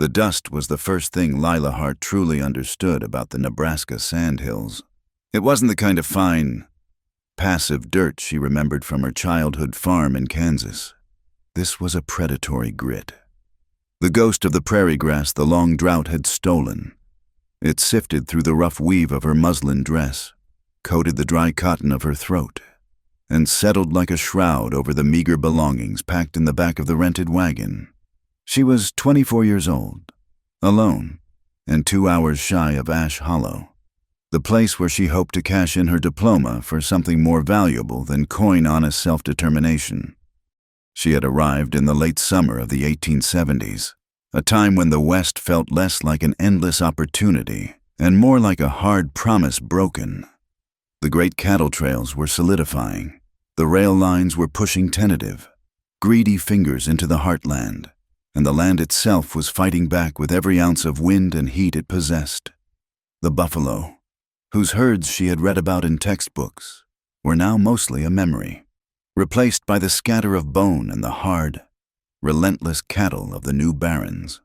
The dust was the first thing Lila Hart truly understood about the Nebraska sandhills. It wasn't the kind of fine, passive dirt she remembered from her childhood farm in Kansas. This was a predatory grit. The ghost of the prairie grass the long drought had stolen. It sifted through the rough weave of her muslin dress, coated the dry cotton of her throat, and settled like a shroud over the meager belongings packed in the back of the rented wagon. She was 24 years old, alone, and 2 hours shy of Ash Hollow, the place where she hoped to cash in her diploma for something more valuable than coin-honest self-determination. She had arrived in the late summer of the 1870s, a time when the West felt less like an endless opportunity and more like a hard promise broken. The great cattle trails were solidifying. The rail lines were pushing tentative, greedy fingers into the heartland, and the land itself was fighting back with every ounce of wind and heat it possessed. The buffalo, whose herds she had read about in textbooks, were now mostly a memory, replaced by the scatter of bone and the hard, relentless cattle of the new barrens.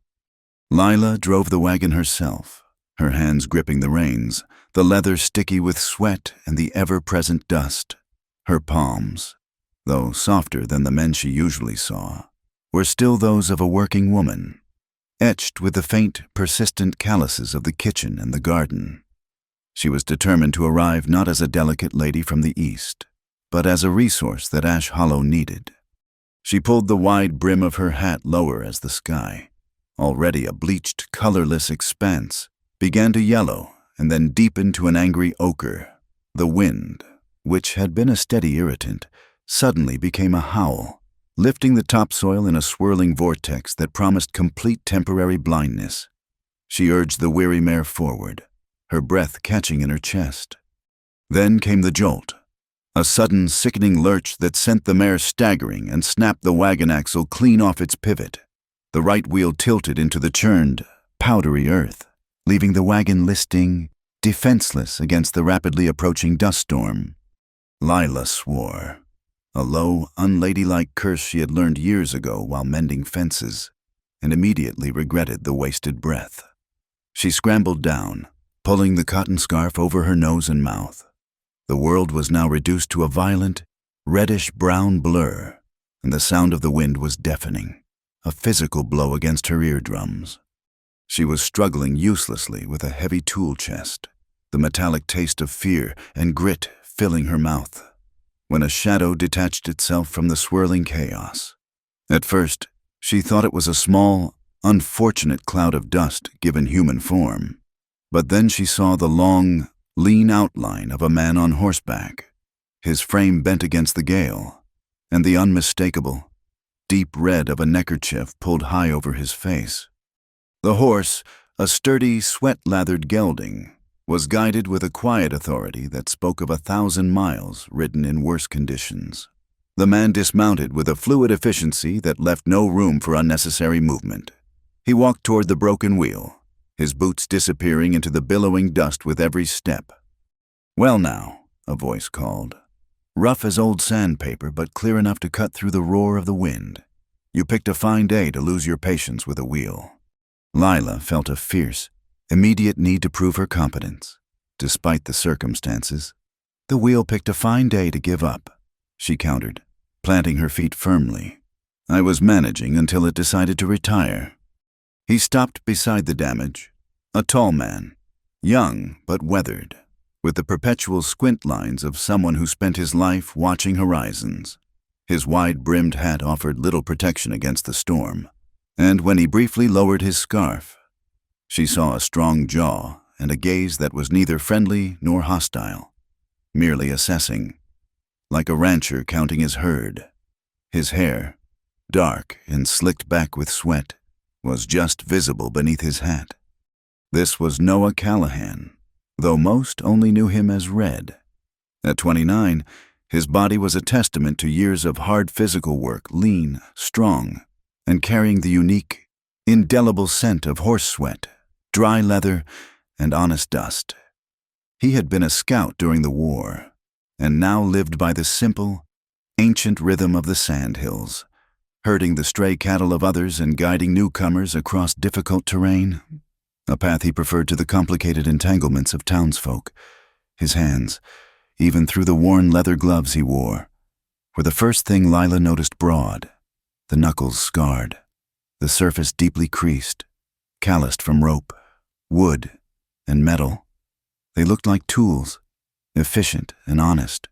Lila drove the wagon herself, her hands gripping the reins, the leather sticky with sweat and the ever-present dust. Her palms, though softer than the men she usually saw, were still those of a working woman, etched with the faint, persistent calluses of the kitchen and the garden. She was determined to arrive not as a delicate lady from the East, but as a resource that Ash Hollow needed. She pulled the wide brim of her hat lower as the sky, already a bleached, colorless expanse, began to yellow and then deepen to an angry ochre. The wind, which had been a steady irritant, suddenly became a howl, lifting the topsoil in a swirling vortex that promised complete temporary blindness. She urged the weary mare forward, her breath catching in her chest. Then came the jolt, a sudden, sickening lurch that sent the mare staggering and snapped the wagon axle clean off its pivot. The right wheel tilted into the churned, powdery earth, leaving the wagon listing, defenseless against the rapidly approaching dust storm. Lila swore, a low, unladylike curse she had learned years ago while mending fences, and immediately regretted the wasted breath. She scrambled down, pulling the cotton scarf over her nose and mouth. The world was now reduced to a violent, reddish-brown blur, and the sound of the wind was deafening, a physical blow against her eardrums. She was struggling uselessly with a heavy tool chest, the metallic taste of fear and grit filling her mouth, when a shadow detached itself from the swirling chaos. At first, she thought it was a small, unfortunate cloud of dust given human form, but then she saw the long, lean outline of a man on horseback, his frame bent against the gale, and the unmistakable, deep red of a neckerchief pulled high over his face. The horse, a sturdy, sweat-lathered gelding, was guided with a quiet authority that spoke of 1,000 miles ridden in worse conditions. The man dismounted with a fluid efficiency that left no room for unnecessary movement. He walked toward the broken wheel, his boots disappearing into the billowing dust with every step. "Well now," a voice called, rough as old sandpaper but clear enough to cut through the roar of the wind. "You picked a fine day to lose your patience with a wheel." Lila felt a fierce, immediate need to prove her competence, despite the circumstances. "The wheel picked a fine day to give up," she countered, planting her feet firmly. "I was managing until it decided to retire." He stopped beside the damage, a tall man, young but weathered, with the perpetual squint lines of someone who spent his life watching horizons. His wide-brimmed hat offered little protection against the storm, and when he briefly lowered his scarf, she saw a strong jaw and a gaze that was neither friendly nor hostile, merely assessing, like a rancher counting his herd. His hair, dark and slicked back with sweat, was just visible beneath his hat. This was Noah Callahan, though most only knew him as Red. At 29, his body was a testament to years of hard physical work, lean, strong, and carrying the unique, indelible scent of horse sweat, dry leather, and honest dust. He had been a scout during the war, and now lived by the simple, ancient rhythm of the sandhills, herding the stray cattle of others and guiding newcomers across difficult terrain, a path he preferred to the complicated entanglements of townsfolk. His hands, even through the worn leather gloves he wore, were the first thing Lila noticed broad, the knuckles scarred, the surface deeply creased, calloused from rope, wood, and metal. They looked like tools, efficient and honest.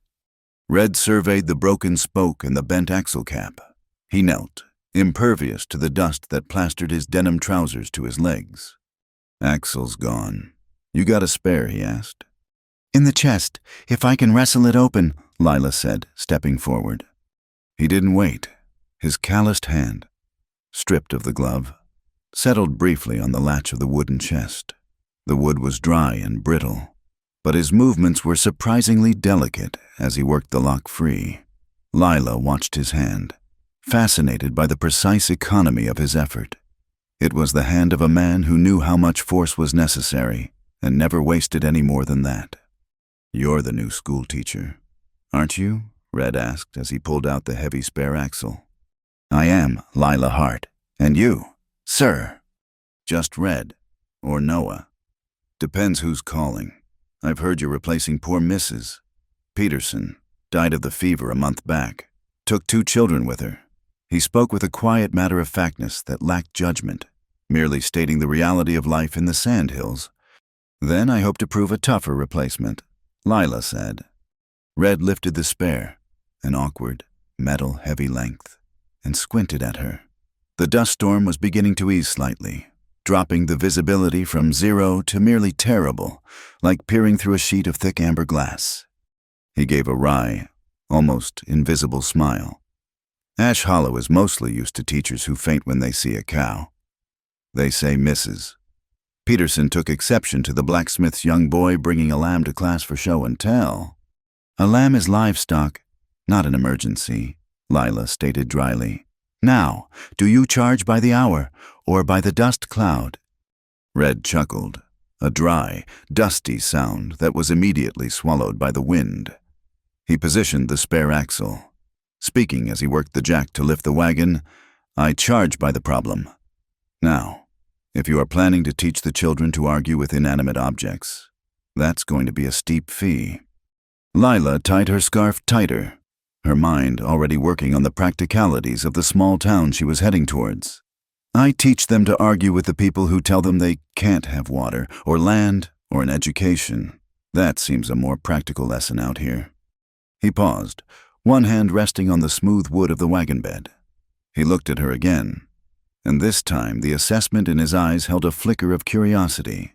Red surveyed the broken spoke and the bent axle cap. He knelt, impervious to the dust that plastered his denim trousers to his legs. "Axle's gone. You got a spare?" he asked. "In the chest, if I can wrestle it open," Lila said, stepping forward. He didn't wait. His calloused hand, stripped of the glove, settled briefly on the latch of the wooden chest. The wood was dry and brittle, but his movements were surprisingly delicate as he worked the lock free. Lila watched his hand, fascinated by the precise economy of his effort. It was the hand of a man who knew how much force was necessary and never wasted any more than that. "You're the new school teacher, aren't you?" Red asked as he pulled out the heavy spare axle. "I am, Lila Hart. And you, sir?" "Just Red, or Noah. Depends who's calling. I've heard you're replacing poor Mrs. Peterson. Died of the fever a month back. Took 2 children with her." He spoke with a quiet matter-of-factness that lacked judgment, merely stating the reality of life in the Sandhills. "Then I hope to prove a tougher replacement," Lila said. Red lifted the spare, an awkward, metal-heavy length, and squinted at her. The dust storm was beginning to ease slightly, dropping the visibility from 0 to merely terrible, like peering through a sheet of thick amber glass. He gave a wry, almost invisible smile. Ash Hollow is mostly used to teachers who faint when they see a cow. They say Mrs. Peterson took exception to the blacksmith's young boy bringing a lamb to class for show and tell. "A lamb is livestock, not an emergency," Lila stated dryly. "Now, do you charge by the hour or by the dust cloud?" Red chuckled, a dry, dusty sound that was immediately swallowed by the wind. He positioned the spare axle. Speaking as he worked the jack to lift the wagon, "I charge by the problem. Now, if you are planning to teach the children to argue with inanimate objects, that's going to be a steep fee." Lila tied her scarf tighter, her mind already working on the practicalities of the small town she was heading towards. "I teach them to argue with the people who tell them they can't have water, or land, or an education. That seems a more practical lesson out here." He paused, one hand resting on the smooth wood of the wagon bed. He looked at her again, and this time the assessment in his eyes held a flicker of curiosity,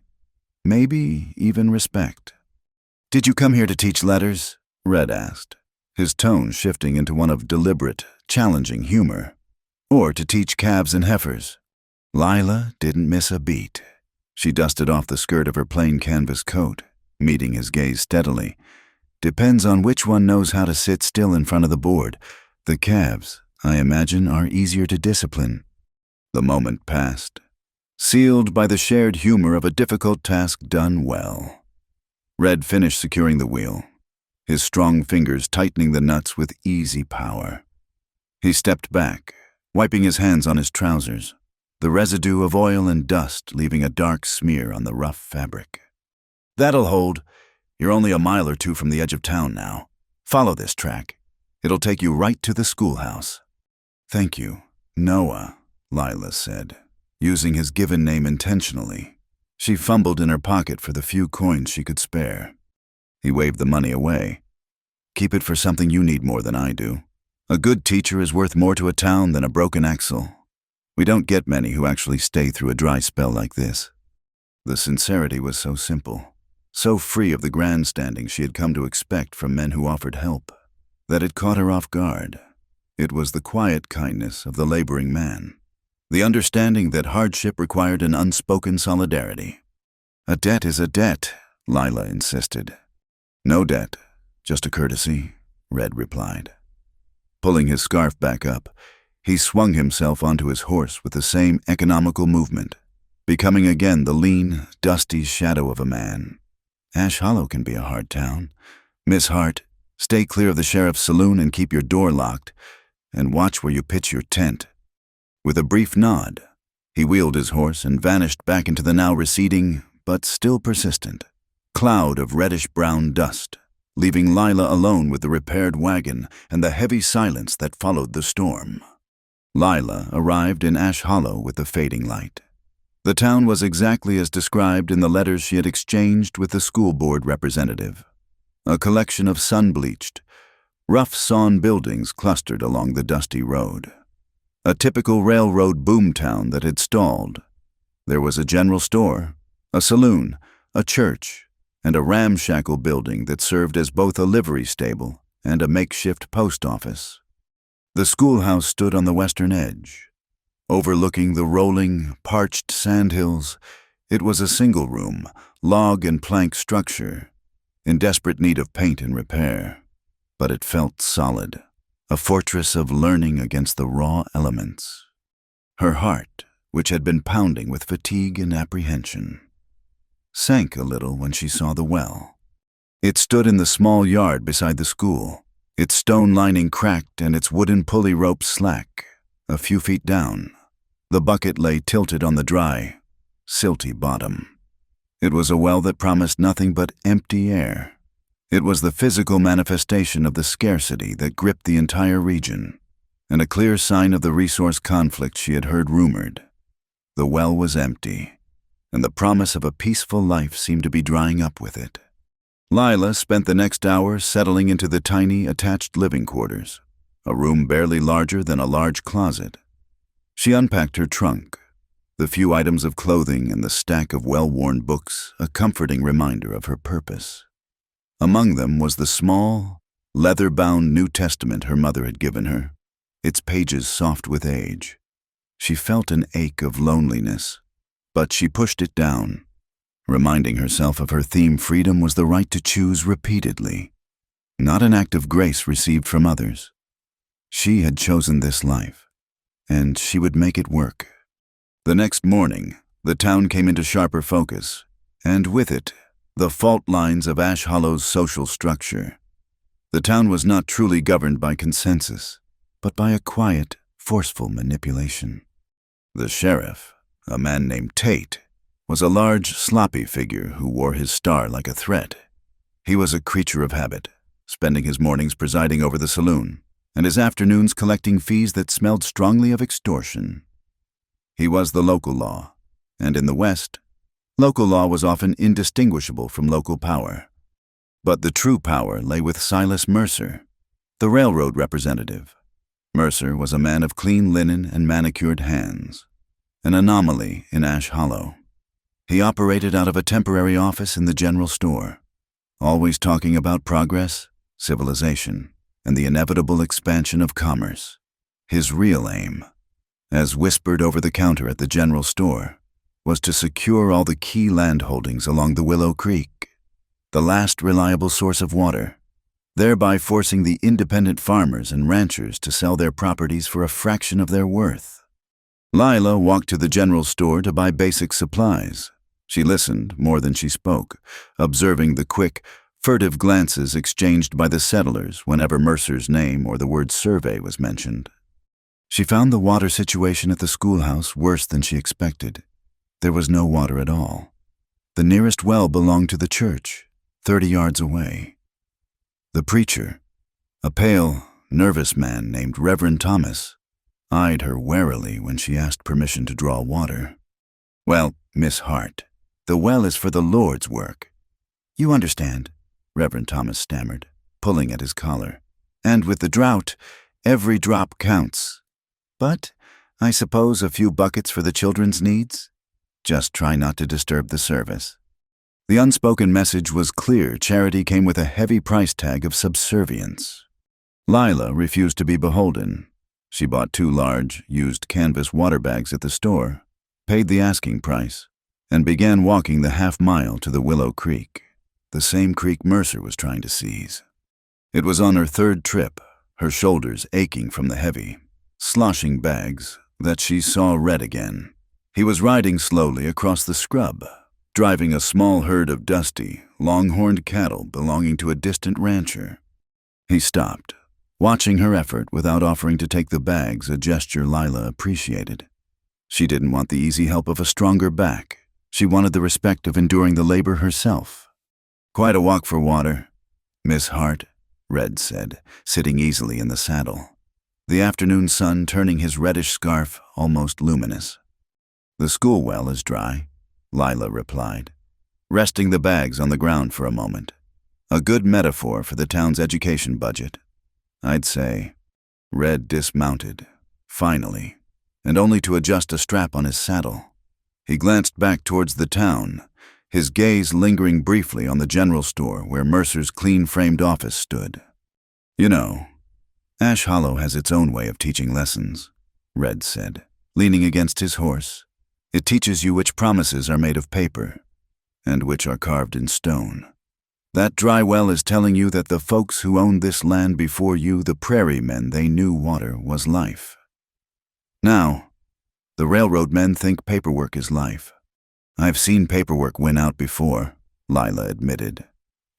maybe even respect. "Did you come here to teach letters?" Red asked, his tone shifting into one of deliberate, challenging humor. "Or to teach calves and heifers?" Lila didn't miss a beat. She dusted off the skirt of her plain canvas coat, meeting his gaze steadily. "Depends on which one knows how to sit still in front of the board. The calves, I imagine, are easier to discipline." The moment passed, sealed by the shared humor of a difficult task done well. Red finished securing the wheel, his strong fingers tightening the nuts with easy power. He stepped back, wiping his hands on his trousers, the residue of oil and dust leaving a dark smear on the rough fabric. "That'll hold. You're only a mile or 2 from the edge of town now. Follow this track. It'll take you right to the schoolhouse." "Thank you, Noah," Lila said, using his given name intentionally. She fumbled in her pocket for the few coins she could spare. He waved the money away. "Keep it for something you need more than I do. A good teacher is worth more to a town than a broken axle. We don't get many who actually stay through a dry spell like this." The sincerity was so simple, so free of the grandstanding she had come to expect from men who offered help, that it caught her off guard. It was the quiet kindness of the laboring man, the understanding that hardship required an unspoken solidarity. "A debt is a debt," Lila insisted. "No debt, just a courtesy," Red replied. Pulling his scarf back up, he swung himself onto his horse with the same economical movement, becoming again the lean, dusty shadow of a man. Ash Hollow can be a hard town. Miss Hart, stay clear of the sheriff's saloon and keep your door locked. and watch where you pitch your tent." With a brief nod, he wheeled his horse and vanished back into the now receding, but still persistent, cloud of reddish-brown dust, leaving Lila alone with the repaired wagon and the heavy silence that followed the storm. Lila arrived in Ash Hollow with the fading light. The town was exactly as described in the letters she had exchanged with the school board representative. A collection of sun-bleached, rough-sawn buildings clustered along the dusty road. A typical railroad boomtown that had stalled. There was a general store, a saloon, a church, and a ramshackle building that served as both a livery stable and a makeshift post office. The schoolhouse stood on the western edge. Overlooking the rolling, parched sandhills, it was a single-room, log and plank structure, in desperate need of paint and repair. But it felt solid, a fortress of learning against the raw elements. Her heart, which had been pounding with fatigue and apprehension, sank a little when she saw the well. It stood in the small yard beside the school, its stone lining cracked and its wooden pulley rope slack. A few feet down, the bucket lay tilted on the dry, silty bottom. It was a well that promised nothing but empty air. It was the physical manifestation of the scarcity that gripped the entire region, and a clear sign of the resource conflict she had heard rumored. The well was empty, and the promise of a peaceful life seemed to be drying up with it. Lila spent the next hour settling into the tiny, attached living quarters, a room barely larger than a large closet. She unpacked her trunk, the few items of clothing and the stack of well-worn books a comforting reminder of her purpose. Among them was the small, leather-bound New Testament her mother had given her, its pages soft with age. She felt an ache of loneliness, but she pushed it down, reminding herself of her theme: freedom was the right to choose repeatedly, not an act of grace received from others. She had chosen this life, and she would make it work. The next morning, the town came into sharper focus, and with it, the fault lines of Ash Hollow's social structure. The town was not truly governed by consensus, but by a quiet, forceful manipulation. The sheriff, a man named Tate, was a large, sloppy figure who wore his star like a threat. He was a creature of habit, spending his mornings presiding over the saloon, and his afternoons collecting fees that smelled strongly of extortion. He was the local law, and in the West, local law was often indistinguishable from local power. But the true power lay with Silas Mercer, the railroad representative. Mercer was a man of clean linen and manicured hands, an anomaly in Ash Hollow. He operated out of a temporary office in the general store, always talking about progress, civilization, and the inevitable expansion of commerce. His real aim, as whispered over the counter at the general store, was to secure all the key land holdings along the Willow Creek, the last reliable source of water, thereby forcing the independent farmers and ranchers to sell their properties for a fraction of their worth. Lila walked to the general store to buy basic supplies. She listened more than she spoke, observing the quick, furtive glances exchanged by the settlers whenever Mercer's name or the word survey was mentioned. She found the water situation at the schoolhouse worse than she expected. There was no water at all. The nearest well belonged to the church, 30 yards away. The preacher, a pale, nervous man named Reverend Thomas, eyed her warily when she asked permission to draw water. "Well, Miss Hart, the well is for the Lord's work. You understand," Reverend Thomas stammered, pulling at his collar. "And with the drought, every drop counts. But I suppose a few buckets for the children's needs? Just try not to disturb the service." The unspoken message was clear. Charity came with a heavy price tag of subservience. Lila refused to be beholden. She bought 2 large, used canvas water bags at the store, paid the asking price, and began walking the half-mile to the Willow Creek, the same creek Mercer was trying to seize. It was on her 3rd trip, her shoulders aching from the heavy, sloshing bags, that she saw Red again. He was riding slowly across the scrub, driving a small herd of dusty, long-horned cattle belonging to a distant rancher. He stopped, watching her effort without offering to take the bags, a gesture Lila appreciated. She didn't want the easy help of a stronger back. She wanted the respect of enduring the labor herself. "Quite a walk for water, Miss Hart," Red said, sitting easily in the saddle, the afternoon sun turning his reddish scarf almost luminous. "The school well is dry," Lila replied, resting the bags on the ground for a moment. "A good metaphor for the town's education budget, I'd say." Red dismounted, finally, and only to adjust a strap on his saddle. He glanced back towards the town, his gaze lingering briefly on the general store where Mercer's clean-framed office stood. "You know, Ash Hollow has its own way of teaching lessons," Red said, leaning against his horse. "It teaches you which promises are made of paper and which are carved in stone. That dry well is telling you that the folks who owned this land before you, the prairie men, they knew water was life. Now, the railroad men think paperwork is life. I've seen paperwork win out before," Lila admitted,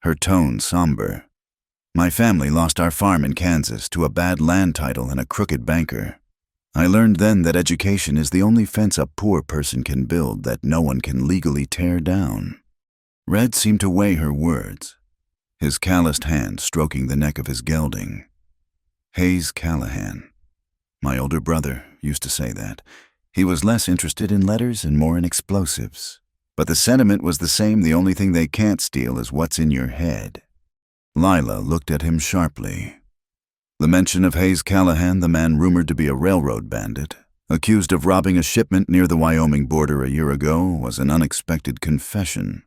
her tone somber. "My family lost our farm in Kansas to a bad land title and a crooked banker. I learned then that education is the only fence a poor person can build that no one can legally tear down." Red seemed to weigh her words, his calloused hand stroking the neck of his gelding. "Hayes Callahan. My older brother used to say that. He was less interested in letters and more in explosives. But the sentiment was the same. The only thing they can't steal is what's in your head." Lila looked at him sharply. The mention of Hayes Callahan, the man rumored to be a railroad bandit, accused of robbing a shipment near the Wyoming border a year ago, was an unexpected confession.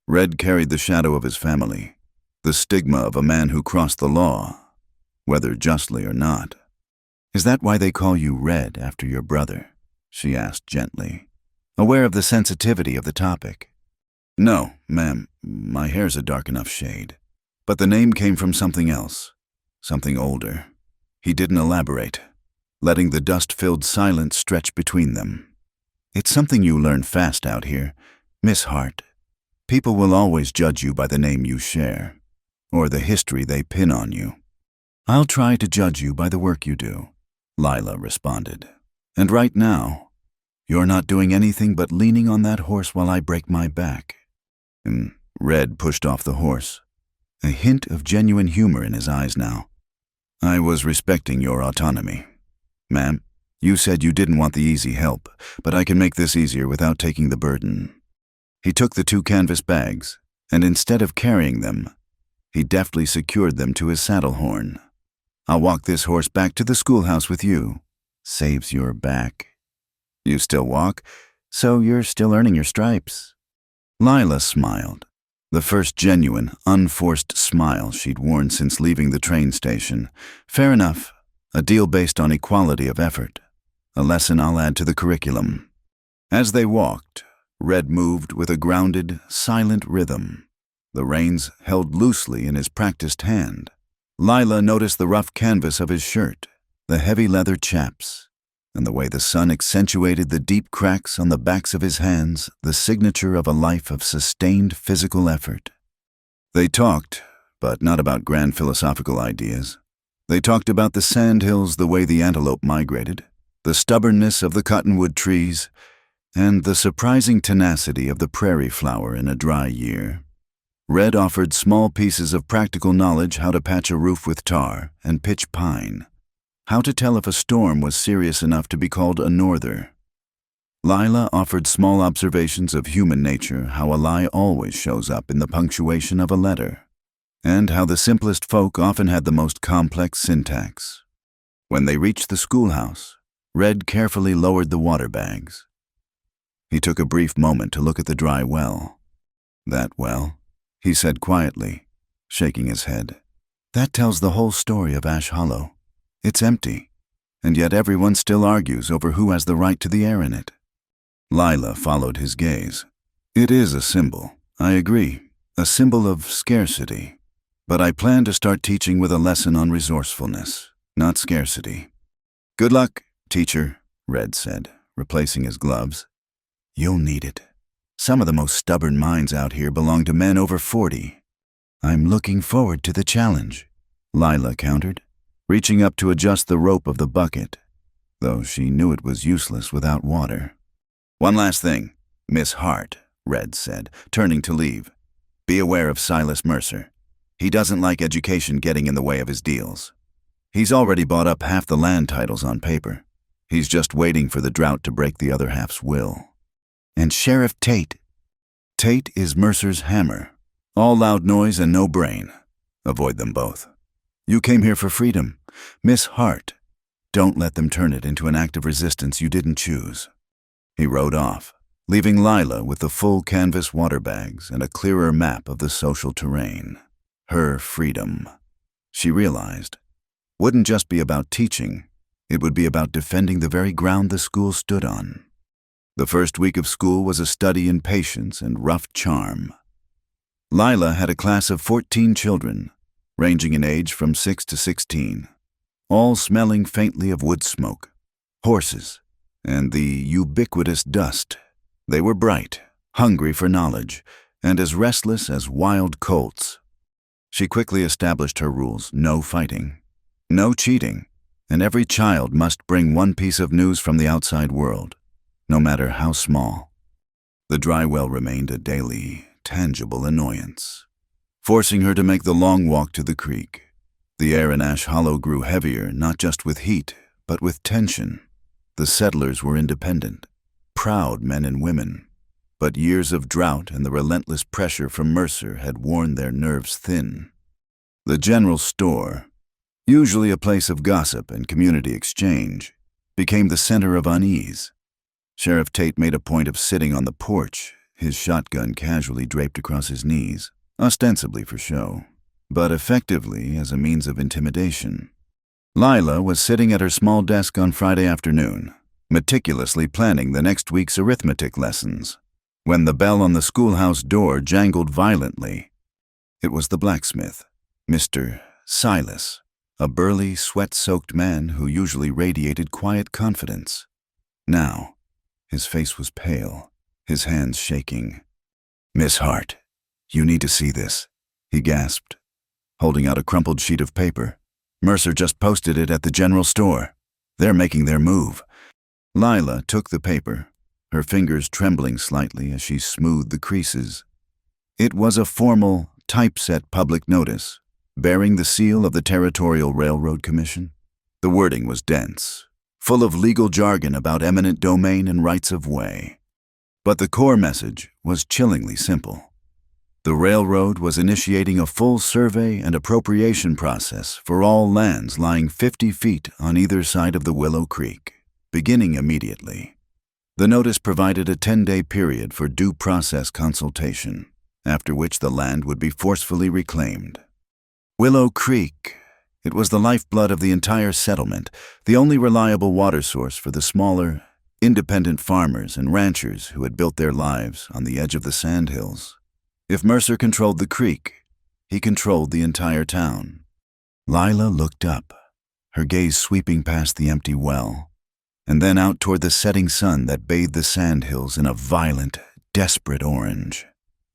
Red carried the shadow of his family, the stigma of a man who crossed the law, whether justly or not. "Is that why they call you Red after your brother?" she asked gently, aware of the sensitivity of the topic. "No, ma'am, my hair's a dark enough shade. But the name came from something else, something older." He didn't elaborate, letting the dust-filled silence stretch between them. "It's something you learn fast out here, Miss Hart. People will always judge you by the name you share, or the history they pin on you." "I'll try to judge you by the work you do," Lila responded. "And right now, you're not doing anything but leaning on that horse while I break my back." And Red pushed off the horse, a hint of genuine humor in his eyes now. "I was respecting your autonomy. Ma'am, you said you didn't want the easy help, but I can make this easier without taking the burden." He took the 2 canvas bags, and instead of carrying them, he deftly secured them to his saddle horn. "I'll walk this horse back to the schoolhouse with you. Saves your back. You still walk, so you're still earning your stripes." Lila smiled, the first genuine, unforced smile she'd worn since leaving the train station. "Fair enough, a deal based on equality of effort, a lesson I'll add to the curriculum." As they walked, Red moved with a grounded, silent rhythm, the reins held loosely in his practiced hand. Lila noticed the rough canvas of his shirt, the heavy leather chaps, and the way the sun accentuated the deep cracks on the backs of his hands, the signature of a life of sustained physical effort. They talked, but not about grand philosophical ideas. They talked about the sandhills, the way the antelope migrated, the stubbornness of the cottonwood trees, and the surprising tenacity of the prairie flower in a dry year. Red offered small pieces of practical knowledge: how to patch a roof with tar and pitch pine, how to tell if a storm was serious enough to be called a norther. Lila offered small observations of human nature: how a lie always shows up in the punctuation of a letter, and how the simplest folk often had the most complex syntax. When they reached the schoolhouse, Red carefully lowered the water bags. He took a brief moment to look at the dry well. "That well," he said quietly, shaking his head. "That tells the whole story of Ash Hollow. It's empty, and yet everyone still argues over who has the right to the air in it." Lila followed his gaze. "It is a symbol, I agree, a symbol of scarcity. But I plan to start teaching with a lesson on resourcefulness, not scarcity." "Good luck, teacher," Red said, replacing his gloves. "You'll need it. Some of the most stubborn minds out here belong to men over 40. "I'm looking forward to the challenge," Lila countered, reaching up to adjust the rope of the bucket, though she knew it was useless without water. "One last thing, Miss Hart," Red said, turning to leave. "Be aware of Silas Mercer. He doesn't like education getting in the way of his deals. He's already bought up half the land titles on paper. He's just waiting for the drought to break the other half's will." "And Sheriff Tate?" "Tate is Mercer's hammer. All loud noise and no brain. Avoid them both. You came here for freedom. Miss Hart, don't let them turn it into an act of resistance you didn't choose." He rode off, leaving Lila with the full canvas water bags and a clearer map of the social terrain. Her freedom, she realized, wouldn't just be about teaching. It would be about defending the very ground the school stood on. The first week of school was a study in patience and rough charm. Lila had a class of 14 children, ranging in age from 6 to 16, all smelling faintly of wood smoke, horses, and the ubiquitous dust. They were bright, hungry for knowledge, and as restless as wild colts. She quickly established her rules: no fighting, no cheating, and every child must bring one piece of news from the outside world, no matter how small. The dry well remained a daily, tangible annoyance, forcing her to make the long walk to the creek. The air in Ash Hollow grew heavier, not just with heat, but with tension. The settlers were independent, proud men and women, but years of drought and the relentless pressure from Mercer had worn their nerves thin. The general store, usually a place of gossip and community exchange, became the center of unease. Sheriff Tate made a point of sitting on the porch, his shotgun casually draped across his knees, ostensibly for show, but effectively as a means of intimidation. Lila was sitting at her small desk on Friday afternoon, meticulously planning the next week's arithmetic lessons, when the bell on the schoolhouse door jangled violently. It was the blacksmith, Mr. Silas, a burly, sweat-soaked man who usually radiated quiet confidence. Now, his face was pale, his hands shaking. "Miss Hart, you need to see this," he gasped, holding out a crumpled sheet of paper. "Mercer just posted it at the general store. They're making their move." Lila took the paper, her fingers trembling slightly as she smoothed the creases. It was a formal, typeset public notice, bearing the seal of the Territorial Railroad Commission. The wording was dense, full of legal jargon about eminent domain and rights of way. But the core message was chillingly simple. The railroad was initiating a full survey and appropriation process for all lands lying 50 feet on either side of the Willow Creek, beginning immediately. The notice provided a 10-day period for due process consultation, after which the land would be forcefully reclaimed. Willow Creek, it was the lifeblood of the entire settlement, the only reliable water source for the smaller, independent farmers and ranchers who had built their lives on the edge of the sandhills. If Mercer controlled the creek, he controlled the entire town. Lila looked up, her gaze sweeping past the empty well, and then out toward the setting sun that bathed the sandhills in a violent, desperate orange.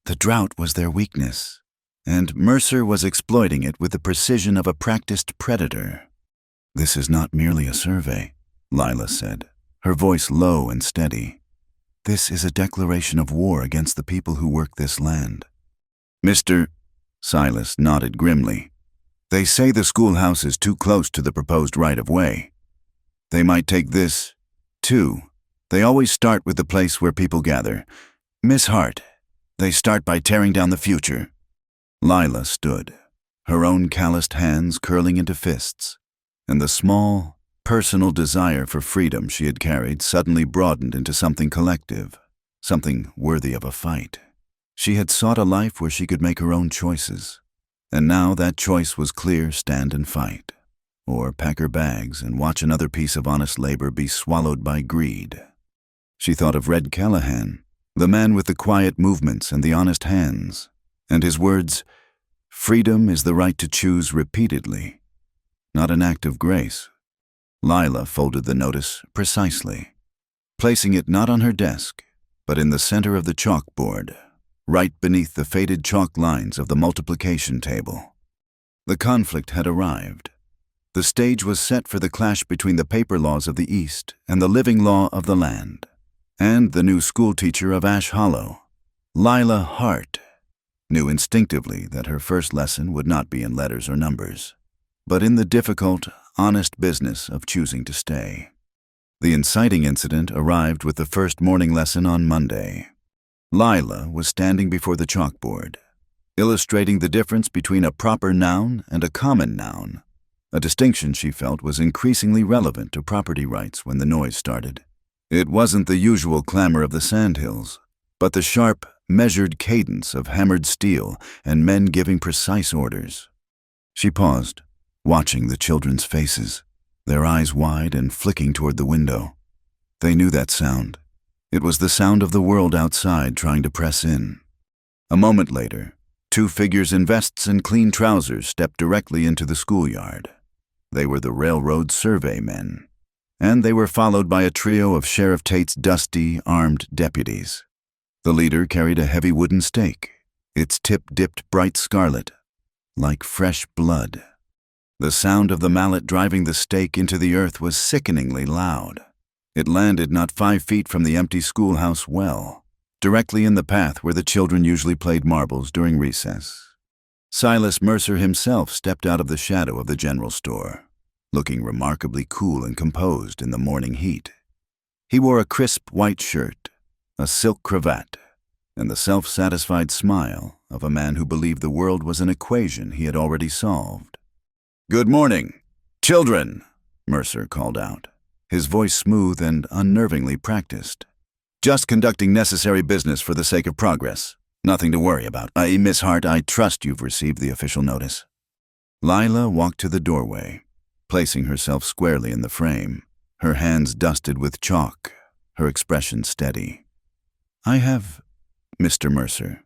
The drought was their weakness, and Mercer was exploiting it with the precision of a practiced predator. "This is not merely a survey," Lila said, her voice low and steady. "This is a declaration of war against the people who work this land." "Mr. Silas nodded grimly. "They say the schoolhouse is too close to the proposed right-of-way. They might take this, too. They always start with the place where people gather. Miss Hart, they start by tearing down the future." Lila stood, her own calloused hands curling into fists, and the small, personal desire for freedom she had carried suddenly broadened into something collective, something worthy of a fight. She had sought a life where she could make her own choices, and now that choice was clear: stand and fight, or pack her bags and watch another piece of honest labor be swallowed by greed. She thought of Red Callahan, the man with the quiet movements and the honest hands, and his words, "Freedom is the right to choose repeatedly, not an act of grace." Lila folded the notice precisely, placing it not on her desk, but in the center of the chalkboard, right beneath the faded chalk lines of the multiplication table. The conflict had arrived. The stage was set for the clash between the paper laws of the East and the living law of the land. And the new schoolteacher of Ash Hollow, Lila Hart, knew instinctively that her first lesson would not be in letters or numbers, but in the difficult, honest business of choosing to stay. The inciting incident arrived with the first morning lesson on Monday. Lila was standing before the chalkboard, illustrating the difference between a proper noun and a common noun, a distinction she felt was increasingly relevant to property rights when the noise started. It wasn't the usual clamor of the sandhills, but the sharp, measured cadence of hammered steel and men giving precise orders. She paused, watching the children's faces, their eyes wide and flicking toward the window. They knew that sound. It was the sound of the world outside trying to press in. A moment later, two figures in vests and clean trousers stepped directly into the schoolyard. They were the railroad survey men, and they were followed by a trio of Sheriff Tate's dusty, armed deputies. The leader carried a heavy wooden stake, its tip dipped bright scarlet, like fresh blood. The sound of the mallet driving the stake into the earth was sickeningly loud. It landed not 5 feet from the empty schoolhouse well, directly in the path where the children usually played marbles during recess. Silas Mercer himself stepped out of the shadow of the general store, looking remarkably cool and composed in the morning heat. He wore a crisp white shirt, a silk cravat, and the self-satisfied smile of a man who believed the world was an equation he had already solved. "Good morning, children," Mercer called out, his voice smooth and unnervingly practiced. "Just conducting necessary business for the sake of progress. Nothing to worry about. Miss Hart, I trust you've received the official notice." Lila walked to the doorway, placing herself squarely in the frame, her hands dusted with chalk, her expression steady. "I have, Mr. Mercer,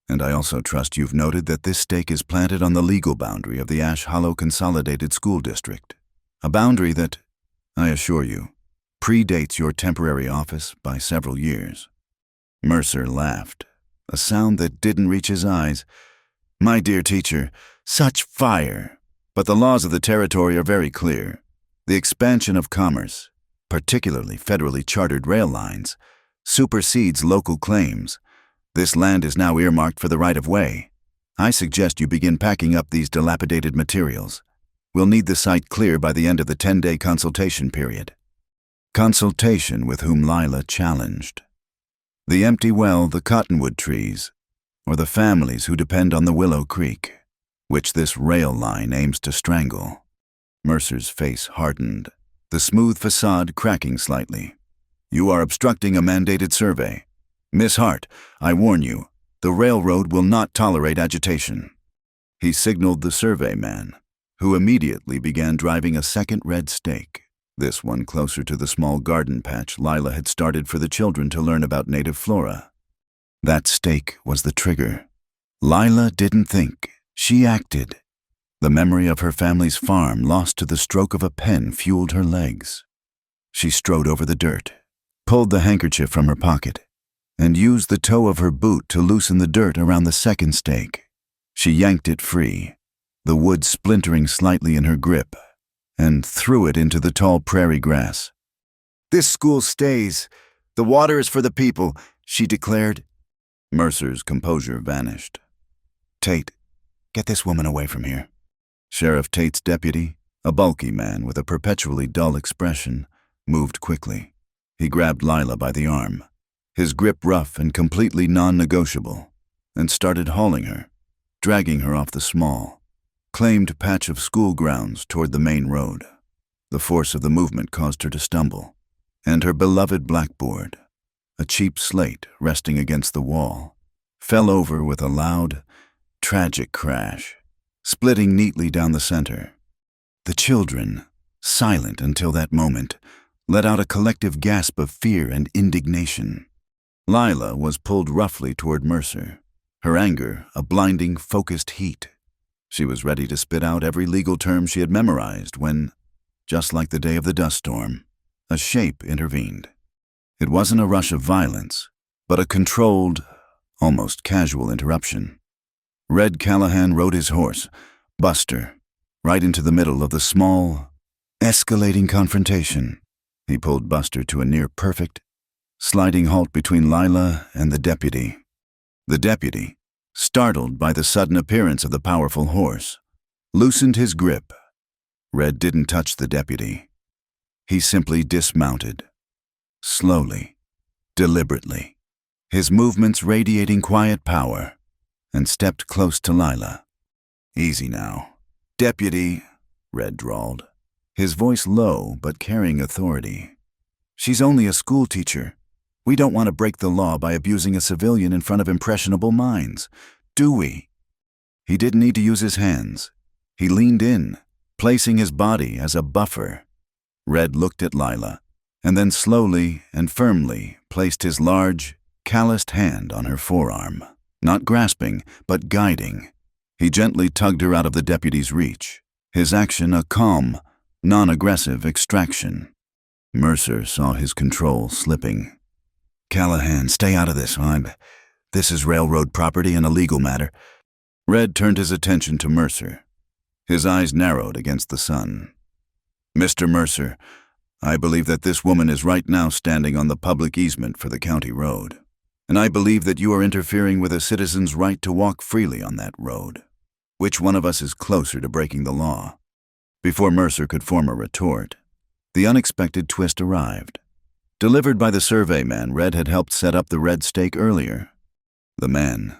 and I also trust you've noted that this stake is planted on the legal boundary of the Ash Hollow Consolidated School District, a boundary that, I assure you, predates your temporary office by several years." Mercer laughed, a sound that didn't reach his eyes. "My dear teacher, such fire! But the laws of the territory are very clear. The expansion of commerce, particularly federally chartered rail lines, supersedes local claims. This land is now earmarked for the right-of-way. I suggest you begin packing up these dilapidated materials. We'll need the site clear by the end of the 10-day consultation period." Consultation with whom Lila challenged. The empty well, the cottonwood trees, or the families who depend on the Willow Creek, which this rail line aims to strangle. Mercer's face hardened, the smooth facade cracking slightly. "You are obstructing a mandated survey. Miss Hart, I warn you, the railroad will not tolerate agitation." He signaled the survey man, who immediately began driving a second red stake, this one closer to the small garden patch Lila had started for the children to learn about native flora. That stake was the trigger. Lila didn't think, she acted. The memory of her family's farm lost to the stroke of a pen fueled her legs. She strode over the dirt, pulled the handkerchief from her pocket, and used the toe of her boot to loosen the dirt around the second stake. She yanked it free, the wood splintering slightly in her grip, and threw it into the tall prairie grass. "This school stays. The water is for the people," she declared. Mercer's composure vanished. "Tate, get this woman away from here." Sheriff Tate's deputy, a bulky man with a perpetually dull expression, moved quickly. He grabbed Lila by the arm, his grip rough and completely non-negotiable, and started hauling her, dragging her off the small, claimed patch of school grounds toward the main road. The force of the movement caused her to stumble, and her beloved blackboard, a cheap slate resting against the wall, fell over with a loud, tragic crash, splitting neatly down the center. The children, silent until that moment, let out a collective gasp of fear and indignation. Lila was pulled roughly toward Mercer, her anger a blinding, focused heat. She was ready to spit out every legal term she had memorized when, just like the day of the dust storm, a shape intervened. It wasn't a rush of violence, but a controlled, almost casual interruption. Red Callahan rode his horse, Buster, right into the middle of the small, escalating confrontation. He pulled Buster to a near-perfect, sliding halt between Lila and the deputy. The deputy, startled by the sudden appearance of the powerful horse, loosened his grip. Red didn't touch the deputy. He simply dismounted, slowly, deliberately, his movements radiating quiet power, and stepped close to Lila. "Easy now, deputy," Red drawled, his voice low but carrying authority. "She's only a schoolteacher. We don't want to break the law by abusing a civilian in front of impressionable minds, do we?" He didn't need to use his hands. He leaned in, placing his body as a buffer. Red looked at Lila, and then slowly and firmly placed his large, calloused hand on her forearm. Not grasping, but guiding. He gently tugged her out of the deputy's reach, his action a calm, non-aggressive extraction. Mercer saw his control slipping. "Callahan, stay out of this. This is railroad property and a legal matter." Red turned his attention to Mercer. His eyes narrowed against the sun. "Mr. Mercer, I believe that this woman is right now standing on the public easement for the county road, and I believe that you are interfering with a citizen's right to walk freely on that road. Which one of us is closer to breaking the law?" Before Mercer could form a retort, the unexpected twist arrived. Delivered by the survey man Red had helped set up the red stake earlier. The man,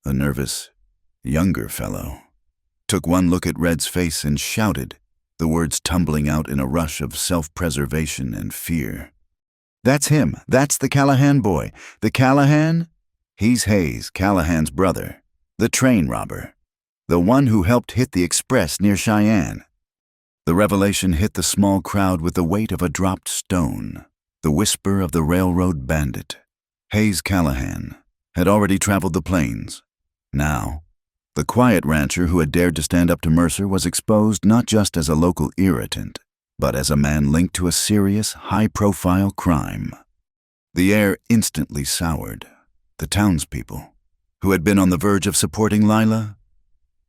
a nervous, younger fellow, took one look at Red's face and shouted, the words tumbling out in a rush of self-preservation and fear. "That's him. That's the Callahan boy. The Callahan? He's Hayes, Callahan's brother, the train robber, the one who helped hit the express near Cheyenne." The revelation hit the small crowd with the weight of a dropped stone. The whisper of the railroad bandit. Hayes Callahan had already traveled the plains. Now, the quiet rancher who had dared to stand up to Mercer was exposed not just as a local irritant, but as a man linked to a serious, high-profile crime. The air instantly soured. The townspeople, who had been on the verge of supporting Lila,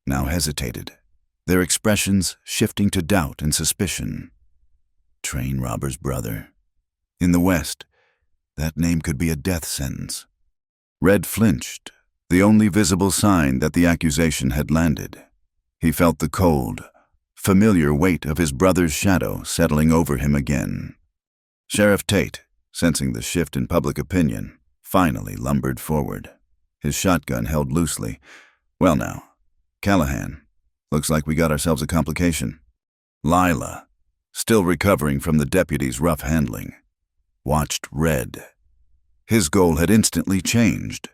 now hesitated, their expressions shifting to doubt and suspicion. Train robber's brother. In the West, that name could be a death sentence. Red flinched, the only visible sign that the accusation had landed. He felt the cold, familiar weight of his brother's shadow settling over him again. Sheriff Tate, sensing the shift in public opinion, finally lumbered forward, his shotgun held loosely. "Well now, Callahan, looks like we got ourselves a complication." Lila, still recovering from the deputy's rough handling, watched Red. His goal had instantly changed.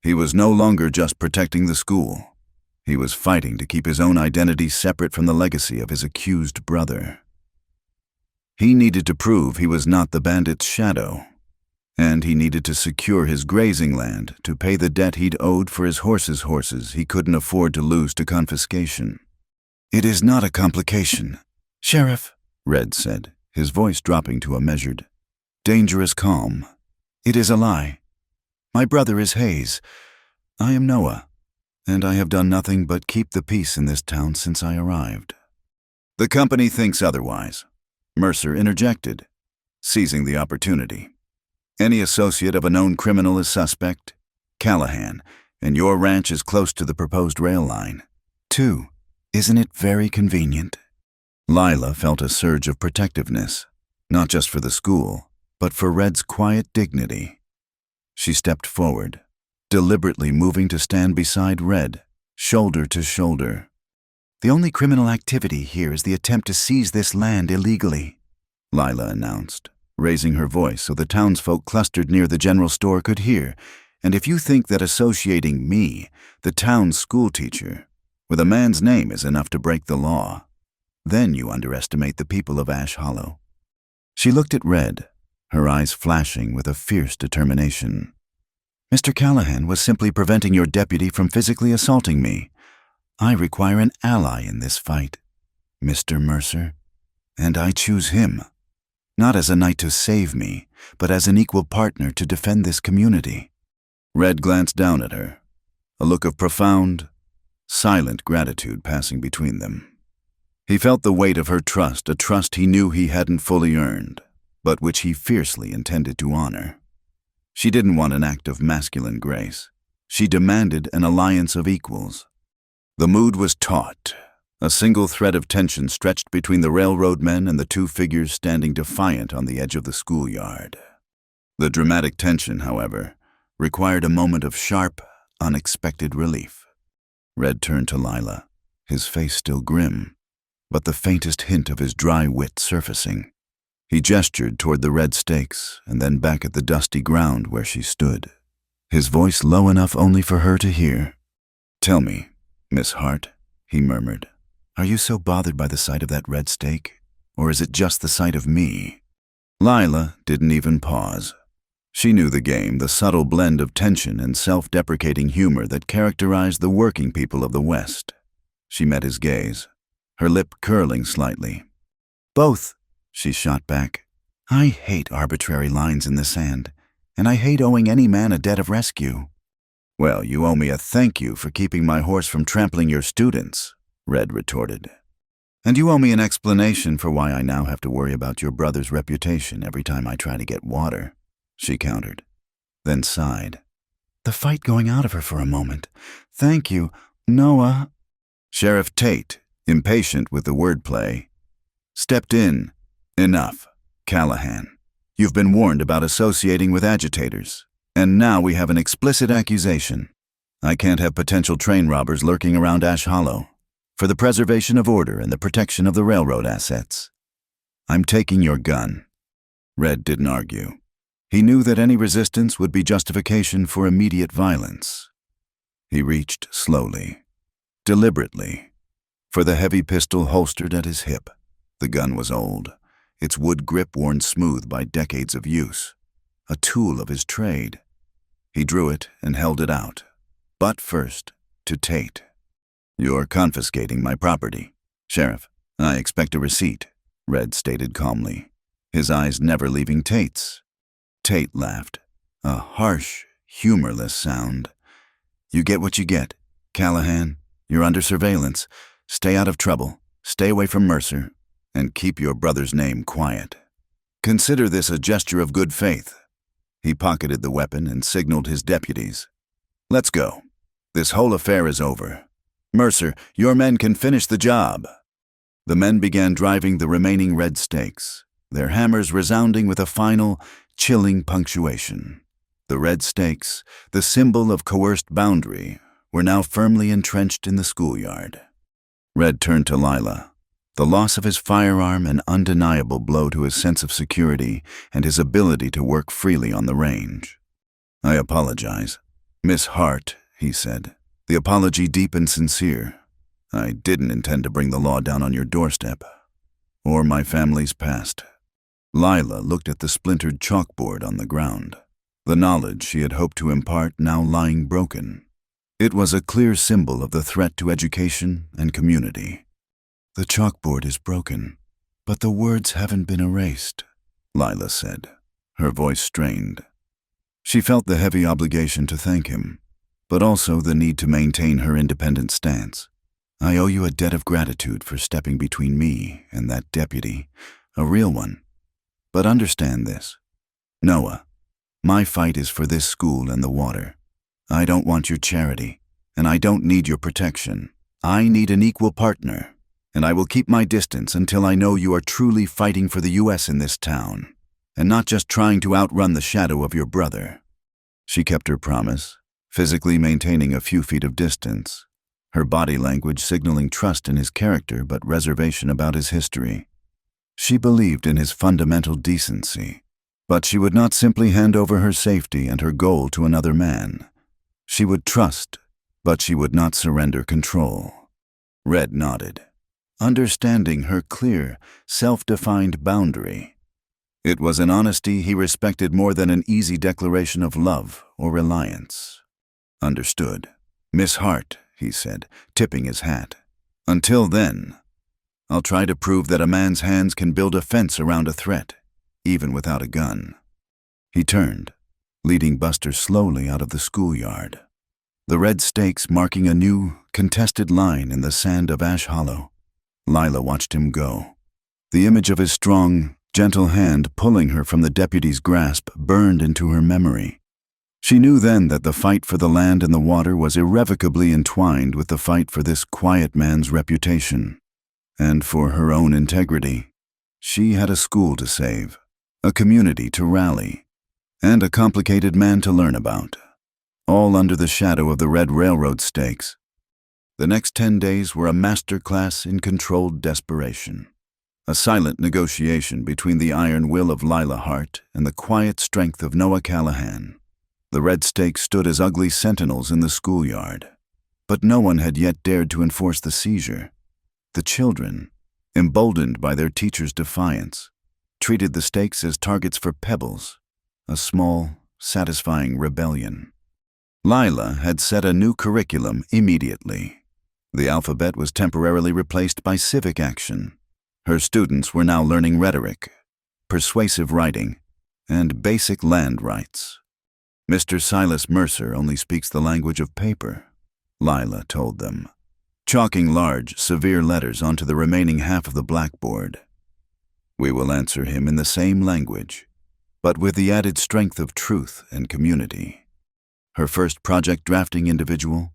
He was no longer just protecting the school. He was fighting to keep his own identity separate from the legacy of his accused brother. He needed to prove he was not the bandit's shadow, and he needed to secure his grazing land to pay the debt he'd owed for his horses he couldn't afford to lose to confiscation. "It is not a complication, Sheriff," Red said, his voice dropping to a measured, dangerous calm. "It is a lie. My brother is Hayes. I am Noah, and I have done nothing but keep the peace in this town since I arrived." "The company thinks otherwise," Mercer interjected, seizing the opportunity. "Any associate of a known criminal is suspect. Callahan, and your ranch is close to the proposed rail line. Too, isn't it very convenient?" Lila felt a surge of protectiveness, not just for the school, but for Red's quiet dignity. She stepped forward, deliberately moving to stand beside Red, shoulder to shoulder. "The only criminal activity here is the attempt to seize this land illegally," Lila announced, raising her voice so the townsfolk clustered near the general store could hear. "And if you think that associating me, the town's schoolteacher, with a man's name is enough to break the law, then you underestimate the people of Ash Hollow." She looked at Red, her eyes flashing with a fierce determination. "Mr. Callahan was simply preventing your deputy from physically assaulting me. I require an ally in this fight, Mr. Mercer, and I choose him, not as a knight to save me, but as an equal partner to defend this community." Red glanced down at her, a look of profound, silent gratitude passing between them. He felt the weight of her trust, a trust he knew he hadn't fully earned, but which he fiercely intended to honor. She didn't want an act of masculine grace. She demanded an alliance of equals. The mood was taut. A single thread of tension stretched between the railroad men and the two figures standing defiant on the edge of the schoolyard. The dramatic tension, however, required a moment of sharp, unexpected relief. Red turned to Lila, his face still grim, but the faintest hint of his dry wit surfacing. He gestured toward the red stakes and then back at the dusty ground where she stood, his voice low enough only for her to hear. "Tell me, Miss Hart," he murmured, "are you so bothered by the sight of that red stake? Or is it just the sight of me?" Lila didn't even pause. She knew the game, the subtle blend of tension and self-deprecating humor that characterized the working people of the West. She met his gaze, her lip curling slightly. "Both," she shot back. "I hate arbitrary lines in the sand, and I hate owing any man a debt of rescue." "Well, you owe me a thank you for keeping my horse from trampling your students," Red retorted. "And you owe me an explanation for why I now have to worry about your brother's reputation every time I try to get water," she countered, then sighed. The fight going out of her for a moment. "Thank you, Noah." Sheriff Tate, impatient with the wordplay, stepped in. "Enough, Callahan. You've been warned about associating with agitators, and now we have an explicit accusation. I can't have potential train robbers lurking around Ash Hollow. For the preservation of order and the protection of the railroad assets, I'm taking your gun." Red didn't argue. He knew that any resistance would be justification for immediate violence. He reached slowly, deliberately, for the heavy pistol holstered at his hip. The gun was old, its wood grip worn smooth by decades of use, a tool of his trade. He drew it and held it out, but first to Tate. "You're confiscating my property, Sheriff. I expect a receipt," Red stated calmly, his eyes never leaving Tate's. Tate laughed, a harsh, humorless sound. "You get what you get, Callahan. You're under surveillance. Stay out of trouble, stay away from Mercer, and keep your brother's name quiet. Consider this a gesture of good faith." He pocketed the weapon and signaled his deputies. "Let's go. This whole affair is over. Mercer, your men can finish the job." The men began driving the remaining red stakes, their hammers resounding with a final, chilling punctuation. The red stakes, the symbol of coerced boundary, were now firmly entrenched in the schoolyard. Red turned to Lila. The loss of his firearm an undeniable blow to his sense of security and his ability to work freely on the range. "I apologize, Miss Hart," he said, the apology deep and sincere. "I didn't intend to bring the law down on your doorstep, or my family's past." Lila looked at the splintered chalkboard on the ground, the knowledge she had hoped to impart now lying broken. It was a clear symbol of the threat to education and community. "The chalkboard is broken, but the words haven't been erased," Lila said, her voice strained. She felt the heavy obligation to thank him, but also the need to maintain her independent stance. "I owe you a debt of gratitude for stepping between me and that deputy, a real one. But understand this, Noah, my fight is for this school and the water. I don't want your charity, and I don't need your protection. I need an equal partner, and I will keep my distance until I know you are truly fighting for the U.S. in this town, and not just trying to outrun the shadow of your brother." She kept her promise, physically maintaining a few feet of distance, her body language signaling trust in his character but reservation about his history. She believed in his fundamental decency, but she would not simply hand over her safety and her goal to another man. She would trust, but she would not surrender control. Red nodded, understanding her clear, self-defined boundary. It was an honesty he respected more than an easy declaration of love or reliance. "Understood. Miss Hart," he said, tipping his hat. "Until then, I'll try to prove that a man's hands can build a fence around a threat, even without a gun." He turned, leading Buster slowly out of the schoolyard, the red stakes marking a new, contested line in the sand of Ash Hollow. Lila watched him go. The image of his strong, gentle hand pulling her from the deputy's grasp burned into her memory. She knew then that the fight for the land and the water was irrevocably entwined with the fight for this quiet man's reputation. And for her own integrity. She had a school to save, a community to rally, and a complicated man to learn about, all under the shadow of the Red Railroad stakes. The next 10 days were a masterclass in controlled desperation, a silent negotiation between the iron will of Lila Hart and the quiet strength of Noah Callahan. The red stakes stood as ugly sentinels in the schoolyard, but no one had yet dared to enforce the seizure. The children, emboldened by their teacher's defiance, treated the stakes as targets for pebbles, a small, satisfying rebellion. Lila had set a new curriculum immediately. The alphabet was temporarily replaced by civic action. Her students were now learning rhetoric, persuasive writing, and basic land rights. Mr. Silas Mercer only speaks the language of paper, Lila told them, chalking large, severe letters onto the remaining half of the blackboard. We will answer him in the same language, but with the added strength of truth and community. Her first project drafting individual,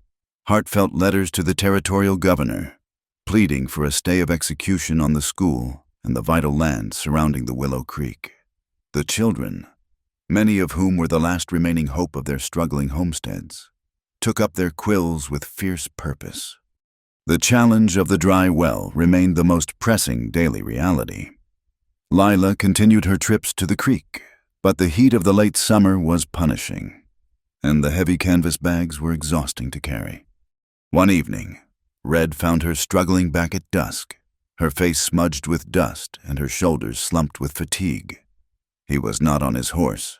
heartfelt letters to the territorial governor, pleading for a stay of execution on the school and the vital land surrounding the Willow Creek. The children, many of whom were the last remaining hope of their struggling homesteads, took up their quills with fierce purpose. The challenge of the dry well remained the most pressing daily reality. Lila continued her trips to the creek, but the heat of the late summer was punishing, and the heavy canvas bags were exhausting to carry. One evening, Red found her struggling back at dusk, her face smudged with dust and her shoulders slumped with fatigue. He was not on his horse.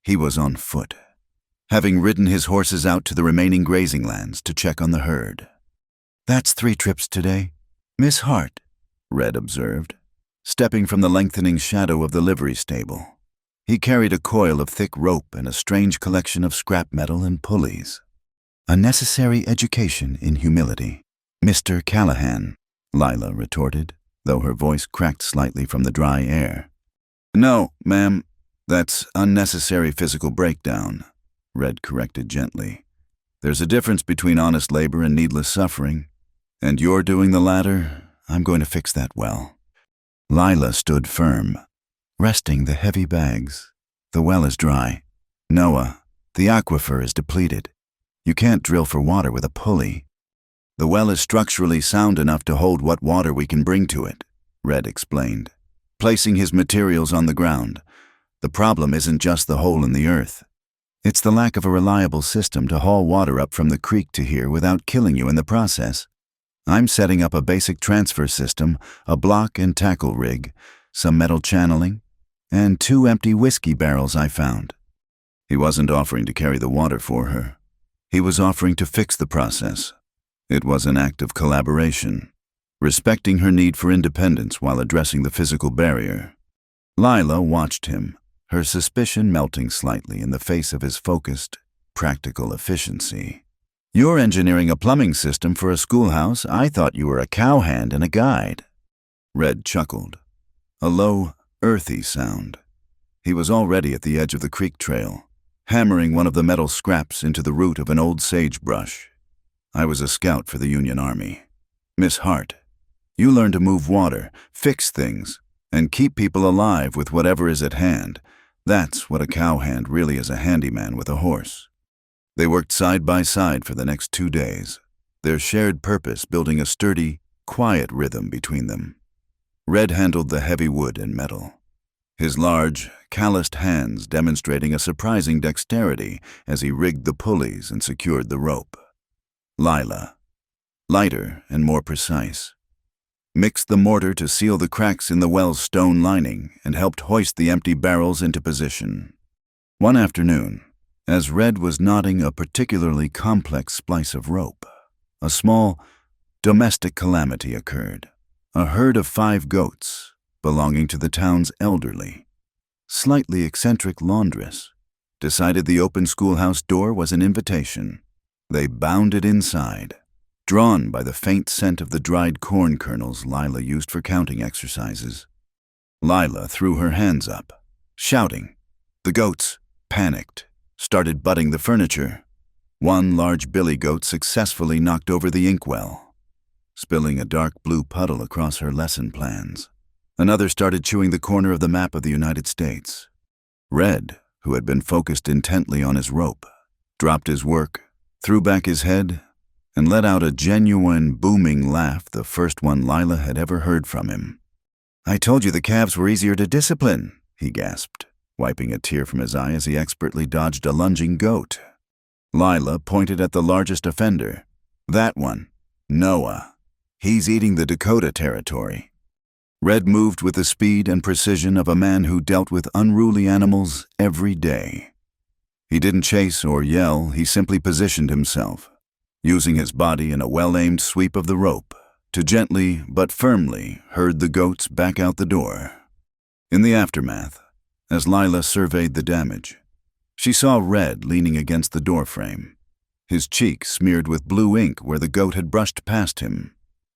He was on foot, having ridden his horses out to the remaining grazing lands to check on the herd. "That's 3 trips today, Miss Hart," Red observed, stepping from the lengthening shadow of the livery stable. He carried a coil of thick rope and a strange collection of scrap metal and pulleys. "A necessary education in humility, Mr. Callahan," Lila retorted, though her voice cracked slightly from the dry air. "No, ma'am, that's unnecessary physical breakdown," Red corrected gently. "There's a difference between honest labor and needless suffering, and you're doing the latter. I'm going to fix that well." Lila stood firm, resting the heavy bags. "The well is dry. Noah, the aquifer is depleted. You can't drill for water with a pulley." "The well is structurally sound enough to hold what water we can bring to it," Red explained, placing his materials on the ground. "The problem isn't just the hole in the earth. It's the lack of a reliable system to haul water up from the creek to here without killing you in the process. I'm setting up a basic transfer system, a block and tackle rig, some metal channeling, and 2 empty whiskey barrels I found." He wasn't offering to carry the water for her. He was offering to fix the process. It was an act of collaboration, respecting her need for independence while addressing the physical barrier. Lila watched him, her suspicion melting slightly in the face of his focused, practical efficiency. "You're engineering a plumbing system for a schoolhouse. I thought you were a cowhand and a guide." Red chuckled, a low, earthy sound. He was already at the edge of the creek trail, hammering one of the metal scraps into the root of an old sagebrush. "I was a scout for the Union Army. Miss Hart, you learn to move water, fix things, and keep people alive with whatever is at hand. That's what a cowhand really is, a handyman with a horse." They worked side by side for the next 2 days, their shared purpose building a sturdy, quiet rhythm between them. Red handled the heavy wood and metal, his large, calloused hands demonstrating a surprising dexterity as he rigged the pulleys and secured the rope. Lila, lighter and more precise, mixed the mortar to seal the cracks in the well's stone lining and helped hoist the empty barrels into position. One afternoon, as Red was knotting a particularly complex splice of rope, a small, domestic calamity occurred. A herd of 5 goats, belonging to the town's elderly, slightly eccentric laundress, decided the open schoolhouse door was an invitation. They bounded inside, drawn by the faint scent of the dried corn kernels Lila used for counting exercises. Lila threw her hands up, shouting. The goats, panicked, started butting the furniture. One large billy goat successfully knocked over the inkwell, spilling a dark blue puddle across her lesson plans. Another started chewing the corner of the map of the United States. Red, who had been focused intently on his rope, dropped his work, threw back his head, and let out a genuine, booming laugh, the first one Lila had ever heard from him. "I told you the calves were easier to discipline," he gasped, wiping a tear from his eye as he expertly dodged a lunging goat. Lila pointed at the largest offender. "That one, Noah. He's eating the Dakota territory." Red moved with the speed and precision of a man who dealt with unruly animals every day. He didn't chase or yell, he simply positioned himself, using his body in a well-aimed sweep of the rope to gently but firmly herd the goats back out the door. In the aftermath, as Lila surveyed the damage, she saw Red leaning against the doorframe, his cheek smeared with blue ink where the goat had brushed past him.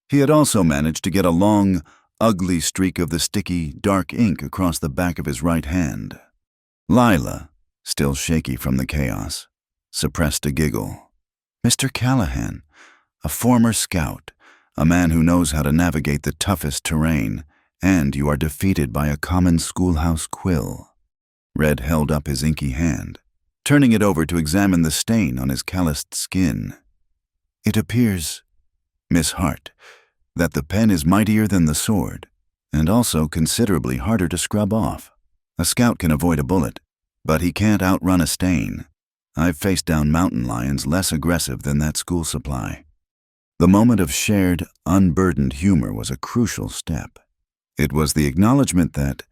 He had also managed to get a long, ugly streak of the sticky, dark ink across the back of his right hand. Lila, still shaky from the chaos, suppressed a giggle. Mr. Callahan, a former scout, a man who knows how to navigate the toughest terrain, and you are defeated by a common schoolhouse quill. Red held up his inky hand, turning it over to examine the stain on his calloused skin. "It appears, Miss Hart, that the pen is mightier than the sword, and also considerably harder to scrub off. A scout can avoid a bullet, but he can't outrun a stain. I've faced down mountain lions less aggressive than that school supply." The moment of shared, unburdened humor was a crucial step. It was the acknowledgement that,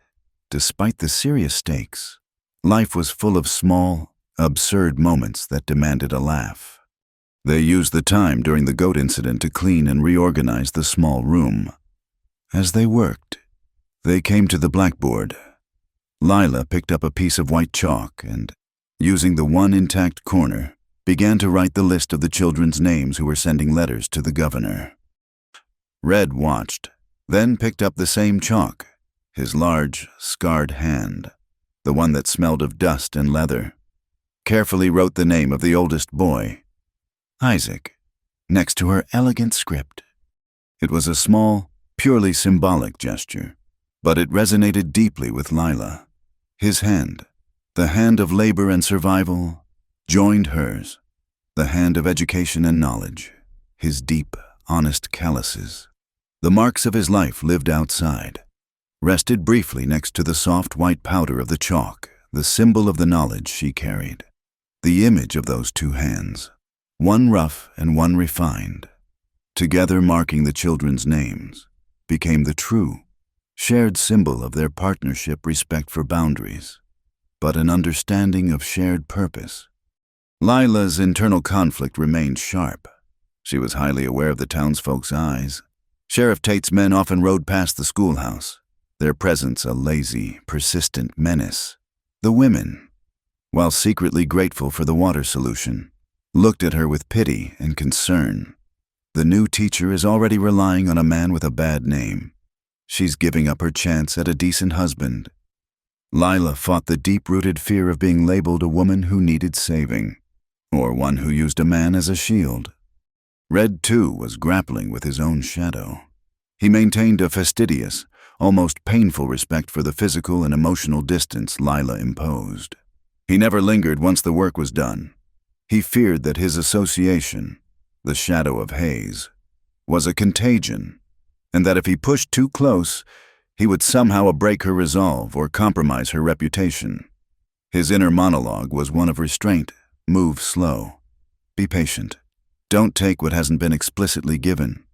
despite the serious stakes, life was full of small, absurd moments that demanded a laugh. They used the time during the goat incident to clean and reorganize the small room. As they worked, they came to the blackboard. Lila picked up a piece of white chalk and, using the one intact corner, began to write the list of the children's names who were sending letters to the governor. Red watched, then picked up the same chalk, his large, scarred hand, the one that smelled of dust and leather, carefully wrote the name of the oldest boy, Isaac, next to her elegant script. It was a small, purely symbolic gesture, but it resonated deeply with Lila. His hand, the hand of labor and survival, joined hers, the hand of education and knowledge, his deep, honest calluses. The marks of his life lived outside, rested briefly next to the soft white powder of the chalk, the symbol of the knowledge she carried. The image of those two hands, one rough and one refined, together marking the children's names, became the true, shared symbol of their partnership, respect for boundaries, but an understanding of shared purpose. Lila's internal conflict remained sharp. She was highly aware of the townsfolk's eyes. Sheriff Tate's men often rode past the schoolhouse, their presence a lazy, persistent menace. The women, while secretly grateful for the water solution, looked at her with pity and concern. The new teacher is already relying on a man with a bad name. She's giving up her chance at a decent husband. Lila fought the deep-rooted fear of being labeled a woman who needed saving, or one who used a man as a shield. Red, too, was grappling with his own shadow. He maintained a fastidious, almost painful respect for the physical and emotional distance Lila imposed. He never lingered once the work was done. He feared that his association, the shadow of haze, was a contagion, and that if he pushed too close, he would somehow break her resolve or compromise her reputation. His inner monologue was one of restraint. Move slow. Be patient. Don't take what hasn't been explicitly given.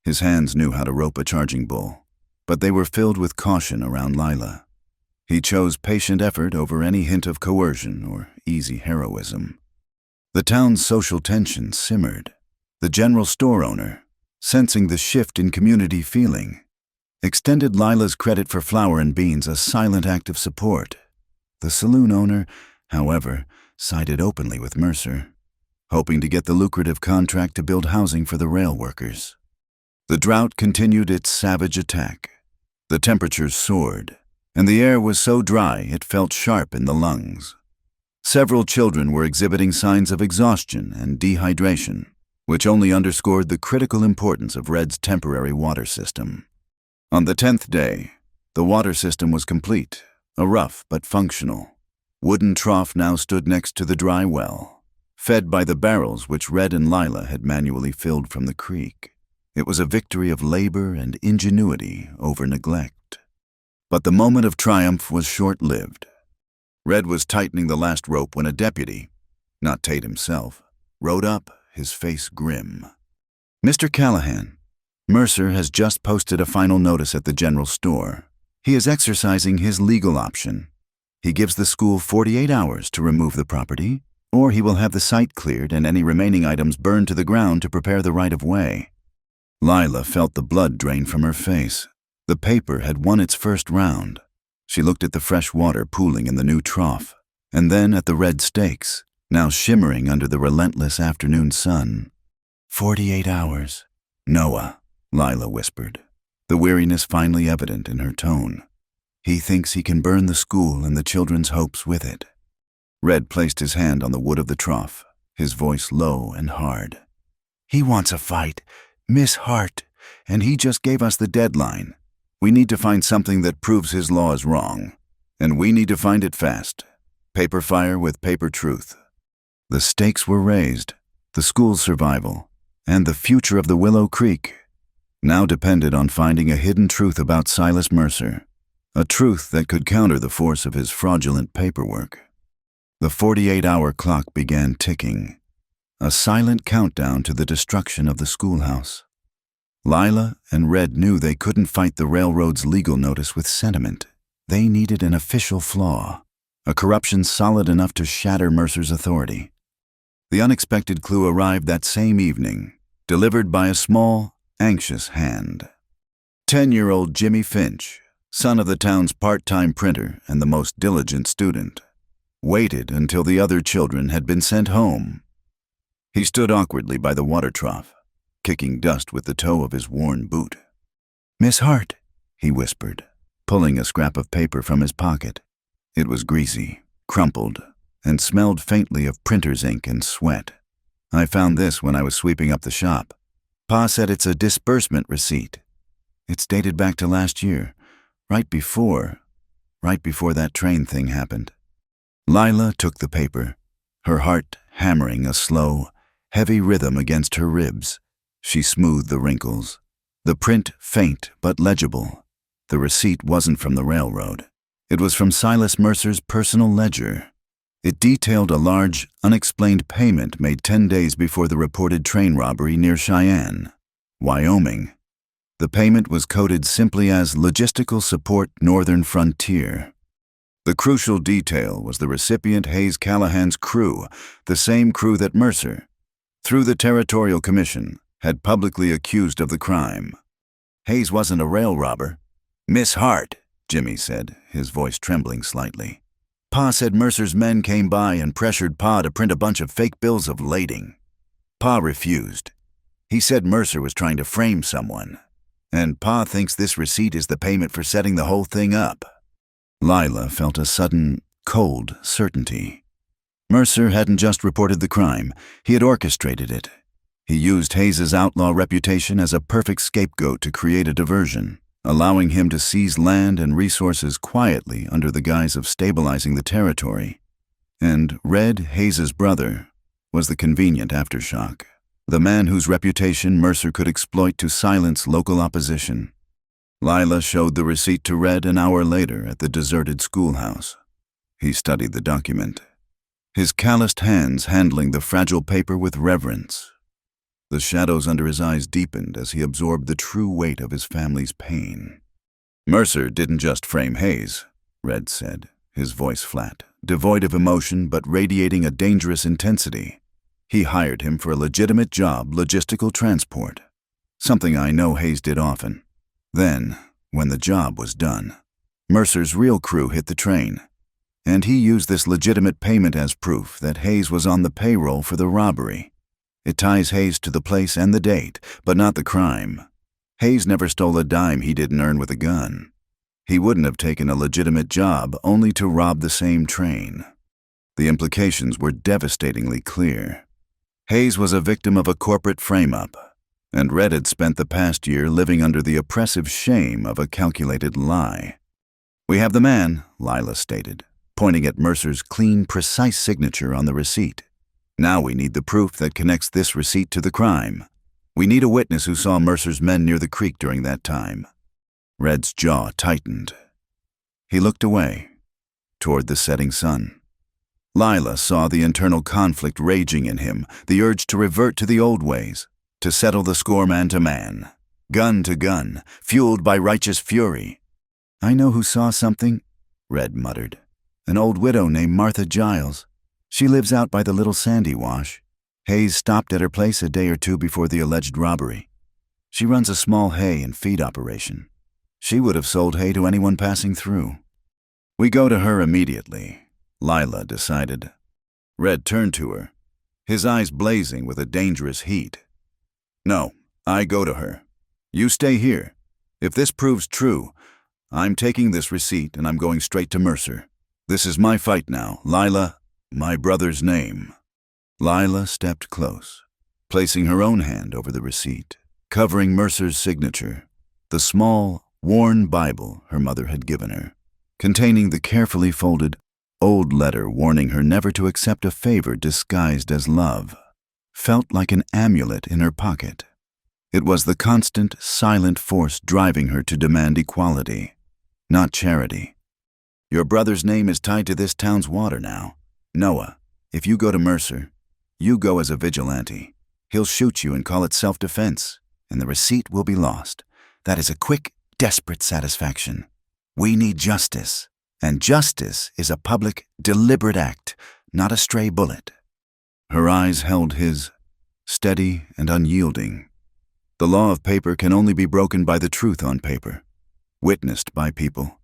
His hands knew how to rope a charging bull, but they were filled with caution around Lila. He chose patient effort over any hint of coercion or easy heroism. The town's social tension simmered. The general store owner, sensing the shift in community feeling, extended Lila's credit for flour and beans a silent act of support. The saloon owner, however, sided openly with Mercer, hoping to get the lucrative contract to build housing for the rail workers. The drought continued its savage attack. The temperatures soared, and the air was so dry it felt sharp in the lungs. Several children were exhibiting signs of exhaustion and dehydration, which only underscored the critical importance of Red's temporary water system. On the 10th day, the water system was complete, a rough but functional. Wooden trough now stood next to the dry well, fed by the barrels which Red and Lila had manually filled from the creek. It was a victory of labor and ingenuity over neglect. But the moment of triumph was short-lived. Red was tightening the last rope when a deputy, not Tate himself, rode up, his face grim. "Mr. Callahan, Mercer has just posted a final notice at the general store. He is exercising his legal option. He gives the school 48 hours to remove the property, or he will have the site cleared and any remaining items burned to the ground to prepare the right-of-way." Lila felt the blood drain from her face. The paper had won its first round. She looked at the fresh water pooling in the new trough, and then at the red stakes, now shimmering under the relentless afternoon sun. 48 hours. "Noah," Lila whispered, the weariness finally evident in her tone. "He thinks he can burn the school and the children's hopes with it." Red placed his hand on the wood of the trough, his voice low and hard. "He wants a fight, Miss Hart, and he just gave us the deadline. We need to find something that proves his law is wrong, and we need to find it fast. Paper fire with paper truth." The stakes were raised. The school's survival, and the future of the Willow Creek, now depended on finding a hidden truth about Silas Mercer, a truth that could counter the force of his fraudulent paperwork. The 48-hour clock began ticking, a silent countdown to the destruction of the schoolhouse. Lila and Red knew they couldn't fight the railroad's legal notice with sentiment. They needed an official flaw, a corruption solid enough to shatter Mercer's authority. The unexpected clue arrived that same evening, delivered by a small, anxious hand. 10-year-old Jimmy Finch, son of the town's part-time printer and the most diligent student, waited until the other children had been sent home. He stood awkwardly by the water trough, kicking dust with the toe of his worn boot. "Miss Hart," he whispered, pulling a scrap of paper from his pocket. It was greasy, crumpled, and smelled faintly of printer's ink and sweat. "I found this when I was sweeping up the shop. Pa said it's a disbursement receipt. It's dated back to last year, right before that train thing happened." Lila took the paper, her heart hammering a slow, heavy rhythm against her ribs. She smoothed the wrinkles. The print faint but legible. The receipt wasn't from the railroad. It was from Silas Mercer's personal ledger. It detailed a large, unexplained payment made 10 days before the reported train robbery near Cheyenne, Wyoming. The payment was coded simply as Logistical Support Northern Frontier. The crucial detail was the recipient Hayes Callahan's crew, the same crew that Mercer, through the Territorial Commission, had publicly accused of the crime. Hayes wasn't a rail robber. "Miss Hart," Jimmy said, his voice trembling slightly. "Pa said Mercer's men came by and pressured Pa to print a bunch of fake bills of lading. Pa refused. He said Mercer was trying to frame someone, and Pa thinks this receipt is the payment for setting the whole thing up." Lila felt a sudden, cold certainty. Mercer hadn't just reported the crime, he had orchestrated it. He used Hayes's outlaw reputation as a perfect scapegoat to create a diversion, allowing him to seize land and resources quietly under the guise of stabilizing the territory. And Red, Hayes's brother, was the convenient aftershock, the man whose reputation Mercer could exploit to silence local opposition. Lila showed the receipt to Red an hour later at the deserted schoolhouse. He studied the document, his calloused hands handling the fragile paper with reverence. The shadows under his eyes deepened as he absorbed the true weight of his family's pain. "Mercer didn't just frame Hayes," Red said, his voice flat, devoid of emotion but radiating a dangerous intensity. "He hired him for a legitimate job, logistical transport, something I know Hayes did often. Then, when the job was done, Mercer's real crew hit the train. And he used this legitimate payment as proof that Hayes was on the payroll for the robbery. It ties Hayes to the place and the date, but not the crime. Hayes never stole a dime he didn't earn with a gun. He wouldn't have taken a legitimate job only to rob the same train. The implications were devastatingly clear. Hayes was a victim of a corporate frame-up, and Red had spent the past year living under the oppressive shame of a calculated lie. "We have the man," Lila stated, pointing at Mercer's clean, precise signature on the receipt. "Now we need the proof that connects this receipt to the crime. We need a witness who saw Mercer's men near the creek during that time." Red's jaw tightened. He looked away, toward the setting sun. Lila saw the internal conflict raging in him, the urge to revert to the old ways, to settle the score man to man, gun to gun, fueled by righteous fury. "I know who saw something," Red muttered. "An old widow named Martha Giles. She lives out by the Little Sandy Wash. Hayes stopped at her place a day or two before the alleged robbery. She runs a small hay and feed operation. She would have sold hay to anyone passing through." "We go to her immediately," Lila decided. Red turned to her, his eyes blazing with a dangerous heat. "No, I go to her. You stay here. If this proves true, I'm taking this receipt and I'm going straight to Mercer. This is my fight now, Lila, my brother's name." Lila stepped close, placing her own hand over the receipt, covering Mercer's signature, the small, worn Bible her mother had given her, containing the carefully folded, old letter warning her never to accept a favor disguised as love, felt like an amulet in her pocket. It was the constant, silent force driving her to demand equality, not charity. "Your brother's name is tied to this town's water now. Noah, if you go to Mercer, you go as a vigilante. He'll shoot you and call it self-defense, and the receipt will be lost. That is a quick, desperate satisfaction. We need justice, and justice is a public, deliberate act, not a stray bullet." Her eyes held his, steady and unyielding. The law of paper can only be broken by the truth on paper, witnessed by people.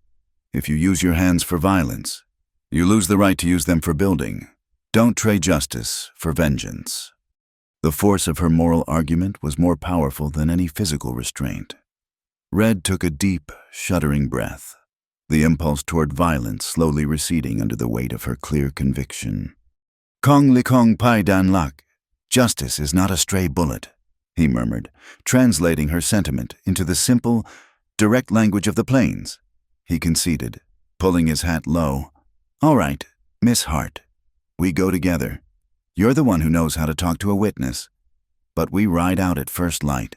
If you use your hands for violence, you lose the right to use them for building. Don't trade justice for vengeance. The force of her moral argument was more powerful than any physical restraint. Red took a deep, shuddering breath, the impulse toward violence slowly receding under the weight of her clear conviction. "Kong li kong pai dan lak. Justice is not a stray bullet," he murmured, translating her sentiment into the simple, direct language of the plains. He conceded, pulling his hat low. "All right, Miss Hart. We go together. You're the one who knows how to talk to a witness. But we ride out at first light."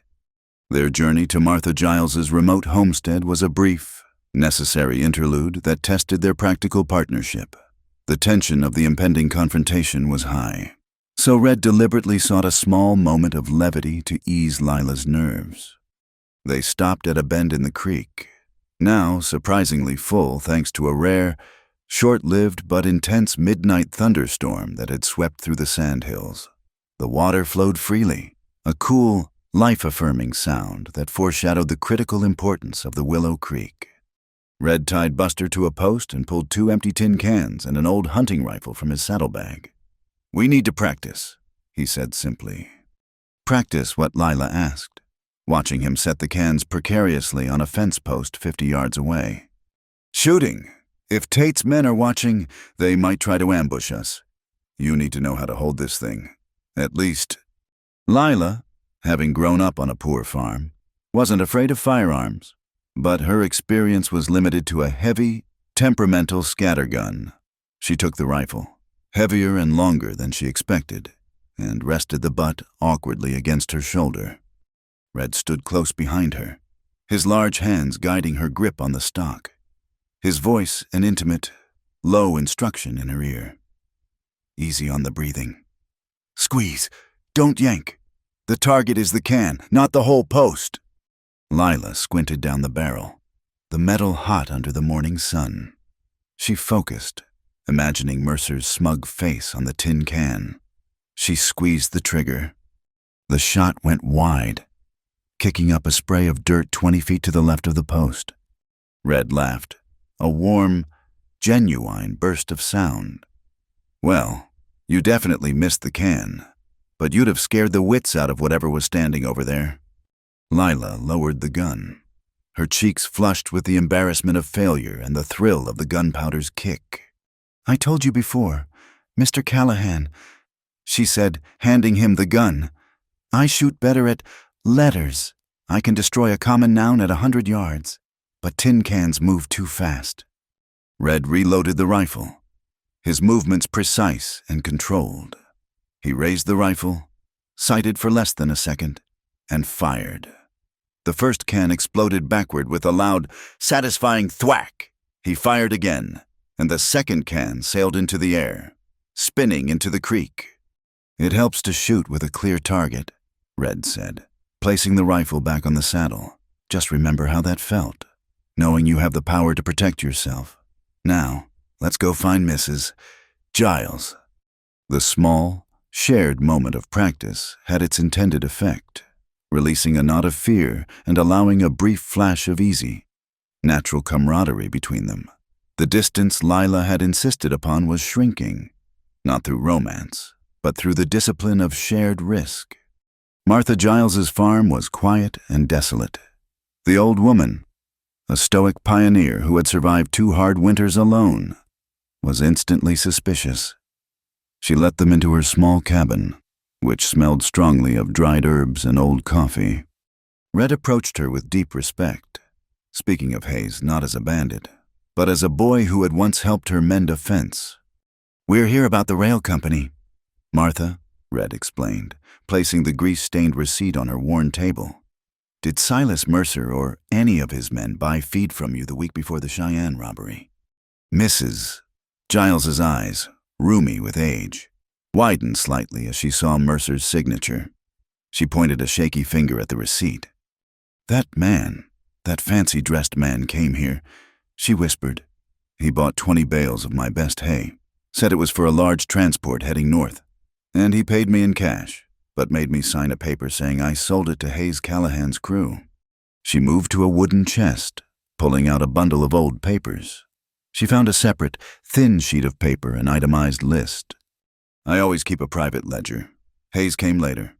Their journey to Martha Giles's remote homestead was a brief, necessary interlude that tested their practical partnership. The tension of the impending confrontation was high, so Red deliberately sought a small moment of levity to ease Lila's nerves. They stopped at a bend in the creek, now surprisingly full thanks to a rare, short-lived but intense midnight thunderstorm that had swept through the sandhills. The water flowed freely, a cool, life-affirming sound that foreshadowed the critical importance of the Willow Creek. Red tied Buster to a post and pulled 2 empty tin cans and an old hunting rifle from his saddlebag. "We need to practice," he said simply. "Practice what?" Lila asked, watching him set the cans precariously on a fence post 50 yards away. "Shooting. If Tate's men are watching, they might try to ambush us. You need to know how to hold this thing. At least." Lila, having grown up on a poor farm, wasn't afraid of firearms, but her experience was limited to a heavy, temperamental scattergun. She took the rifle, heavier and longer than she expected, and rested the butt awkwardly against her shoulder. Red stood close behind her, his large hands guiding her grip on the stock, his voice an intimate, low instruction in her ear. "Easy on the breathing. Squeeze. Don't yank. The target is the can, not the whole post." Lila squinted down the barrel, the metal hot under the morning sun. She focused, imagining Mercer's smug face on the tin can. She squeezed the trigger. The shot went wide, kicking up a spray of dirt 20 feet to the left of the post. Red laughed, a warm, genuine burst of sound. Well, you definitely missed the can, but you'd have scared the wits out of whatever was standing over there. Lila lowered the gun. Her cheeks flushed with the embarrassment of failure and the thrill of the gunpowder's kick. "I told you before, Mr. Callahan," she said, handing him the gun. "I shoot better at letters. I can destroy a common noun at 100 yards, but tin cans move too fast." Red reloaded the rifle, his movements precise and controlled. He raised the rifle, sighted for less than a second, and fired. The first can exploded backward with a loud, satisfying thwack. He fired again, and the second can sailed into the air, spinning into the creek. "It helps to shoot with a clear target," Red said, placing the rifle back on the saddle. "Just remember how that felt, knowing you have the power to protect yourself. Now, let's go find Mrs. Giles." The small, shared moment of practice had its intended effect, releasing a knot of fear and allowing a brief flash of easy, natural camaraderie between them. The distance Lila had insisted upon was shrinking, not through romance, but through the discipline of shared risk. Martha Giles's farm was quiet and desolate. The old woman, a stoic pioneer who had survived 2 hard winters alone, was instantly suspicious. She let them into her small cabin, which smelled strongly of dried herbs and old coffee. Red approached her with deep respect, speaking of Hayes not as a bandit, but as a boy who had once helped her mend a fence. "We're here about the rail company, Martha," Red explained, placing the grease-stained receipt on her worn table. "Did Silas Mercer or any of his men buy feed from you the week before the Cheyenne robbery?" Mrs. Giles's eyes, roomy with age, widened slightly as she saw Mercer's signature. She pointed a shaky finger at the receipt. That fancy-dressed man came here," she whispered. "He bought 20 bales of my best hay, said it was for a large transport heading north, and he paid me in cash, but made me sign a paper saying I sold it to Hayes Callahan's crew." She moved to a wooden chest, pulling out a bundle of old papers. She found a separate, thin sheet of paper, an itemized list. "I always keep a private ledger. Hayes came later.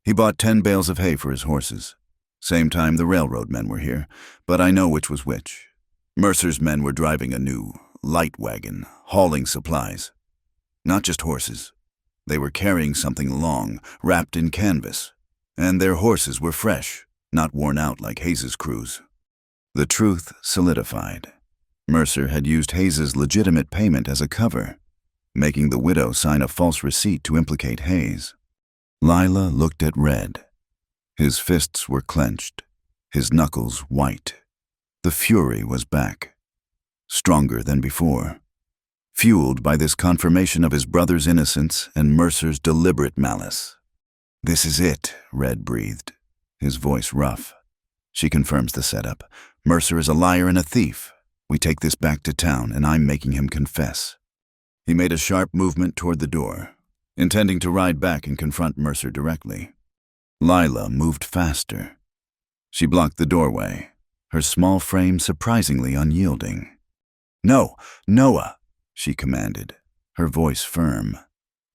He bought 10 bales of hay for his horses. Same time the railroad men were here, but I know which was which. Mercer's men were driving a new light wagon, hauling supplies. Not just horses. They were carrying something long, wrapped in canvas, and their horses were fresh, not worn out like Hayes's crews." The truth solidified. Mercer had used Hayes's legitimate payment as a cover, making the widow sign a false receipt to implicate Hayes. Lila looked at Red. His fists were clenched, his knuckles white. The fury was back, stronger than before, fueled by this confirmation of his brother's innocence and Mercer's deliberate malice. "This is it," Red breathed, his voice rough. "She confirms the setup. Mercer is a liar and a thief. We take this back to town, and I'm making him confess." He made a sharp movement toward the door, intending to ride back and confront Mercer directly. Lila moved faster. She blocked the doorway, her small frame surprisingly unyielding. "No, Noah," she commanded, her voice firm.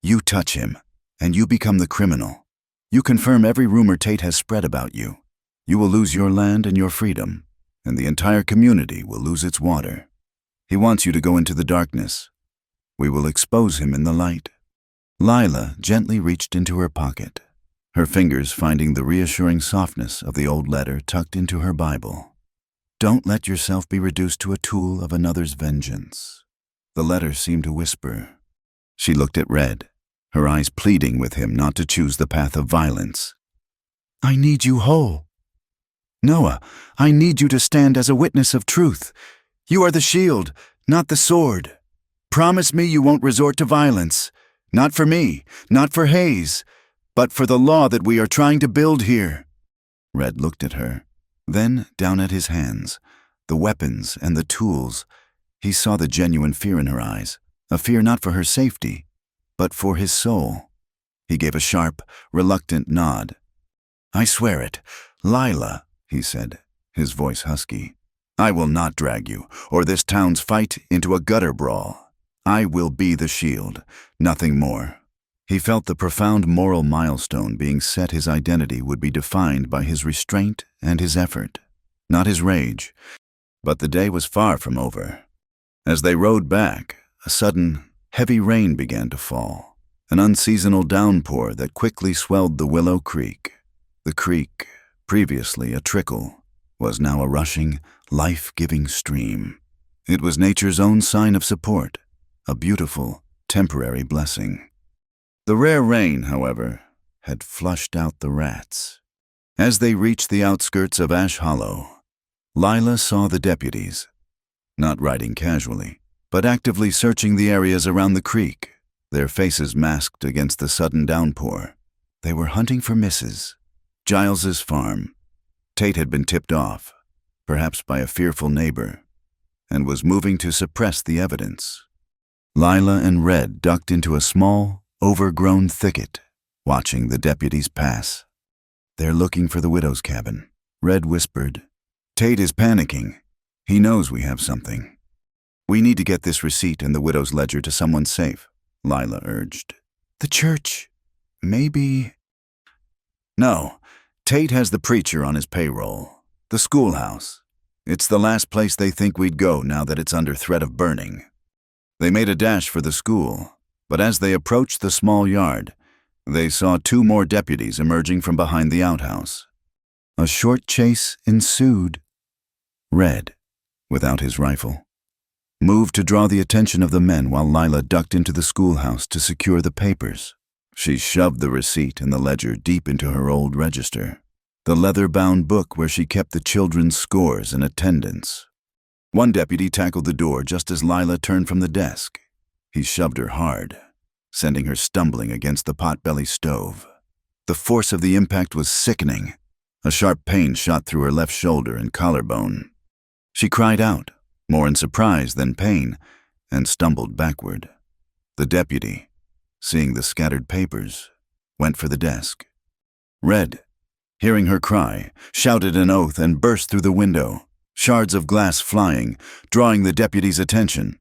"You touch him, and you become the criminal. You confirm every rumor Tate has spread about you. You will lose your land and your freedom, and the entire community will lose its water. He wants you to go into the darkness. We will expose him in the light." Lila gently reached into her pocket, her fingers finding the reassuring softness of the old letter tucked into her Bible. "Don't let yourself be reduced to a tool of another's vengeance." The letter seemed to whisper. She looked at Red, her eyes pleading with him not to choose the path of violence. "I need you whole. Noah, I need you to stand as a witness of truth. You are the shield, not the sword. Promise me you won't resort to violence. Not for me, not for Hayes, but for the law that we are trying to build here." Red looked at her, then down at his hands, the weapons and the tools. He saw the genuine fear in her eyes, a fear not for her safety, but for his soul. He gave a sharp, reluctant nod. "I swear it. Lila," he said, his voice husky. I will not drag you, or this town's fight, into a gutter brawl. I will be the shield, nothing more. He felt the profound moral milestone being set. His identity would be defined by his restraint and his effort, not his rage. But the day was far from over. As they rode back, a sudden, heavy rain began to fall, an unseasonal downpour that quickly swelled the Willow Creek. The creek, previously a trickle, was now a rushing, life-giving stream. It was nature's own sign of support, a beautiful, temporary blessing. The rare rain, however, had flushed out the rats. As they reached the outskirts of Ash Hollow, Lila saw the deputies, not riding casually, but actively searching the areas around the creek, their faces masked against the sudden downpour. They were hunting for Mrs. Giles's farm. Tate had been tipped off, perhaps by a fearful neighbor, and was moving to suppress the evidence. Lila and Red ducked into a small, overgrown thicket, watching the deputies pass. "They're looking for the widow's cabin," Red whispered. "Tate is panicking. He knows we have something." "We need to get this receipt and the widow's ledger to someone safe," Lila urged. "The church. Maybe—" "No. Tate has the preacher on his payroll. The schoolhouse. It's the last place they think we'd go now that it's under threat of burning." They made a dash for the school, but as they approached the small yard, they saw 2 more deputies emerging from behind the outhouse. A short chase ensued. Red, without his rifle, moved to draw the attention of the men while Lila ducked into the schoolhouse to secure the papers. She shoved the receipt and the ledger deep into her old register, the leather-bound book where she kept the children's scores and attendance. One deputy tackled the door just as Lila turned from the desk. He shoved her hard, sending her stumbling against the pot-belly stove. The force of the impact was sickening. A sharp pain shot through her left shoulder and collarbone. She cried out, more in surprise than pain, and stumbled backward. The deputy, seeing the scattered papers, went for the desk. Red, hearing her cry, shouted an oath and burst through the window, shards of glass flying, drawing the deputy's attention.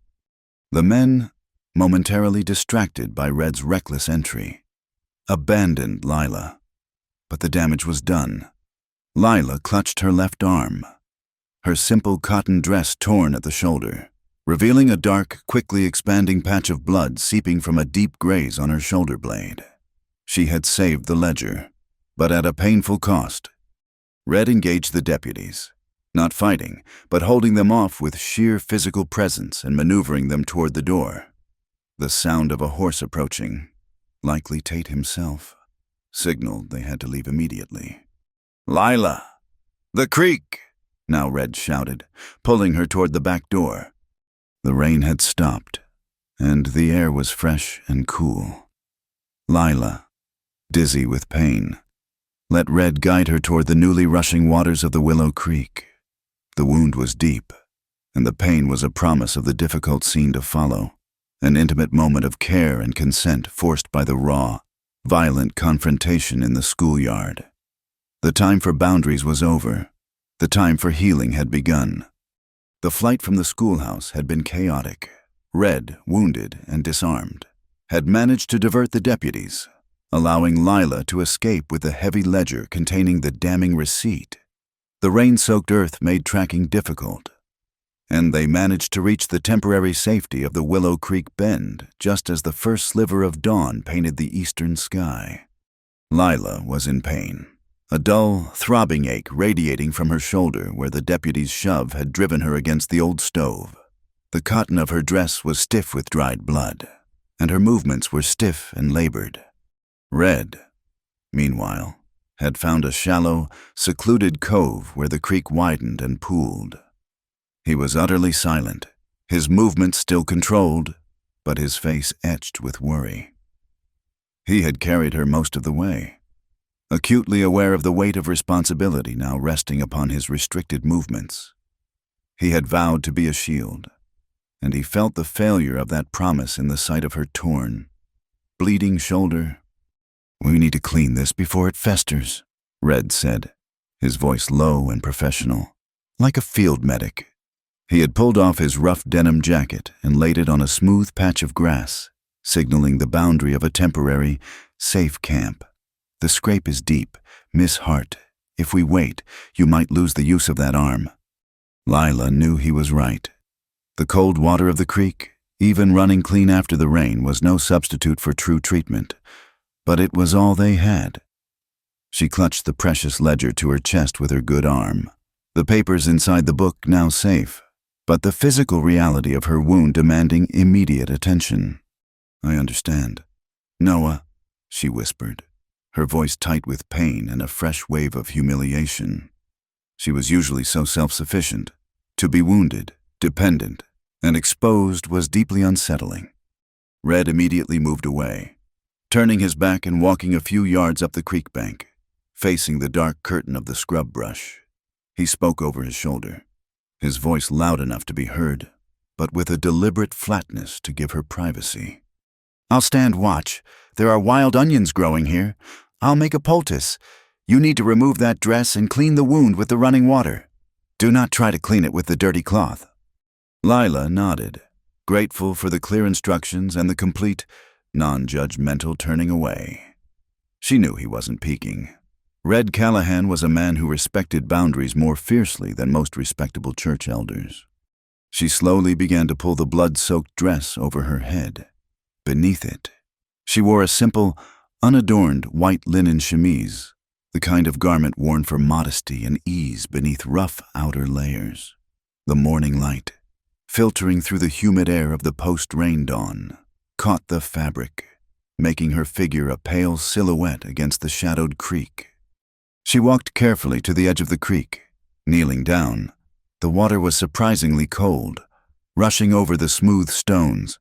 The men, momentarily distracted by Red's reckless entry, abandoned Lila. But the damage was done. Lila clutched her left arm, her simple cotton dress torn at the shoulder, revealing a dark, quickly expanding patch of blood seeping from a deep graze on her shoulder blade. She had saved the ledger, but at a painful cost. Red engaged the deputies, not fighting, but holding them off with sheer physical presence and maneuvering them toward the door. The sound of a horse approaching, likely Tate himself, signaled they had to leave immediately. "Lila! The creek!" now Red shouted, pulling her toward the back door. The rain had stopped, and the air was fresh and cool. Lila, dizzy with pain, let Red guide her toward the newly rushing waters of the Willow Creek. The wound was deep, and the pain was a promise of the difficult scene to follow, an intimate moment of care and consent forced by the raw, violent confrontation in the schoolyard. The time for boundaries was over. The time for healing had begun. The flight from the schoolhouse had been chaotic. Red, wounded and disarmed, had managed to divert the deputies, allowing Lila to escape with the heavy ledger containing the damning receipt. The rain-soaked earth made tracking difficult, and they managed to reach the temporary safety of the Willow Creek Bend just as the first sliver of dawn painted the eastern sky. Lila was in pain. A dull, throbbing ache radiating from her shoulder where the deputy's shove had driven her against the old stove. The cotton of her dress was stiff with dried blood, and her movements were stiff and labored. Red, meanwhile, had found a shallow, secluded cove where the creek widened and pooled. He was utterly silent, his movements still controlled, but his face etched with worry. He had carried her most of the way, acutely aware of the weight of responsibility now resting upon his restricted movements. He had vowed to be a shield, and he felt the failure of that promise in the sight of her torn, bleeding shoulder. "We need to clean this before it festers," Red said, his voice low and professional. like a field medic. He had pulled off his rough denim jacket and laid it on a smooth patch of grass, signaling the boundary of a temporary, safe camp. "The scrape is deep, Miss Hart. If we wait, you might lose the use of that arm." Lila knew he was right. The cold water of the creek, even running clean after the rain, was no substitute for true treatment, but it was all they had. She clutched the precious ledger to her chest with her good arm. The papers inside the book now safe, but the physical reality of her wound demanding immediate attention. "I understand. Noah," she whispered, her voice tight with pain and a fresh wave of humiliation. She was usually so self-sufficient. To be wounded, dependent, and exposed was deeply unsettling. Red immediately moved away, turning his back and walking a few yards up the creek bank, facing the dark curtain of the scrub brush. He spoke over his shoulder, his voice loud enough to be heard, but with a deliberate flatness to give her privacy. "I'll stand watch. There are wild onions growing here. I'll make a poultice. You need to remove that dress and clean the wound with the running water. Do not try to clean it with the dirty cloth." Lila nodded, grateful for the clear instructions and the complete, non-judgmental turning away. She knew he wasn't peeking. Red Callahan was a man who respected boundaries more fiercely than most respectable church elders. She slowly began to pull the blood-soaked dress over her head. Beneath it, she wore a simple, unadorned white linen chemise, the kind of garment worn for modesty and ease beneath rough outer layers. The morning light, filtering through the humid air of the post-rain dawn, caught the fabric, making her figure a pale silhouette against the shadowed creek. She walked carefully to the edge of the creek. Kneeling down, the water was surprisingly cold, rushing over the smooth stones.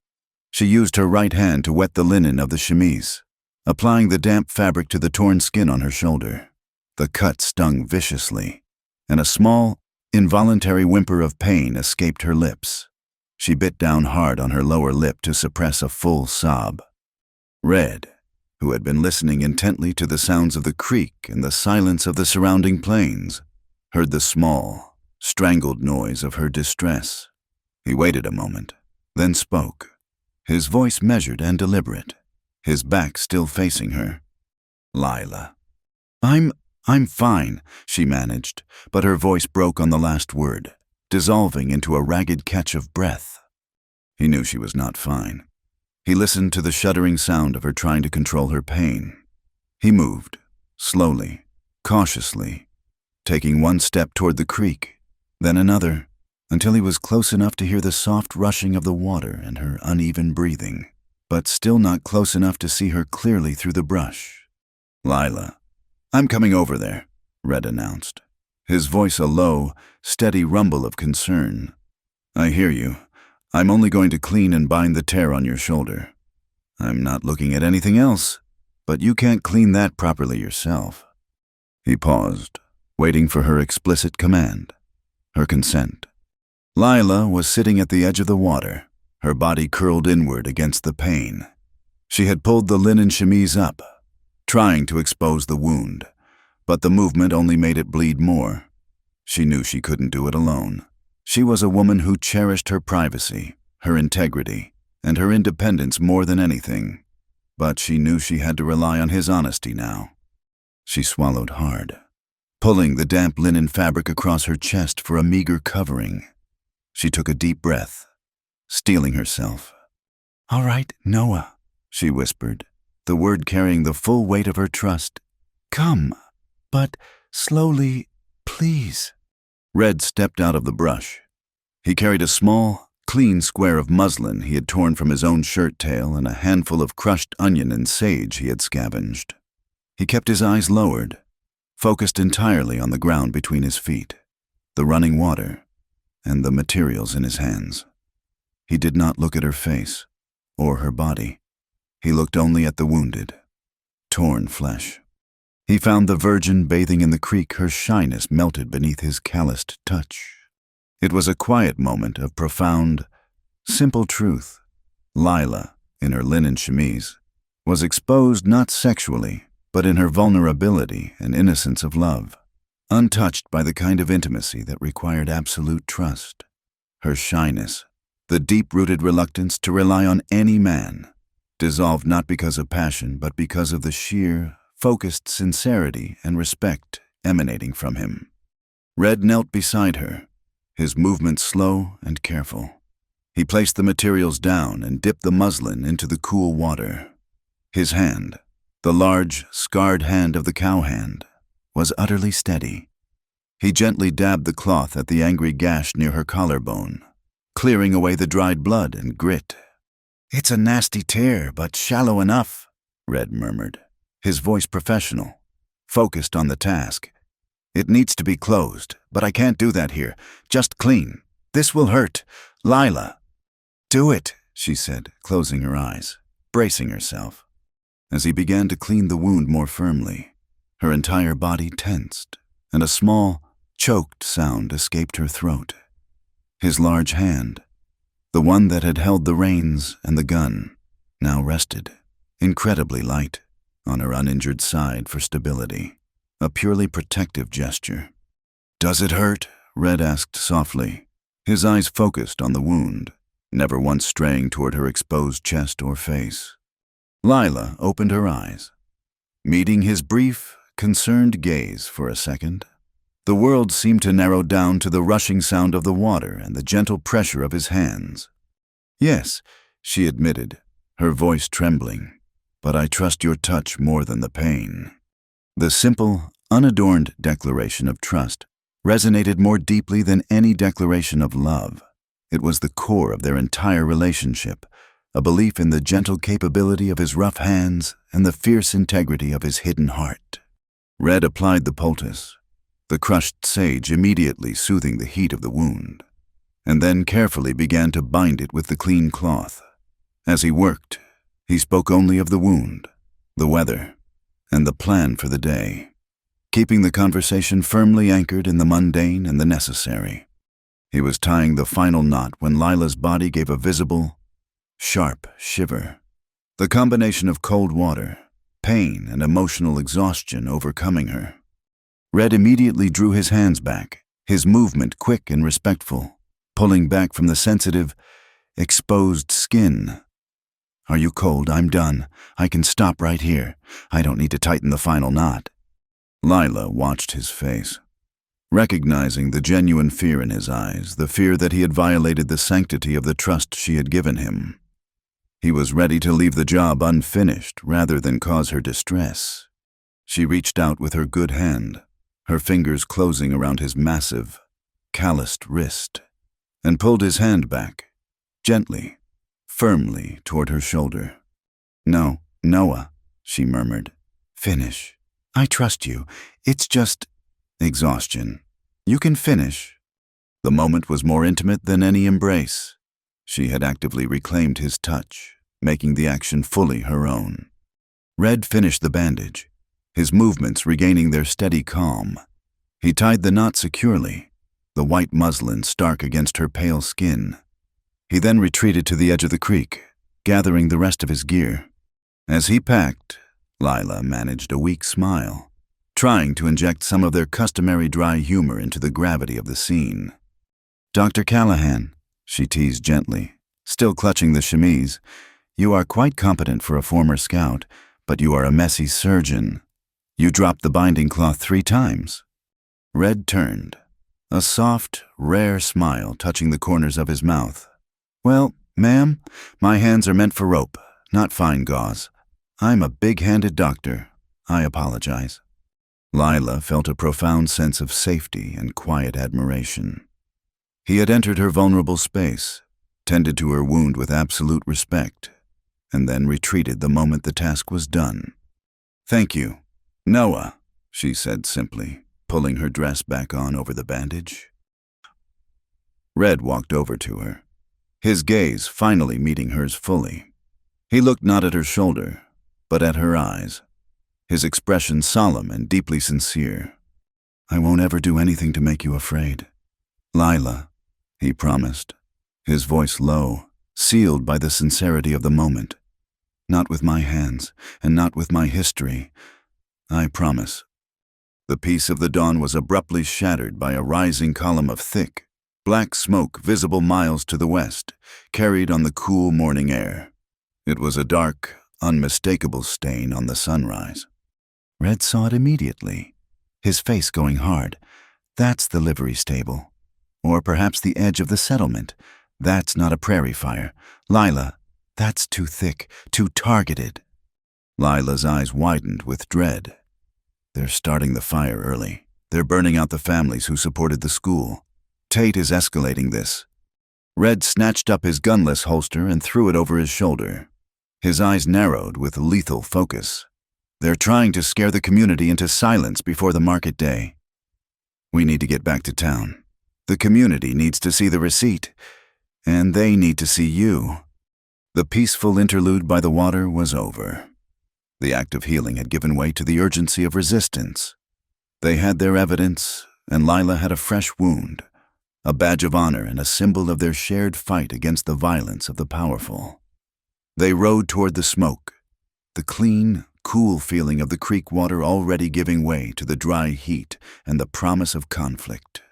She used her right hand to wet the linen of the chemise, applying the damp fabric to the torn skin on her shoulder. The cut stung viciously, and a small, involuntary whimper of pain escaped her lips. She bit down hard on her lower lip to suppress a full sob. Red, who had been listening intently to the sounds of the creek and the silence of the surrounding plains, heard the small, strangled noise of her distress. He waited a moment, then spoke, his voice measured and deliberate, his back still facing her. "Lila." I'm fine," she managed, but her voice broke on the last word, dissolving into a ragged catch of breath. He knew she was not fine. He listened to the shuddering sound of her trying to control her pain. He moved, slowly, cautiously, taking one step toward the creek, then another, until he was close enough to hear the soft rushing of the water and her uneven breathing, but still not close enough to see her clearly through the brush. "Lila." "I'm coming over there," Red announced, his voice a low, steady rumble of concern. "I hear you. I'm only going to clean and bind the tear on your shoulder. I'm not looking at anything else, but you can't clean that properly yourself." He paused, waiting for her explicit command, her consent. Lila was sitting at the edge of the water, her body curled inward against the pain. She had pulled the linen chemise up, trying to expose the wound, but the movement only made it bleed more. She knew she couldn't do it alone. She was a woman who cherished her privacy, her integrity, and her independence more than anything, but she knew she had to rely on his honesty now. She swallowed hard, pulling the damp linen fabric across her chest for a meager covering. She took a deep breath, steeling herself. "All right, Noah," she whispered, the word carrying the full weight of her trust. "Come, but slowly, please." Red stepped out of the brush. He carried a small, clean square of muslin he had torn from his own shirt tail and a handful of crushed onion and sage he had scavenged. He kept his eyes lowered, focused entirely on the ground between his feet, the running water, and the materials in his hands. He did not look at her face, or her body. He looked only at the wounded, torn flesh. He found the virgin bathing in the creek, her shyness melted beneath his calloused touch. It was a quiet moment of profound, simple truth. Lila, in her linen chemise, was exposed not sexually, but in her vulnerability and innocence of love. untouched by the kind of intimacy that required absolute trust. Her shyness, the deep-rooted reluctance to rely on any man, dissolved not because of passion but because of the sheer, focused sincerity and respect emanating from him. Red knelt beside her, his movements slow and careful. He placed the materials down and dipped the muslin into the cool water. His hand, the large, scarred hand of the cowhand, was utterly steady. He gently dabbed the cloth at the angry gash near her collarbone, clearing away the dried blood and grit. "It's a nasty tear, but shallow enough," Red murmured, his voice professional, focused on the task. "It needs to be closed, but I can't do that here. Just clean. This will hurt. Lila." "Do it," she said, closing her eyes, bracing herself. As he began to clean the wound more firmly, her entire body tensed, and a small, choked sound escaped her throat. His large hand, the one that had held the reins and the gun, now rested, incredibly light, on her uninjured side for stability, a purely protective gesture. "Does it hurt?" Red asked softly, his eyes focused on the wound, never once straying toward her exposed chest or face. Lila opened her eyes, meeting his brief, concerned gaze for a second. The world seemed to narrow down to the rushing sound of the water and the gentle pressure of his hands. "Yes," she admitted, her voice trembling, "but I trust your touch more than the pain." The simple, unadorned declaration of trust resonated more deeply than any declaration of love. It was the core of their entire relationship, a belief in the gentle capability of his rough hands and the fierce integrity of his hidden heart. Red applied the poultice, the crushed sage immediately soothing the heat of the wound, and then carefully began to bind it with the clean cloth. As he worked, he spoke only of the wound, the weather, and the plan for the day, keeping the conversation firmly anchored in the mundane and the necessary. He was tying the final knot when Lila's body gave a visible, sharp shiver. The combination of cold water, pain, and emotional exhaustion overcoming her. Red immediately drew his hands back, his movement quick and respectful, pulling back from the sensitive, exposed skin. "Are you cold? I'm done. I can stop right here. I don't need to tighten the final knot." Lila watched his face, recognizing the genuine fear in his eyes, the fear that he had violated the sanctity of the trust she had given him. He was ready to leave the job unfinished rather than cause her distress. She reached out with her good hand, her fingers closing around his massive, calloused wrist, and pulled his hand back, gently, firmly toward her shoulder. "No, Noah," she murmured. "Finish. I trust you. It's just exhaustion. You can finish." The moment was more intimate than any embrace. She had actively reclaimed his touch, making the action fully her own. Red finished the bandage, his movements regaining their steady calm. He tied the knot securely, the white muslin stark against her pale skin. He then retreated to the edge of the creek, gathering the rest of his gear. As he packed, Lila managed a weak smile, trying to inject some of their customary dry humor into the gravity of the scene. "Dr. Callahan," she teased gently, still clutching the chemise, "you are quite competent for a former scout, but you are a messy surgeon. You dropped the binding cloth 3 times. Red turned, a soft, rare smile touching the corners of his mouth. "Well, ma'am, my hands are meant for rope, not fine gauze. I'm a big-handed doctor. I apologize." Lila felt a profound sense of safety and quiet admiration. He had entered her vulnerable space, tended to her wound with absolute respect, and then retreated the moment the task was done. "Thank you, Noah," she said simply, pulling her dress back on over the bandage. Red walked over to her, his gaze finally meeting hers fully. He looked not at her shoulder, but at her eyes, his expression solemn and deeply sincere. "I won't ever do anything to make you afraid, Lila," he promised, his voice low, sealed by the sincerity of the moment. "Not with my hands, and not with my history. I promise." The peace of the dawn was abruptly shattered by a rising column of thick, black smoke visible miles to the west, carried on the cool morning air. It was a dark, unmistakable stain on the sunrise. Red saw it immediately, his face going hard. That's the livery stable. Or perhaps the edge of the settlement. That's not a prairie fire. Lila, that's too thick, too targeted. Lila's eyes widened with dread. They're starting the fire early. They're burning out the families who supported the school. Tate is escalating this. Red snatched up his gunless holster and threw it over his shoulder. His eyes narrowed with lethal focus. They're trying to scare the community into silence before the market day. We need to get back to town. The community needs to see the receipt, and they need to see you. The peaceful interlude by the water was over. The act of healing had given way to the urgency of resistance. They had their evidence, and Lila had a fresh wound, a badge of honor and a symbol of their shared fight against the violence of the powerful. They rowed toward the smoke, the clean, cool feeling of the creek water already giving way to the dry heat and the promise of conflict.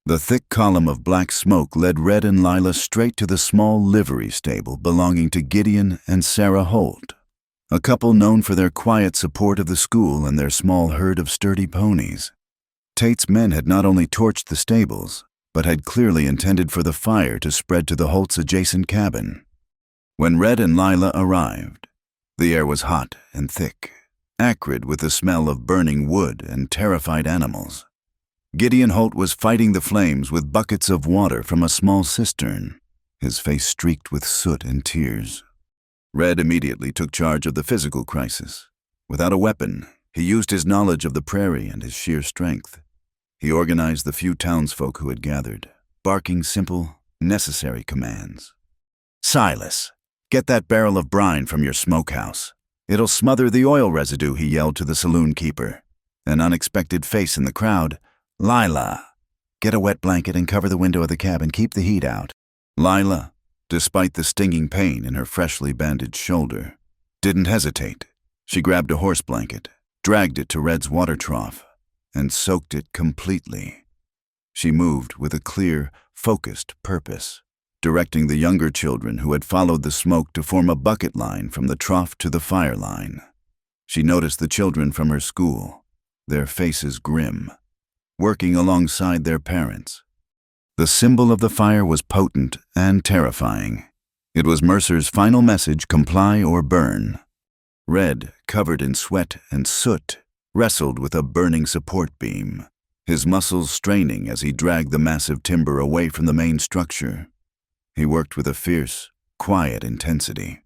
The thick column of black smoke led Red and Lila straight to the small livery stable belonging to Gideon and Sarah Holt, a couple known for their quiet support of the school and their small herd of sturdy ponies. Tate's men had not only torched the stables, but had clearly intended for the fire to spread to the Holt's adjacent cabin. When Red and Lila arrived, the air was hot and thick, acrid with the smell of burning wood and terrified animals. Gideon Holt was fighting the flames with buckets of water from a small cistern, his face streaked with soot and tears. Red immediately took charge of the physical crisis. Without a weapon, he used his knowledge of the prairie and his sheer strength. He organized the few townsfolk who had gathered, barking simple, necessary commands. "Silas, get that barrel of brine from your smokehouse. It'll smother the oil residue," he yelled to the saloon keeper. An unexpected face in the crowd. "Lila, get a wet blanket and cover the window of the cabin. Keep the heat out." Lila, despite the stinging pain in her freshly bandaged shoulder, didn't hesitate. She grabbed a horse blanket, dragged it to Red's water trough, and soaked it completely. She moved with a clear, focused purpose, directing the younger children who had followed the smoke to form a bucket line from the trough to the fire line. She noticed the children from her school, their faces grim, working alongside their parents. The symbol of the fire was potent and terrifying. It was Mercer's final message: comply or burn. Red, covered in sweat and soot, wrestled with a burning support beam, his muscles straining as he dragged the massive timber away from the main structure. He worked with a fierce, quiet intensity.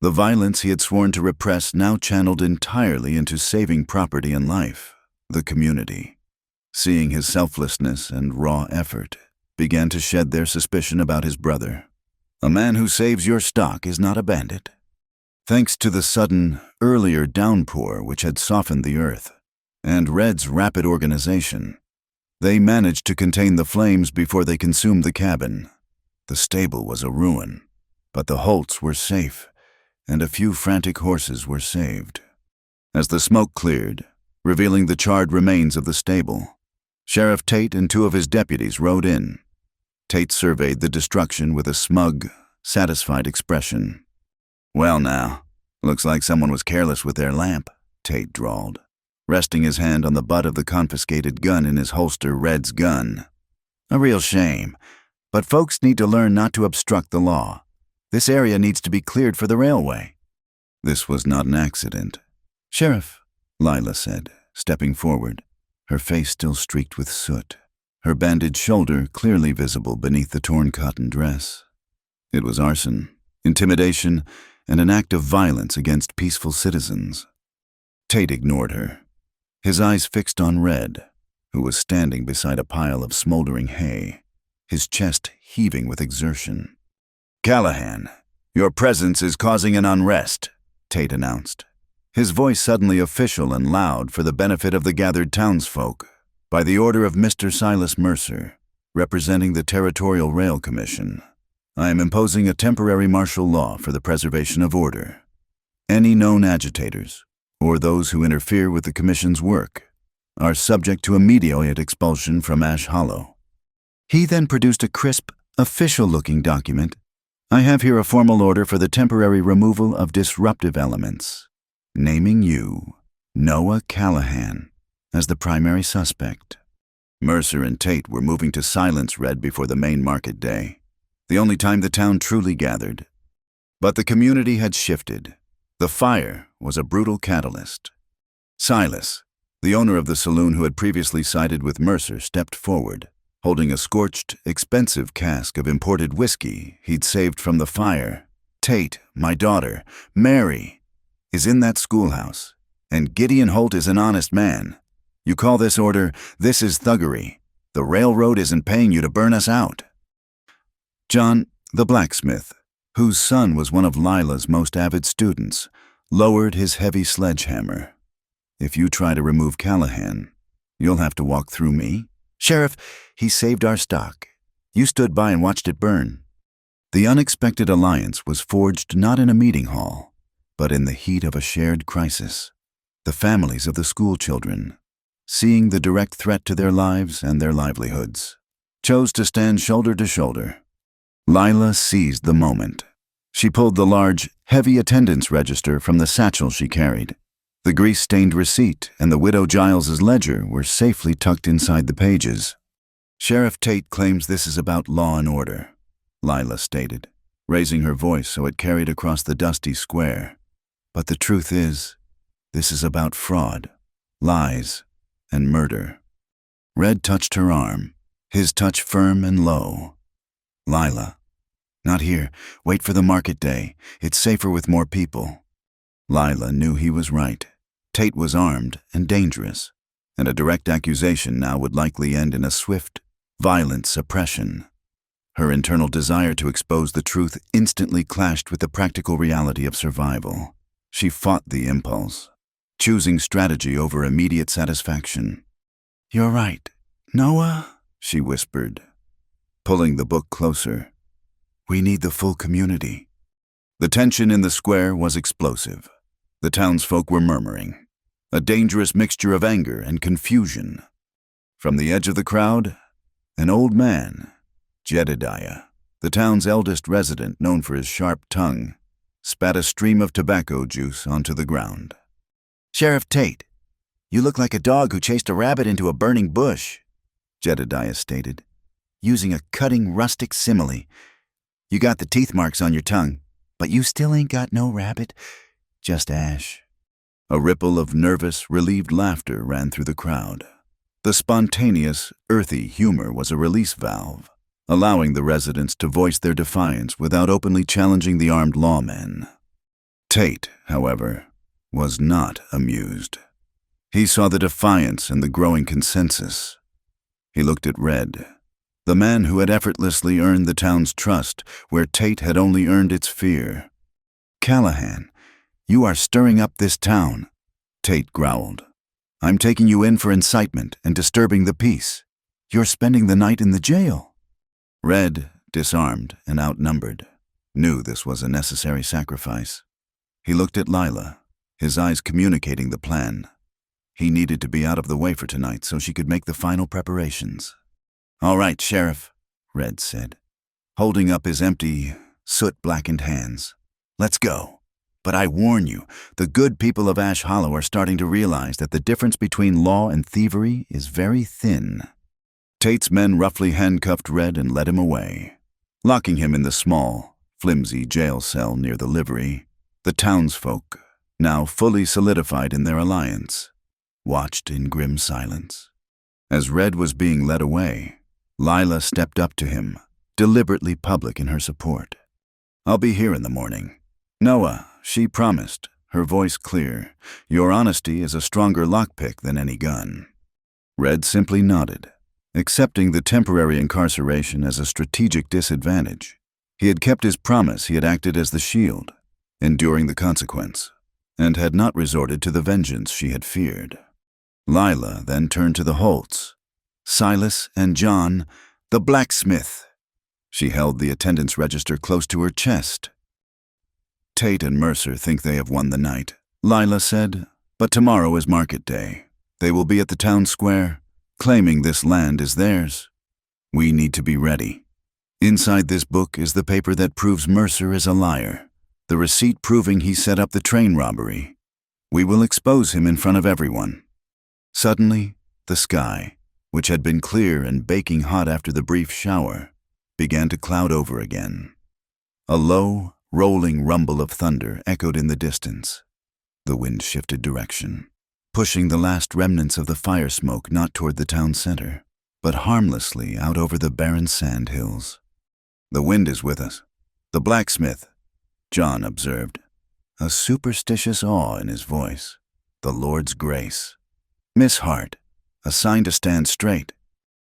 The violence he had sworn to repress now channeled entirely into saving property and life, the community. Seeing his selflessness and raw effort, began to shed their suspicion about his brother. A man who saves your stock is not a bandit. Thanks to the sudden, earlier downpour which had softened the earth, and Red's rapid organization, they managed to contain the flames before they consumed the cabin. The stable was a ruin, but the Holts were safe, and a few frantic horses were saved. As the smoke cleared, revealing the charred remains of the stable, Sheriff Tate and two of his deputies rode in. Tate surveyed the destruction with a smug, satisfied expression. "Well now, looks like someone was careless with their lamp," Tate drawled, resting his hand on the butt of the confiscated gun in his holster, Red's gun. "A real shame, but folks need to learn not to obstruct the law. This area needs to be cleared for the railway." This was not an accident. "Sheriff," Lila said, stepping forward, her face still streaked with soot, her bandaged shoulder clearly visible beneath the torn cotton dress. It was arson, intimidation, and an act of violence against peaceful citizens. Tate ignored her, his eyes fixed on Red, who was standing beside a pile of smoldering hay, his chest heaving with exertion. "Callahan, your presence is causing an unrest," Tate announced, his voice suddenly official and loud for the benefit of the gathered townsfolk. "By the order of Mr. Silas Mercer, representing the Territorial Rail Commission, I am imposing a temporary martial law for the preservation of order. Any known agitators, or those who interfere with the Commission's work, are subject to immediate expulsion from Ash Hollow. He then produced a crisp, official-looking document. I have here a formal order for the temporary removal of disruptive elements, naming you, Noah Callahan, as the primary suspect. Mercer and Tate were moving to silence Red before the main market day, the only time the town truly gathered. But the community had shifted. The fire was a brutal catalyst. Silas, the owner of the saloon who had previously sided with Mercer, stepped forward, holding a scorched, expensive cask of imported whiskey he'd saved from the fire. Tate, my daughter, Mary, is in that schoolhouse, and Gideon Holt is an honest man. You call this order, this is thuggery. The railroad isn't paying you to burn us out. John, the blacksmith, whose son was one of Lila's most avid students, lowered his heavy sledgehammer. If you try to remove Callahan, you'll have to walk through me. Sheriff, he saved our stock. You stood by and watched it burn. The unexpected alliance was forged not in a meeting hall, but in the heat of a shared crisis. The families of the school children, seeing the direct threat to their lives and their livelihoods, chose to stand shoulder to shoulder. Lila seized the moment. She pulled the large, heavy attendance register from the satchel she carried. The grease-stained receipt and the Widow Giles's ledger were safely tucked inside the pages. Sheriff Tate claims this is about law and order, Lila stated, raising her voice so it carried across the dusty square. But the truth is, this is about fraud, lies, and murder. Red touched her arm, his touch firm and low. Lila, not here. Wait for the market day. It's safer with more people. Lila knew he was right. Tate was armed and dangerous, and a direct accusation now would likely end in a swift, violent suppression. Her internal desire to expose the truth instantly clashed with the practical reality of survival. She fought the impulse, choosing strategy over immediate satisfaction. You're right, Noah, she whispered, pulling the book closer. We need the full community. The tension in the square was explosive. The townsfolk were murmuring, a dangerous mixture of anger and confusion. From the edge of the crowd, an old man, Jedediah, the town's eldest resident known for his sharp tongue, spat a stream of tobacco juice onto the ground. Sheriff Tate, you look like a dog who chased a rabbit into a burning bush, Jedediah stated, using a cutting rustic simile. You got the teeth marks on your tongue, but you still ain't got no rabbit, just ash. A ripple of nervous, relieved laughter ran through the crowd. The spontaneous, earthy humor was a release valve, allowing the residents to voice their defiance without openly challenging the armed lawmen. Tate, however, was not amused. He saw the defiance and the growing consensus. He looked at Red, the man who had effortlessly earned the town's trust where Tate had only earned its fear. Callahan, you are stirring up this town, Tate growled. I'm taking you in for incitement and disturbing the peace. You're spending the night in the jail. Red, disarmed and outnumbered, knew this was a necessary sacrifice. He looked at Lila, his eyes communicating the plan. He needed to be out of the way for tonight so she could make the final preparations. All right, Sheriff, Red said, holding up his empty, soot-blackened hands. Let's go. But I warn you, the good people of Ash Hollow are starting to realize that the difference between law and thievery is very thin. Tate's men roughly handcuffed Red and led him away, locking him in the small, flimsy jail cell near the livery. The townsfolk, now fully solidified in their alliance, watched in grim silence. As Red was being led away, Lila stepped up to him, deliberately public in her support. I'll be here in the morning. Noah, she promised, her voice clear. Your honesty is a stronger lockpick than any gun. Red simply nodded, accepting the temporary incarceration as a strategic disadvantage. He had kept his promise. He had acted as the shield, enduring the consequence, and had not resorted to the vengeance she had feared. Lila then turned to the Holts, Silas and John, the blacksmith. She held the attendance register close to her chest. Tate and Mercer think they have won the night, Lila said, but tomorrow is market day. They will be at the town square, claiming this land is theirs. We need to be ready. Inside this book is the paper that proves Mercer is a liar, the receipt proving he set up the train robbery. We will expose him in front of everyone. Suddenly, the sky, which had been clear and baking hot after the brief shower, began to cloud over again. A low, rolling rumble of thunder echoed in the distance. The wind shifted direction, pushing the last remnants of the fire smoke not toward the town center, but harmlessly out over the barren sand hills. "The wind is with us. The blacksmith," John observed, a superstitious awe in his voice. "The Lord's grace." Miss Hart, a sign to stand straight.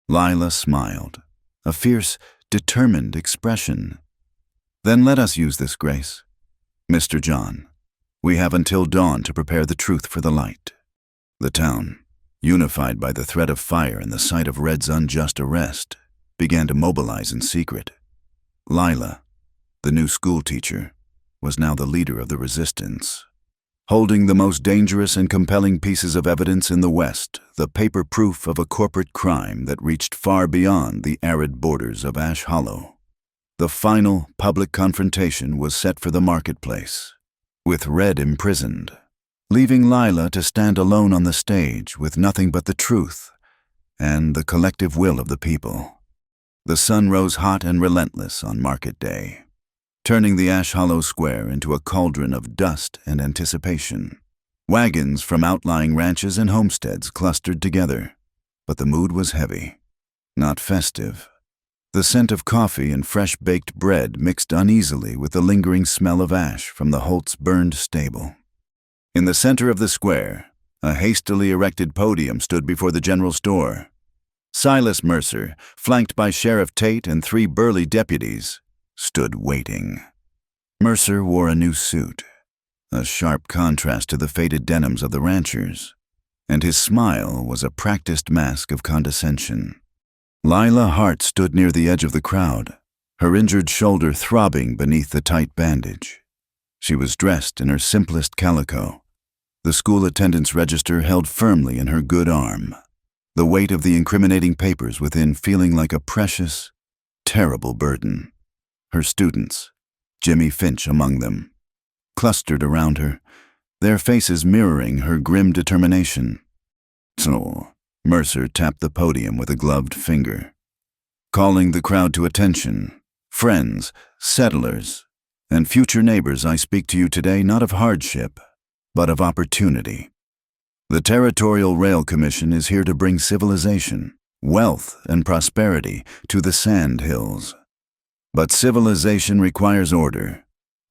Lila smiled, a fierce, determined expression. "Then let us use this grace. Mr. John, we have until dawn to prepare the truth for the light." The town, unified by the threat of fire and the sight of Red's unjust arrest, began to mobilize in secret. Lila, the new schoolteacher, was now the leader of the resistance. Holding the most dangerous and compelling pieces of evidence in the West, the paper proof of a corporate crime that reached far beyond the arid borders of Ash Hollow. The final public confrontation was set for the marketplace, with Red imprisoned, leaving Lila to stand alone on the stage with nothing but the truth and the collective will of the people. The sun rose hot and relentless on market day, turning the Ash Hollow Square into a cauldron of dust and anticipation. Wagons from outlying ranches and homesteads clustered together, but the mood was heavy, not festive. The scent of coffee and fresh-baked bread mixed uneasily with the lingering smell of ash from the Holt's burned stable. In the center of the square, a hastily erected podium stood before the general store. Silas Mercer, flanked by Sheriff Tate and 3 burly deputies, stood waiting. Mercer wore a new suit, a sharp contrast to the faded denims of the ranchers, and his smile was a practiced mask of condescension. Lila Hart stood near the edge of the crowd, her injured shoulder throbbing beneath the tight bandage. She was dressed in her simplest calico, the school attendance register held firmly in her good arm, the weight of the incriminating papers within feeling like a precious, terrible burden. Her students, Jimmy Finch among them, clustered around her, their faces mirroring her grim determination. "So," Mercer tapped the podium with a gloved finger, calling the crowd to attention. "Friends, settlers, and future neighbors, I speak to you today not of hardship, but of opportunity. The Territorial Rail Commission is here to bring civilization, wealth, and prosperity to the Sand Hills. But civilization requires order.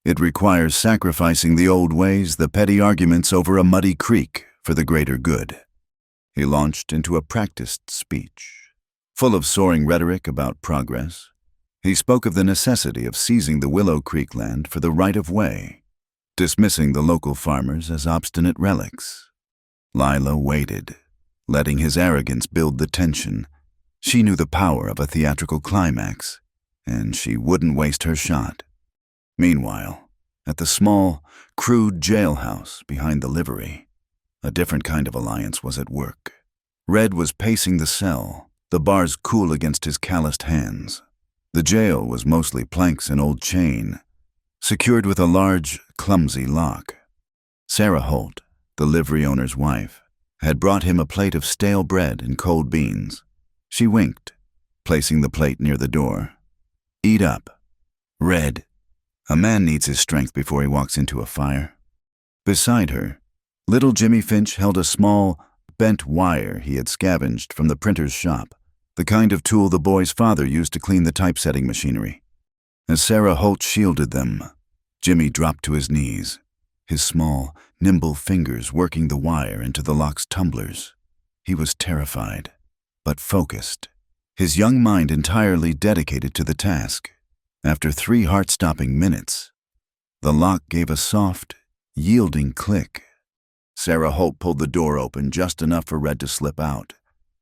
It requires sacrificing the old ways, the petty arguments over a muddy creek for the greater good." He launched into a practiced speech, full of soaring rhetoric about progress. He spoke of the necessity of seizing the Willow Creek land for the right-of-way, dismissing the local farmers as obstinate relics. Lila waited, letting his arrogance build the tension. She knew the power of a theatrical climax, and she wouldn't waste her shot. Meanwhile, at the small, crude jailhouse behind the livery, a different kind of alliance was at work. Red was pacing the cell, the bars cool against his calloused hands. The jail was mostly planks and old chain, secured with a large, clumsy lock. Sarah Holt, the livery owner's wife, had brought him a plate of stale bread and cold beans. She winked, placing the plate near the door. "Eat up. Red, a man needs his strength before he walks into a fire." Beside her, little Jimmy Finch held a small, bent wire he had scavenged from the printer's shop, the kind of tool the boy's father used to clean the typesetting machinery. As Sarah Holt shielded them, Jimmy dropped to his knees, his small, nimble fingers working the wire into the lock's tumblers. He was terrified, but focused, his young mind entirely dedicated to the task. After 3 heart-stopping minutes, the lock gave a soft, yielding click. Sarah Holt pulled the door open just enough for Red to slip out.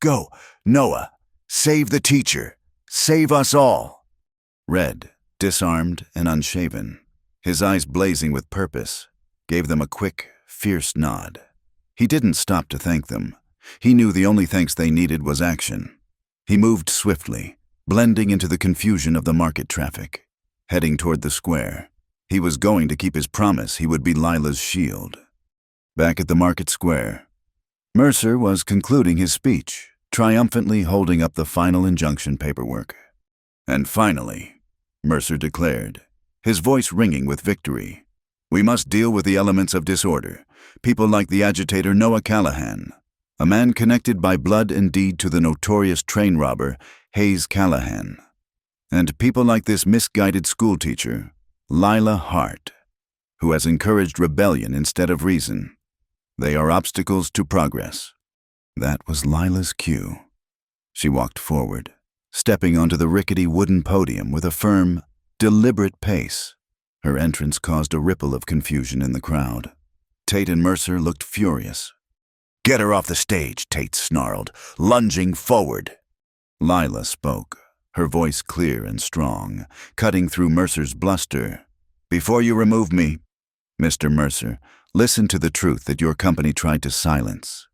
"Go, Noah! Save the teacher! Save us all!" Red, disarmed and unshaven, his eyes blazing with purpose, gave them a quick, fierce nod. He didn't stop to thank them. He knew the only thanks they needed was action. He moved swiftly, blending into the confusion of the market traffic, heading toward the square. He was going to keep his promise he would be Lila's shield. Back at the market square, Mercer was concluding his speech, triumphantly holding up the final injunction paperwork. "And finally," Mercer declared, his voice ringing with victory, "we must deal with the elements of disorder, people like the agitator Noah Callahan, a man connected by blood and deed to the notorious train robber Hayes Callahan, and people like this misguided schoolteacher, Lila Hart, who has encouraged rebellion instead of reason. They are obstacles to progress." That was Lila's cue. She walked forward, stepping onto the rickety wooden podium with a firm, deliberate pace. Her entrance caused a ripple of confusion in the crowd. Tate and Mercer looked furious. "Get her off the stage," Tate snarled, lunging forward. Lila spoke, her voice clear and strong, cutting through Mercer's bluster. "Before you remove me, Mr. Mercer, listen to the truth that your company tried to silence."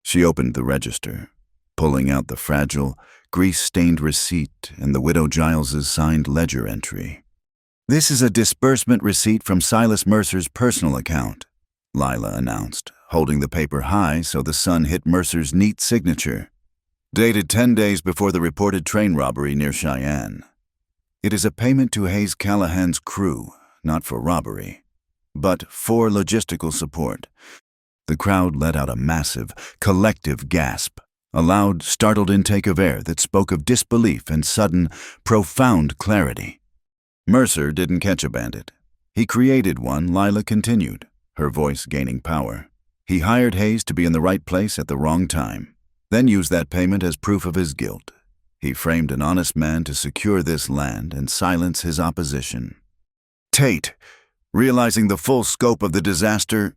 She opened the register, pulling out the fragile, grease-stained receipt and the Widow Giles's signed ledger entry. "This is a disbursement receipt from Silas Mercer's personal account," Lila announced, holding the paper high so the sun hit Mercer's neat signature. "Dated 10 days before the reported train robbery near Cheyenne. It is a payment to Hayes Callahan's crew, not for robbery, but for logistical support." The crowd let out a massive, collective gasp, a loud, startled intake of air that spoke of disbelief and sudden, profound clarity. Mercer didn't catch a bandit. He created one, Lila continued, her voice gaining power. He hired Hayes to be in the right place at the wrong time, then used that payment as proof of his guilt. He framed an honest man to secure this land and silence his opposition. Tate, realizing the full scope of the disaster,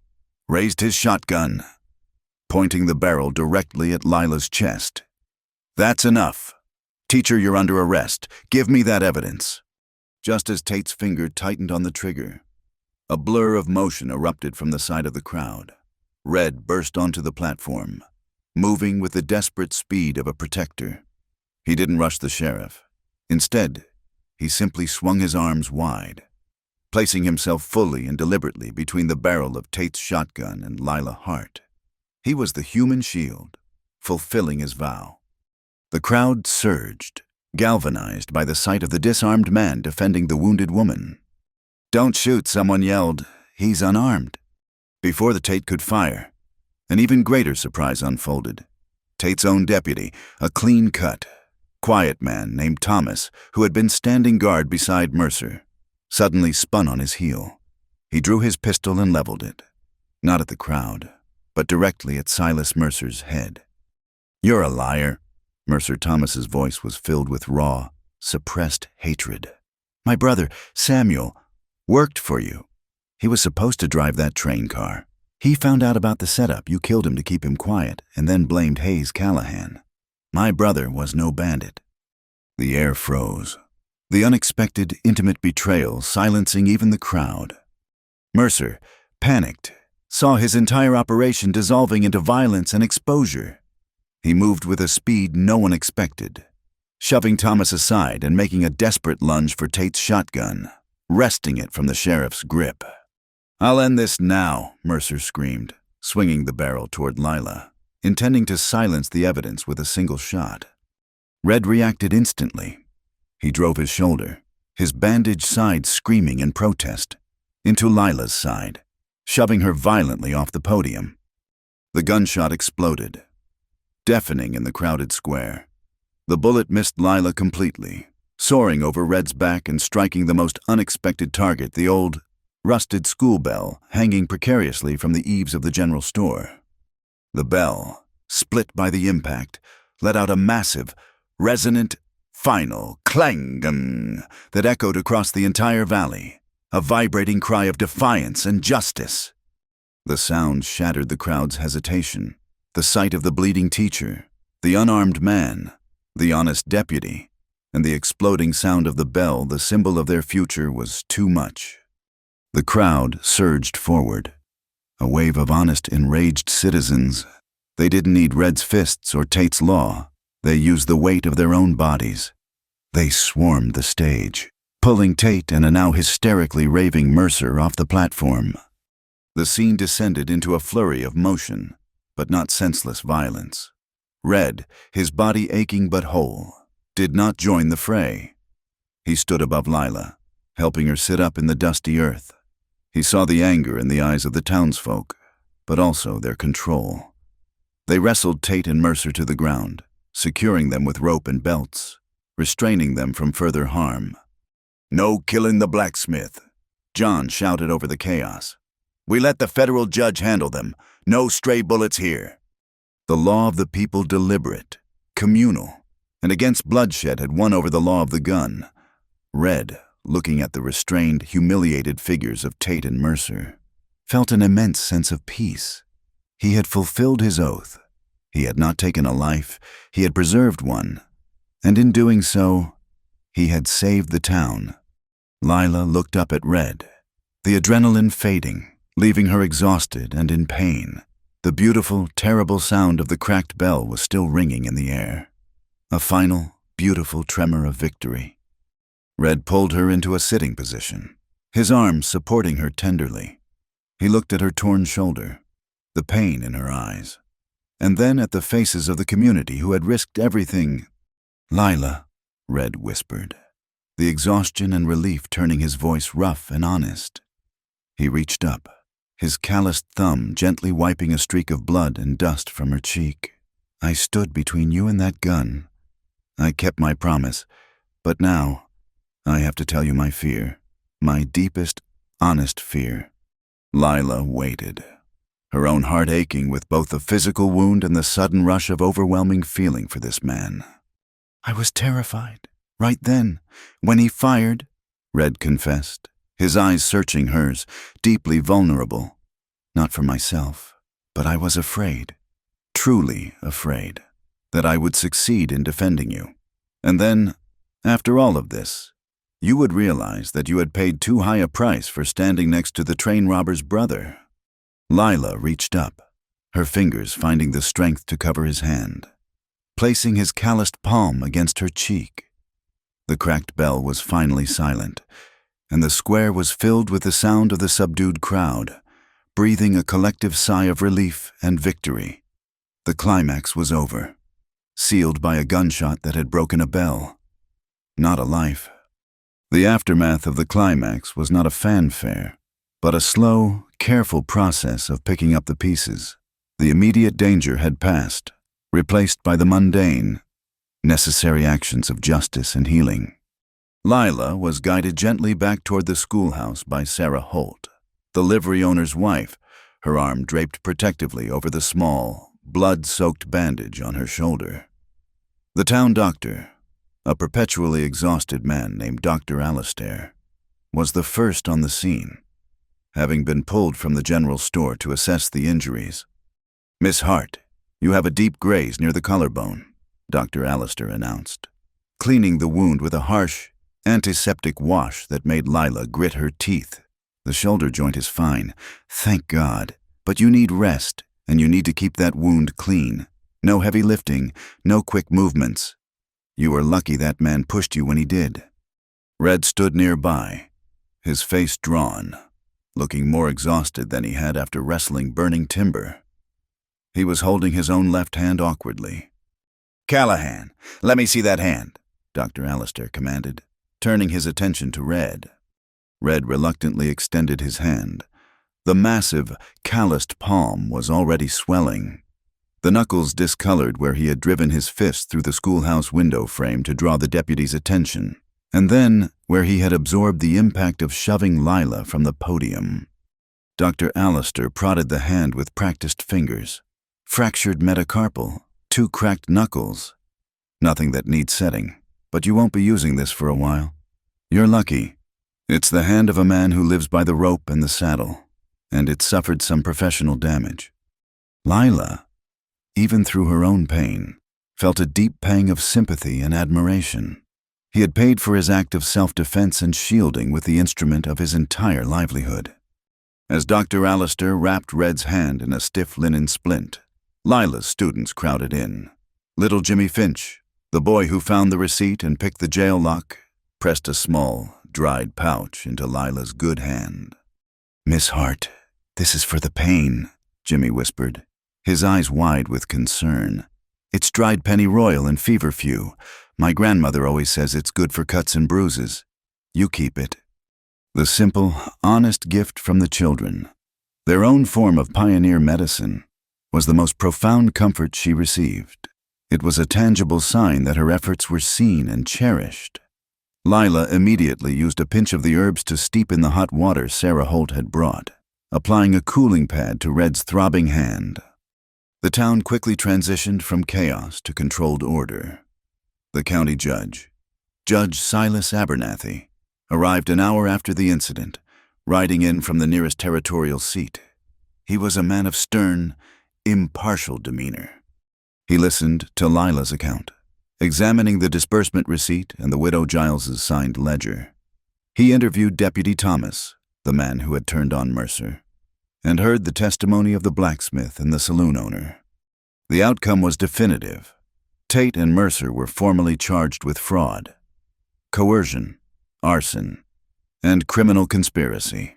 raised his shotgun, pointing the barrel directly at Lila's chest. "That's enough. Teacher, you're under arrest. Give me that evidence." Just as Tate's finger tightened on the trigger, a blur of motion erupted from the side of the crowd. Red burst onto the platform, moving with the desperate speed of a protector. He didn't rush the sheriff. Instead, he simply swung his arms wide, placing himself fully and deliberately between the barrel of Tate's shotgun and Lila Hart. He was the human shield, fulfilling his vow. The crowd surged, galvanized by the sight of the disarmed man defending the wounded woman. "Don't shoot," someone yelled. "He's unarmed." Before the Tate could fire, an even greater surprise unfolded. Tate's own deputy, a clean-cut, quiet man named Thomas, who had been standing guard beside Mercer, suddenly spun on his heel. He drew his pistol and leveled it, not at the crowd, but directly at Silas Mercer's head. "You're a liar." Mercer Thomas's voice was filled with raw, suppressed hatred. "My brother, Samuel, worked for you. He was supposed to drive that train car. He found out about the setup. You killed him to keep him quiet, and then blamed Hayes Callahan. My brother was no bandit." The air froze, the unexpected, intimate betrayal silencing even the crowd. Mercer, panicked, saw his entire operation dissolving into violence and exposure. He moved with a speed no one expected, shoving Thomas aside and making a desperate lunge for Tate's shotgun, wresting it from the sheriff's grip. "I'll end this now," Mercer screamed, swinging the barrel toward Lila, intending to silence the evidence with a single shot. Red reacted instantly. He drove his shoulder, his bandaged side screaming in protest, into Lila's side, shoving her violently off the podium. The gunshot exploded, deafening in the crowded square. The bullet missed Lila completely, soaring over Red's back and striking the most unexpected target, the old, rusted school bell hanging precariously from the eaves of the general store. The bell, split by the impact, let out a massive, resonant, final clang that echoed across the entire valley, a vibrating cry of defiance and justice. The sound shattered the crowd's hesitation. The sight of the bleeding teacher, the unarmed man, the honest deputy, and the exploding sound of the bell, the symbol of their future, was too much. The crowd surged forward, a wave of honest, enraged citizens, They didn't need Red's fists or Tate's law. They used the weight of their own bodies. They swarmed the stage, pulling Tate and a now hysterically raving Mercer off the platform. The scene descended into a flurry of motion, but not senseless violence. Red, his body aching but whole, did not join the fray. He stood above Lila, helping her sit up in the dusty earth. He saw the anger in the eyes of the townsfolk, but also their control. They wrestled Tate and Mercer to the ground, securing them with rope and belts, restraining them from further harm. "No killing the blacksmith," John shouted over the chaos. "We let the federal judge handle them. No stray bullets here." The law of the people, deliberate, communal, and against bloodshed, had won over the law of the gun. Red, looking at the restrained, humiliated figures of Tate and Mercer, felt an immense sense of peace. He had fulfilled his oath. He had not taken a life, he had preserved one, and in doing so, he had saved the town. Lila looked up at Red, the adrenaline fading, leaving her exhausted and in pain. The beautiful, terrible sound of the cracked bell was still ringing in the air. A final, beautiful tremor of victory. Red pulled her into a sitting position, his arms supporting her tenderly. He looked at her torn shoulder, the pain in her eyes, and then at the faces of the community who had risked everything. "Lila," Red whispered, the exhaustion and relief turning his voice rough and honest. He reached up, his calloused thumb gently wiping a streak of blood and dust from her cheek. "I stood between you and that gun. I kept my promise, but now I have to tell you my fear, my deepest, honest fear." Lila waited, her own heart aching with both the physical wound and the sudden rush of overwhelming feeling for this man. "I was terrified, right then, when he fired," Red confessed, his eyes searching hers, deeply vulnerable. "Not for myself, but I was afraid, truly afraid, that I would succeed in defending you. And then, after all of this, you would realize that you had paid too high a price for standing next to the train robber's brother." Lila reached up, her fingers finding the strength to cover his hand, placing his calloused palm against her cheek. The cracked bell was finally silent, and the square was filled with the sound of the subdued crowd, breathing a collective sigh of relief and victory. The climax was over, sealed by a gunshot that had broken a bell, not a life. The aftermath of the climax was not a fanfare, but a slow, careful process of picking up the pieces. The immediate danger had passed, replaced by the mundane, necessary actions of justice and healing. Lila was guided gently back toward the schoolhouse by Sarah Holt, the livery owner's wife, her arm draped protectively over the small, blood-soaked bandage on her shoulder. The town doctor, a perpetually exhausted man named Dr. Alastair, was the first on the scene, having been pulled from the general store to assess the injuries. "Miss Hart, you have a deep graze near the collarbone," Dr. Alastair announced, cleaning the wound with a harsh, antiseptic wash that made Lila grit her teeth. "The shoulder joint is fine, thank God, but you need rest, and you need to keep that wound clean. No heavy lifting, no quick movements. You were lucky that man pushed you when he did." Red stood nearby, his face drawn, looking more exhausted than he had after wrestling burning timber. He was holding his own left hand awkwardly. "Callahan, let me see that hand," Dr. Alastair commanded, turning his attention to Red. Red reluctantly extended his hand. The massive, calloused palm was already swelling, the knuckles discolored where he had driven his fist through the schoolhouse window frame to draw the deputy's attention, and then where he had absorbed the impact of shoving Lila from the podium. Dr. Alastair prodded the hand with practiced fingers. Fractured metacarpal, 2 cracked knuckles. Nothing that needs setting, but you won't be using this for a while. You're lucky. It's the hand of a man who lives by the rope and the saddle, and it suffered some professional damage. Lila, even through her own pain, felt a deep pang of sympathy and admiration. He had paid for his act of self-defense and shielding with the instrument of his entire livelihood. As Dr. Alastair wrapped Red's hand in a stiff linen splint, Lila's students crowded in. Little Jimmy Finch, the boy who found the receipt and picked the jail lock, pressed a small, dried pouch into Lila's good hand. "Miss Hart, this is for the pain," Jimmy whispered, his eyes wide with concern. "It's dried pennyroyal and feverfew. My grandmother always says it's good for cuts and bruises. You keep it." The simple, honest gift from the children, their own form of pioneer medicine, was the most profound comfort she received. It was a tangible sign that her efforts were seen and cherished. Lila immediately used a pinch of the herbs to steep in the hot water Sarah Holt had brought, applying a cooling pad to Red's throbbing hand. The town quickly transitioned from chaos to controlled order. The county judge, Judge Silas Abernathy, arrived an hour after the incident, riding in from the nearest territorial seat. He was a man of stern, impartial demeanor. He listened to Lila's account, examining the disbursement receipt and the widow Giles's signed ledger. He interviewed Deputy Thomas, the man who had turned on Mercer, and heard the testimony of the blacksmith and the saloon owner. The outcome was definitive. Tate and Mercer were formally charged with fraud, coercion, arson, and criminal conspiracy.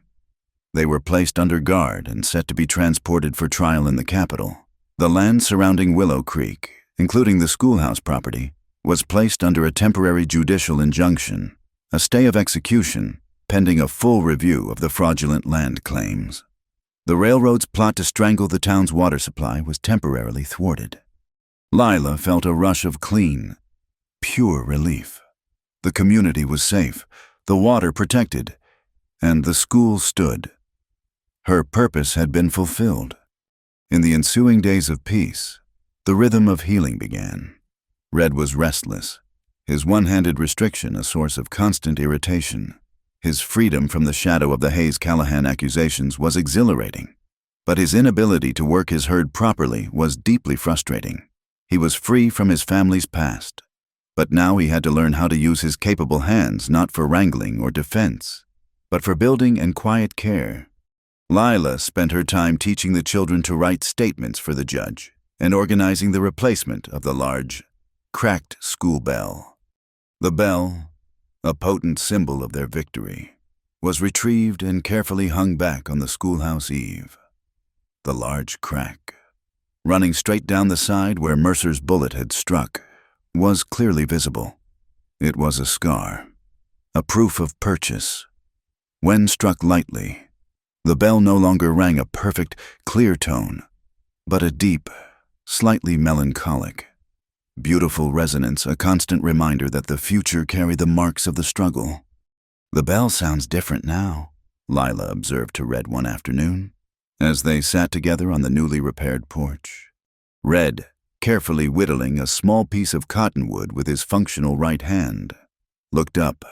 They were placed under guard and set to be transported for trial in the capital. The land surrounding Willow Creek, including the schoolhouse property, was placed under a temporary judicial injunction, a stay of execution, pending a full review of the fraudulent land claims. The railroad's plot to strangle the town's water supply was temporarily thwarted. Lila felt a rush of clean, pure relief. The community was safe, the water protected, and the school stood. Her purpose had been fulfilled. In the ensuing days of peace, the rhythm of healing began. Red was restless, his one-handed restriction a source of constant irritation. His freedom from the shadow of the Hayes-Callahan accusations was exhilarating, but his inability to work his herd properly was deeply frustrating. He was free from his family's past, but now he had to learn how to use his capable hands not for wrangling or defense, but for building and quiet care. Lila spent her time teaching the children to write statements for the judge and organizing the replacement of the large, cracked school bell. The bell, a potent symbol of their victory, was retrieved and carefully hung back on the schoolhouse eave. The large crack, running straight down the side where Mercer's bullet had struck, was clearly visible. It was a scar, a proof of purchase. When struck lightly, the bell no longer rang a perfect, clear tone, but a deep, slightly melancholic, beautiful resonance, a constant reminder that the future carried the marks of the struggle. "The bell sounds different now," Lila observed to Red one afternoon, as they sat together on the newly repaired porch. Red, carefully whittling a small piece of cottonwood with his functional right hand, looked up.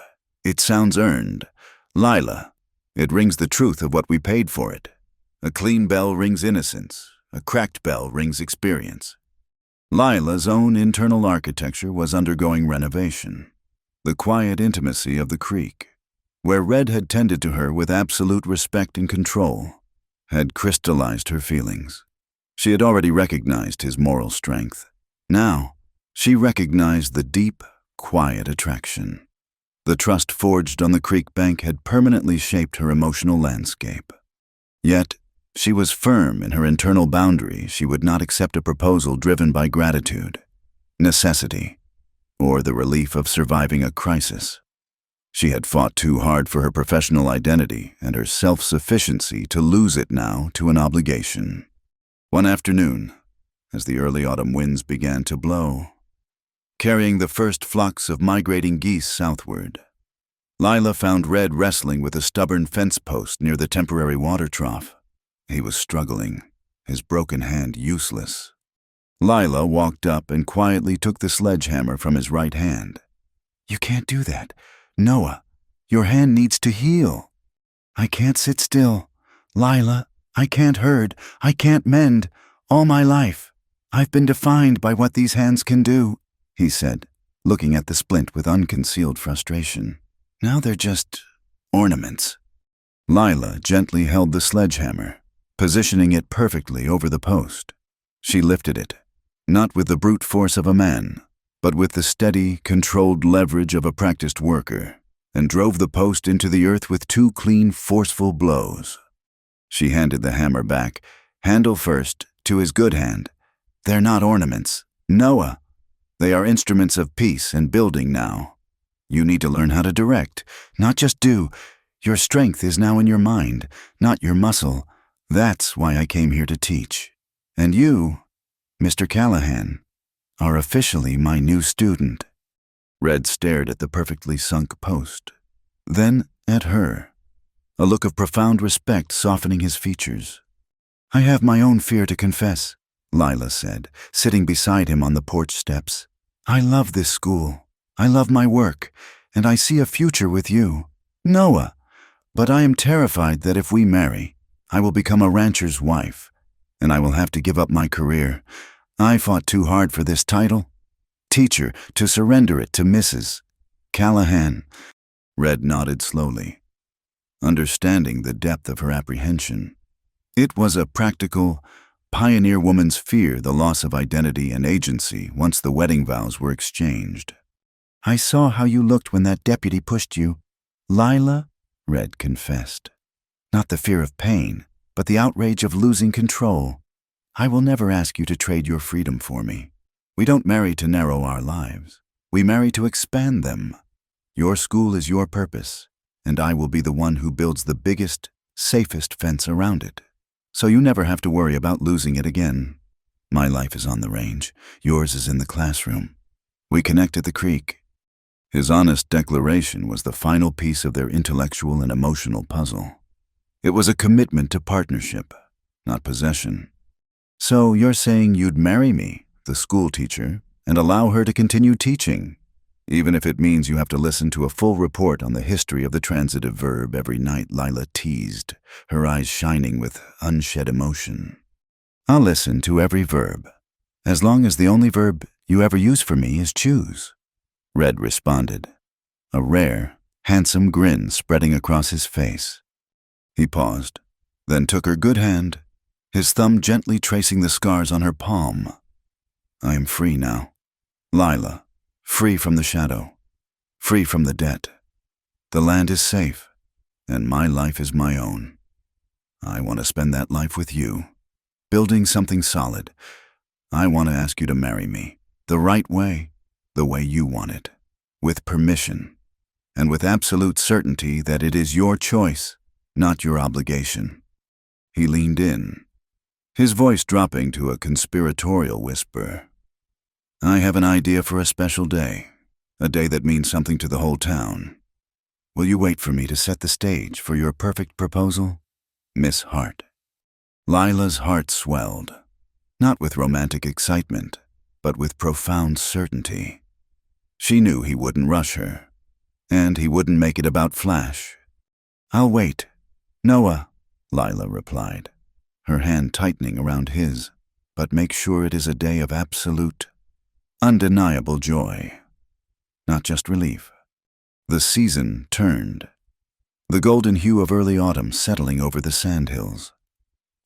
"It sounds earned. Lila, it rings the truth of what we paid for it. A clean bell rings innocence. A cracked bell rings experience." Lila's own internal architecture was undergoing renovation. The quiet intimacy of the creek, where Red had tended to her with absolute respect and control, had crystallized her feelings. She had already recognized his moral strength. Now, she recognized the deep, quiet attraction. The trust forged on the creek bank had permanently shaped her emotional landscape. Yet, she was firm in her internal boundary. She would not accept a proposal driven by gratitude, necessity, or the relief of surviving a crisis. She had fought too hard for her professional identity and her self-sufficiency to lose it now to an obligation. One afternoon, as the early autumn winds began to blow, carrying the first flocks of migrating geese southward, Lila found Red wrestling with a stubborn fence post near the temporary water trough. He was struggling, his broken hand useless. Lila walked up and quietly took the sledgehammer from his right hand. "You can't do that. Noah, your hand needs to heal." "I can't sit still. Lila, I can't herd. I can't mend. All my life, I've been defined by what these hands can do," he said, looking at the splint with unconcealed frustration. "Now they're just ornaments." Lila gently held the sledgehammer, positioning it perfectly over the post. She lifted it, not with the brute force of a man, but with the steady, controlled leverage of a practiced worker, and drove the post into the earth with 2 clean, forceful blows. She handed the hammer back, handle first, to his good hand. "They're not ornaments, Noah. They are instruments of peace and building now. You need to learn how to direct, not just do. Your strength is now in your mind, not your muscle. That's why I came here to teach. And you, Mr. Callahan, are officially my new student." Red stared at the perfectly sunk post, then at her, a look of profound respect softening his features. "I have my own fear to confess," Lila said, sitting beside him on the porch steps. "I love this school. I love my work, and I see a future with you, Noah. But I am terrified that if we marry, I will become a rancher's wife, and I will have to give up my career. I fought too hard for this title. Teacher, to surrender it to Mrs. Callahan." Red nodded slowly, understanding the depth of her apprehension. It was a practical, pioneer woman's fear the loss of identity and agency once the wedding vows were exchanged. "I saw how you looked when that deputy pushed you, Lila," Red confessed. "Not the fear of pain, but the outrage of losing control. I will never ask you to trade your freedom for me. We don't marry to narrow our lives. We marry to expand them. Your school is your purpose, and I will be the one who builds the biggest, safest fence around it. So you never have to worry about losing it again. My life is on the range. Yours is in the classroom. We connect at the creek." His honest declaration was the final piece of their intellectual and emotional puzzle. It was a commitment to partnership, not possession. "So you're saying you'd marry me, the school teacher, and allow her to continue teaching, even if it means you have to listen to a full report on the history of the transitive verb every night," Lila teased, her eyes shining with unshed emotion. "I'll listen to every verb, as long as the only verb you ever use for me is choose," Red responded, a rare, handsome grin spreading across his face. He paused, then took her good hand, his thumb gently tracing the scars on her palm. "I am free now, Lila, free from the shadow, free from the debt. The land is safe, and my life is my own. I want to spend that life with you, building something solid. I want to ask you to marry me, the right way, the way you want it, with permission, and with absolute certainty that it is your choice, not your obligation." He leaned in, his voice dropping to a conspiratorial whisper. "I have an idea for a special day, a day that means something to the whole town. Will you wait for me to set the stage for your perfect proposal, Miss Hart?" Lila's heart swelled, not with romantic excitement, but with profound certainty. She knew he wouldn't rush her, and he wouldn't make it about flash. "I'll wait, Noah," Lila replied, her hand tightening around his, "but make sure it is a day of absolute, undeniable joy, not just relief." The season turned, the golden hue of early autumn settling over the sandhills.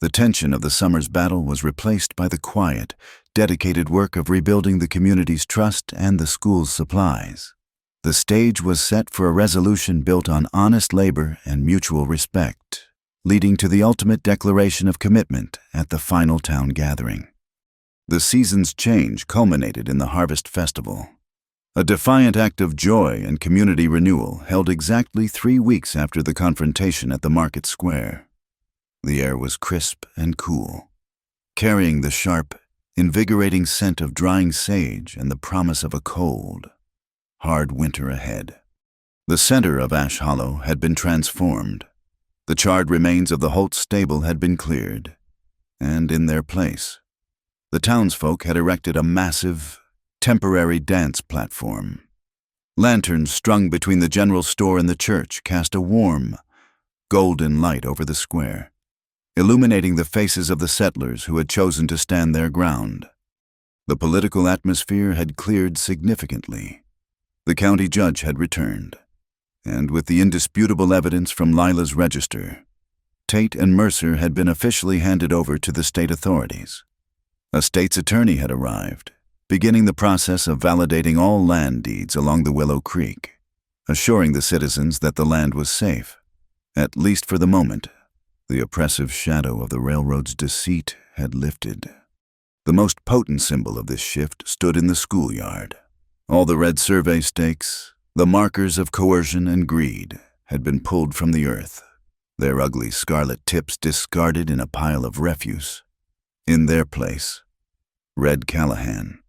The tension of the summer's battle was replaced by the quiet, dedicated work of rebuilding the community's trust and the school's supplies. The stage was set for a resolution built on honest labor and mutual respect, leading to the ultimate declaration of commitment at the final town gathering. The season's change culminated in the Harvest Festival, a defiant act of joy and community renewal held exactly 3 weeks after the confrontation at the market square. The air was crisp and cool, carrying the sharp, invigorating scent of drying sage and the promise of a cold, hard winter ahead. The center of Ash Hollow had been transformed. The charred remains of the Holt stable had been cleared, and in their place, the townsfolk had erected a massive, temporary dance platform. Lanterns strung between the general store and the church cast a warm, golden light over the square, illuminating the faces of the settlers who had chosen to stand their ground. The political atmosphere had cleared significantly. The county judge had returned, and with the indisputable evidence from Lila's register, Tate and Mercer had been officially handed over to the state authorities. A state's attorney had arrived, beginning the process of validating all land deeds along the Willow Creek, assuring the citizens that the land was safe, at least for the moment. The oppressive shadow of the railroad's deceit had lifted. The most potent symbol of this shift stood in the schoolyard. All the red survey stakes, the markers of coercion and greed, had been pulled from the earth, their ugly scarlet tips discarded in a pile of refuse. In their place, Red Callahan,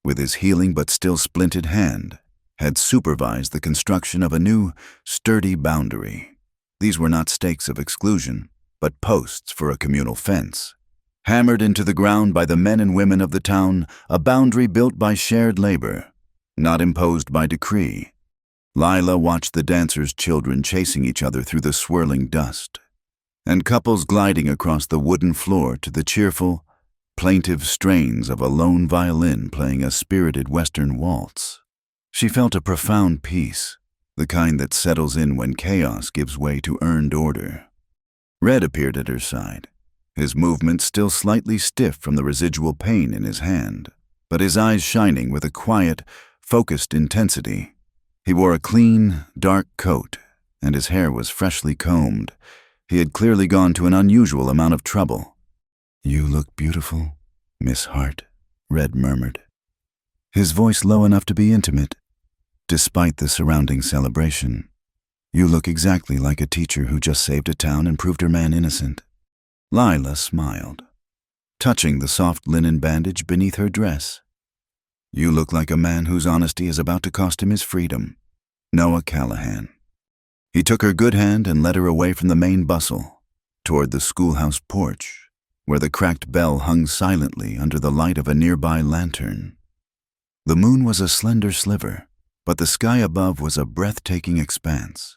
with his healing but still splinted hand, had supervised the construction of a new, sturdy boundary. These were not stakes of exclusion, but posts for a communal fence. Hammered into the ground by the men and women of the town, a boundary built by shared labor, not imposed by decree. Lila watched the dancers' children chasing each other through the swirling dust, and couples gliding across the wooden floor to the cheerful, plaintive strains of a lone violin playing a spirited Western waltz. She felt a profound peace, the kind that settles in when chaos gives way to earned order. Red appeared at her side, his movements still slightly stiff from the residual pain in his hand, but his eyes shining with a quiet, focused intensity. He wore a clean, dark coat, and his hair was freshly combed. He had clearly gone to an unusual amount of trouble. "You look beautiful, Miss Hart," Red murmured, his voice low enough to be intimate, despite the surrounding celebration. "You look exactly like a teacher who just saved a town and proved her man innocent." Lila smiled, touching the soft linen bandage beneath her dress. "You look like a man whose honesty is about to cost him his freedom, Noah Callahan." He took her good hand and led her away from the main bustle, toward the schoolhouse porch, where the cracked bell hung silently under the light of a nearby lantern. The moon was a slender sliver, but the sky above was a breathtaking expanse,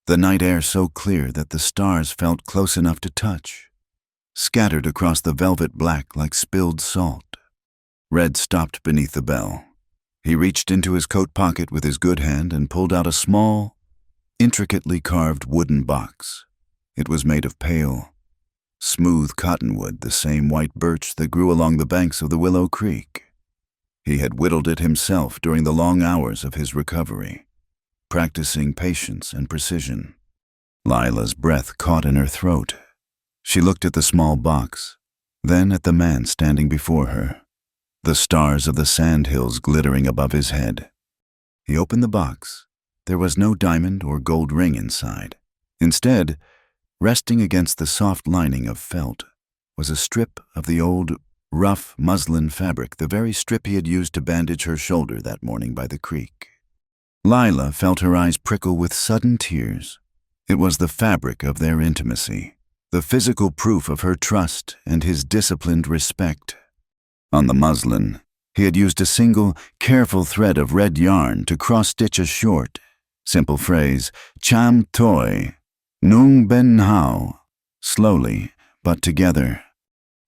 the night air so clear that the stars felt close enough to touch, scattered across the velvet black like spilled salt. Red stopped beneath the bell. He reached into his coat pocket with his good hand and pulled out a small, intricately carved wooden box. It was made of pale, smooth cottonwood, the same white birch that grew along the banks of the Willow Creek. He had whittled it himself during the long hours of his recovery, practicing patience and precision. Lila's breath caught in her throat. She looked at the small box, then at the man standing before her, the stars of the sandhills glittering above his head. He opened the box. There was no diamond or gold ring inside. Instead, resting against the soft lining of felt, was a strip of the old, rough muslin fabric, the very strip he had used to bandage her shoulder that morning by the creek. Lila felt her eyes prickle with sudden tears. It was the fabric of their intimacy, the physical proof of her trust and his disciplined respect. On the muslin, he had used a single, careful thread of red yarn to cross-stitch a short, simple phrase, "Cham toi, nung ben hao," slowly, but together.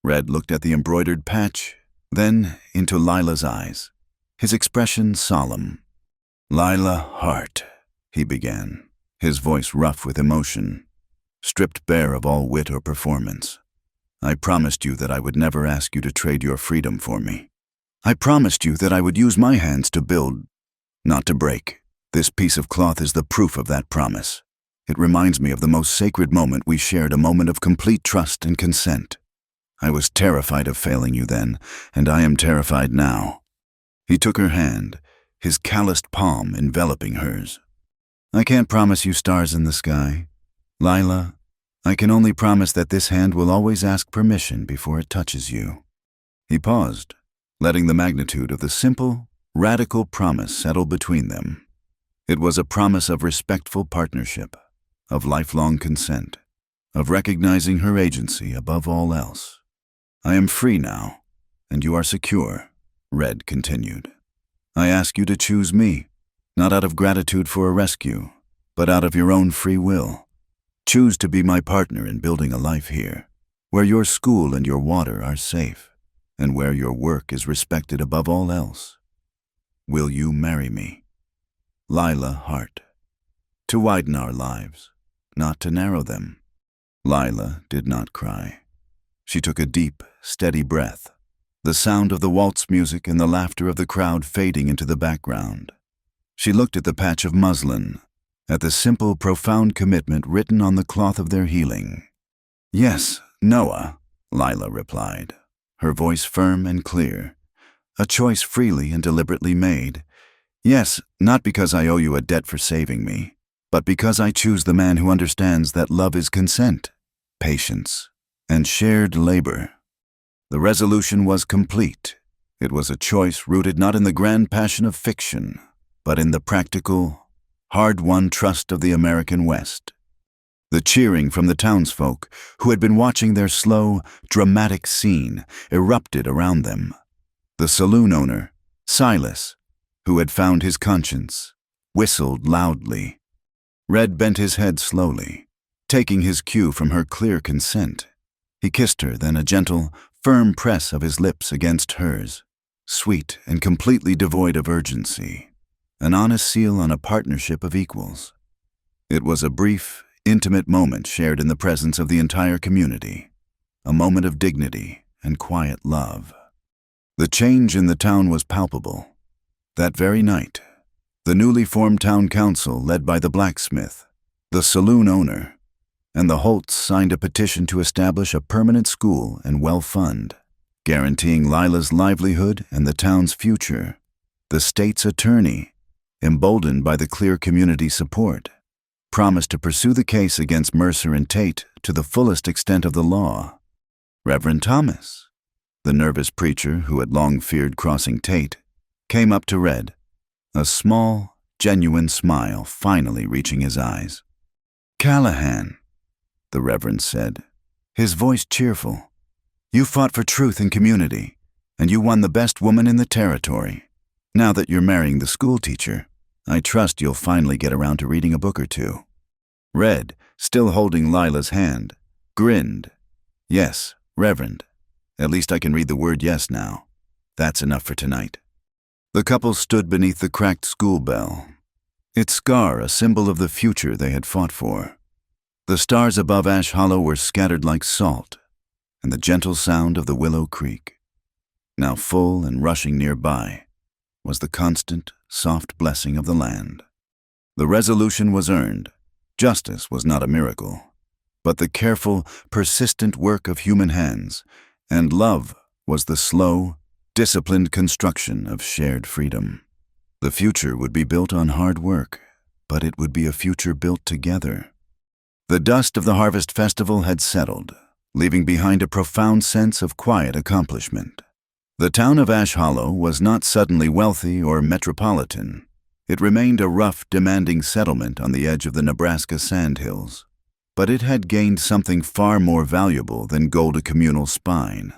Red looked at the embroidered patch, then into Lila's eyes, his expression solemn. "Lila Hart," he began, his voice rough with emotion, stripped bare of all wit or performance. "I promised you that I would never ask you to trade your freedom for me. I promised you that I would use my hands to build, not to break. This piece of cloth is the proof of that promise. It reminds me of the most sacred moment we shared, a moment of complete trust and consent. I was terrified of failing you then, and I am terrified now." He took her hand, his calloused palm enveloping hers. "I can't promise you stars in the sky, Lila. I can only promise that this hand will always ask permission before it touches you." He paused, letting the magnitude of the simple, radical promise settle between them. It was a promise of respectful partnership, of lifelong consent, of recognizing her agency above all else. "I am free now, and you are secure," Red continued. "I ask you to choose me, not out of gratitude for a rescue, but out of your own free will. Choose to be my partner in building a life here, where your school and your water are safe, and where your work is respected above all else. Will you marry me? Lila Hart. To widen our lives, not to narrow them." Lila did not cry. She took a deep, steady breath, the sound of the waltz music and the laughter of the crowd fading into the background. She looked at the patch of muslin, at the simple, profound commitment written on the cloth of their healing. "Yes, Noah," Lila replied, her voice firm and clear. "A choice freely and deliberately made. Yes, not because I owe you a debt for saving me, but because I choose the man who understands that love is consent, patience, and shared labor." The resolution was complete. It was a choice rooted not in the grand passion of fiction, but in the practical, hard-won trust of the American West. The cheering from the townsfolk, who had been watching their slow, dramatic scene, erupted around them. The saloon owner, Silas, who had found his conscience, whistled loudly. Red bent his head slowly, taking his cue from her clear consent. He kissed her, then a gentle, firm press of his lips against hers, sweet and completely devoid of urgency, an honest seal on a partnership of equals. It was a brief, intimate moment shared in the presence of the entire community, a moment of dignity and quiet love. The change in the town was palpable. That very night, the newly formed town council, led by the blacksmith, the saloon owner, and the Holts, signed a petition to establish a permanent school and well fund, guaranteeing Lila's livelihood and the town's future. The state's attorney, emboldened by the clear community support, promised to pursue the case against Mercer and Tate to the fullest extent of the law. Reverend Thomas, the nervous preacher who had long feared crossing Tate, came up to Red, a small, genuine smile finally reaching his eyes. "Callahan," the Reverend said, his voice cheerful, "you fought for truth and community, and you won the best woman in the territory. Now that you're marrying the schoolteacher, I trust you'll finally get around to reading a book or two." Red, still holding Lila's hand, grinned. "Yes, Reverend. At least I can read the word yes now. That's enough for tonight." The couple stood beneath the cracked school bell, its scar a symbol of the future they had fought for. The stars above Ash Hollow were scattered like salt, and the gentle sound of the Willow Creek, now full and rushing nearby, was the constant, soft blessing of the land. The resolution was earned. Justice was not a miracle, but the careful, persistent work of human hands, and love was the slow, disciplined construction of shared freedom. The future would be built on hard work, but it would be a future built together. The dust of the Harvest Festival had settled, leaving behind a profound sense of quiet accomplishment. The town of Ash Hollow was not suddenly wealthy or metropolitan. It remained a rough, demanding settlement on the edge of the Nebraska sandhills. But it had gained something far more valuable than gold a communal spine.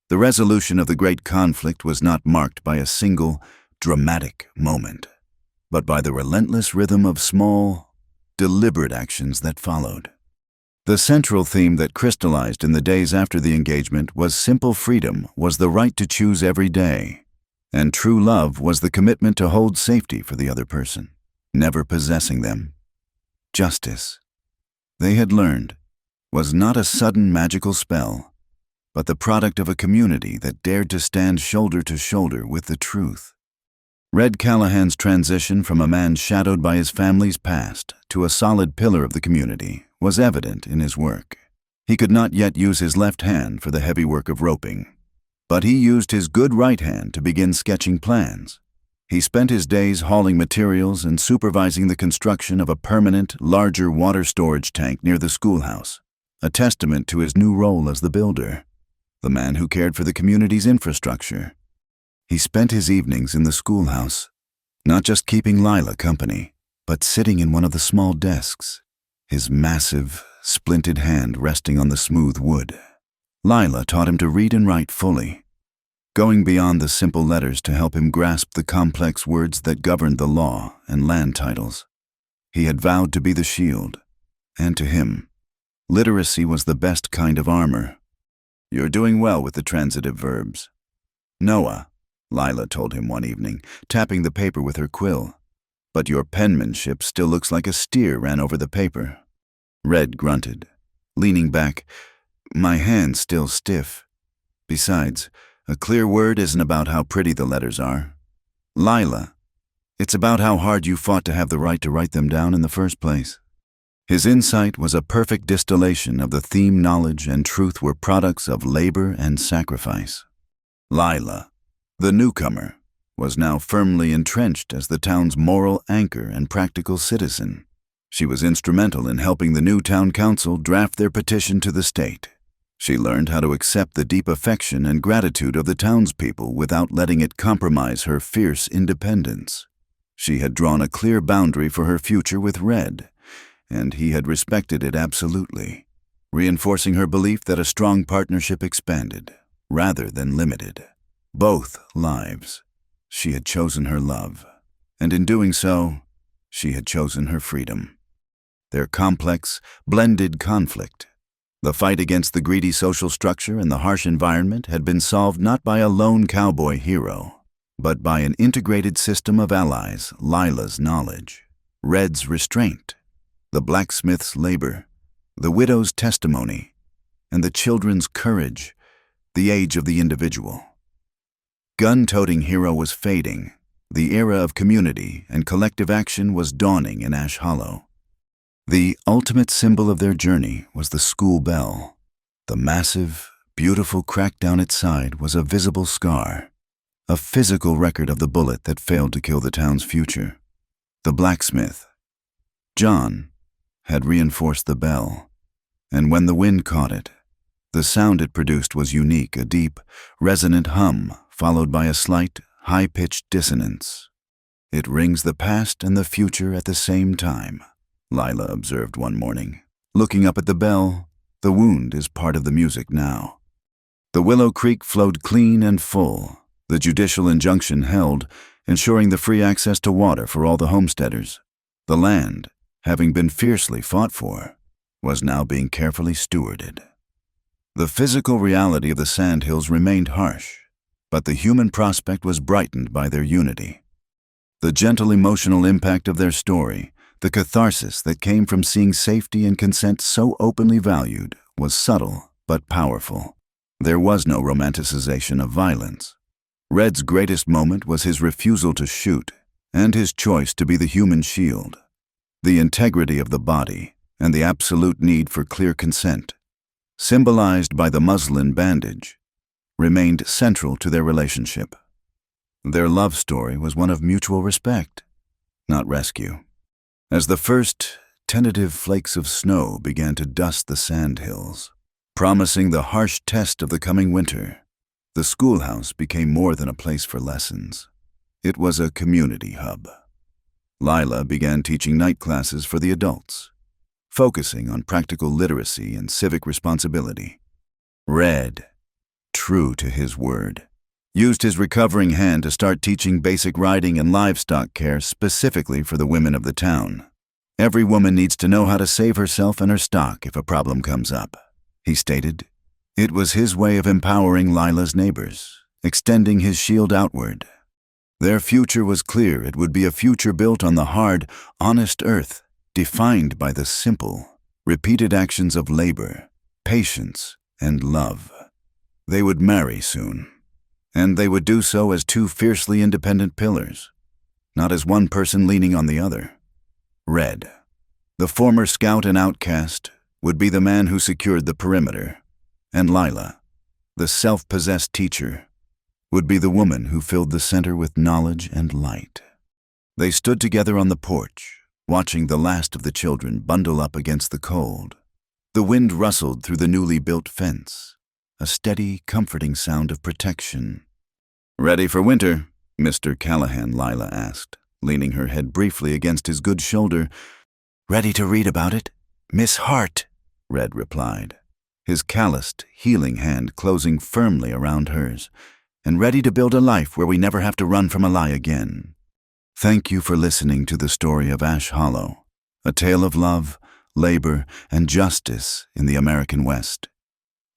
The resolution of the great conflict was not marked by a single, dramatic moment, but by the relentless rhythm of small, deliberate actions that followed. The central theme that crystallized in the days after the engagement was simple freedom was the right to choose every day, and true love was the commitment to hold safety for the other person, never possessing them. Justice, they had learned, was not a sudden magical spell, but the product of a community that dared to stand shoulder to shoulder with the truth. Red Callahan's transition from a man shadowed by his family's past to a solid pillar of the community was evident in his work. He could not yet use his left hand for the heavy work of roping, but he used his good right hand to begin sketching plans. He spent his days hauling materials and supervising the construction of a permanent, larger water storage tank near the schoolhouse, a testament to his new role as the builder, the man who cared for the community's infrastructure. He spent his evenings in the schoolhouse, not just keeping Lila company, but sitting in one of the small desks, his massive, splinted hand resting on the smooth wood. Lila taught him to read and write fully, going beyond the simple letters to help him grasp the complex words that governed the law and land titles. He had vowed to be the shield, and to him, literacy was the best kind of armor. "You're doing well with the transitive verbs, Noah," Lila told him one evening, tapping the paper with her quill. "But your penmanship still looks like a steer ran over the paper." Red grunted, leaning back. "My hand's still stiff. Besides, A clear word isn't about how pretty the letters are. Lila, it's about how hard you fought to have the right to write them down in the first place. His insight was a perfect distillation of the theme knowledge and truth were products of labor and sacrifice. Lila, the newcomer, was now firmly entrenched as the town's moral anchor and practical citizen. She was instrumental in helping the new town council draft their petition to the state. She learned how to accept the deep affection and gratitude of the townspeople without letting it compromise her fierce independence. She had drawn a clear boundary for her future with Red, and he had respected it absolutely, reinforcing her belief that a strong partnership expanded, rather than limited, both lives. She had chosen her love, and in doing so, she had chosen her freedom. Their complex, blended conflict, the fight against the greedy social structure and the harsh environment, had been solved not by a lone cowboy hero, but by an integrated system of allies: Lila's knowledge, Red's restraint, the blacksmith's labor, the widow's testimony, and the children's courage, the age of the individual. Gun-toting hero was fading. The era of community and collective action was dawning in Ash Hollow. The ultimate symbol of their journey was the school bell. The massive, beautiful crack down its side was a visible scar, a physical record of the bullet that failed to kill the town's future. The blacksmith, John, had reinforced the bell, and when the wind caught it, the sound it produced was unique, a deep, resonant hum followed by a slight, high-pitched dissonance. "It rings the past and the future at the same time," Lila observed one morning. Looking up at the bell, the wound is part of the music now. The Willow Creek flowed clean and full, the judicial injunction held, ensuring the free access to water for all the homesteaders. The land, having been fiercely fought for, was now being carefully stewarded. The physical reality of the sandhills remained harsh, but the human prospect was brightened by their unity. The gentle emotional impact of their story, the catharsis that came from seeing safety and consent so openly valued, was subtle but powerful. There was no romanticization of violence. Red's greatest moment was his refusal to shoot, and his choice to be the human shield. The integrity of the body and the absolute need for clear consent, symbolized by the muslin bandage, remained central to their relationship. Their love story was one of mutual respect, not rescue. As the first tentative flakes of snow began to dust the sandhills, promising the harsh test of the coming winter, the schoolhouse became more than a place for lessons. It was a community hub. Lila began teaching night classes for the adults, focusing on practical literacy and civic responsibility. Red, true to his word, used his recovering hand to start teaching basic riding and livestock care specifically for the women of the town. "Every woman needs to know how to save herself and her stock if a problem comes up," he stated. It was his way of empowering Lila's neighbors, extending his shield outward. Their future was clear. It would be a future built on the hard, honest earth, defined by the simple, repeated actions of labor, patience, and love. They would marry soon, and they would do so as two fiercely independent pillars, not as one person leaning on the other. Red, the former scout and outcast, would be the man who secured the perimeter, and Lila, the self-possessed teacher, would be the woman who filled the center with knowledge and light. They stood together on the porch, watching the last of the children bundle up against the cold. The wind rustled through the newly built fence, a steady, comforting sound of protection. "Ready for winter?" Mr. Callahan, Lila asked, leaning her head briefly against his good shoulder. "Ready to read about it, Miss Hart," Red replied, his calloused, healing hand closing firmly around hers, "and ready to build a life where we never have to run from a lie again." Thank you for listening to the story of Ash Hollow, a tale of love, labor, and justice in the American West.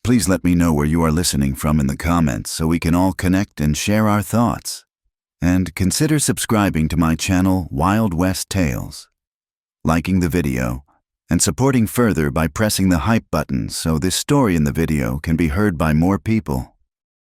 Please let me know where you are listening from in the comments so we can all connect and share our thoughts. And consider subscribing to my channel, Wild West Tales, liking the video, and supporting further by pressing the hype button so this story in the video can be heard by more people.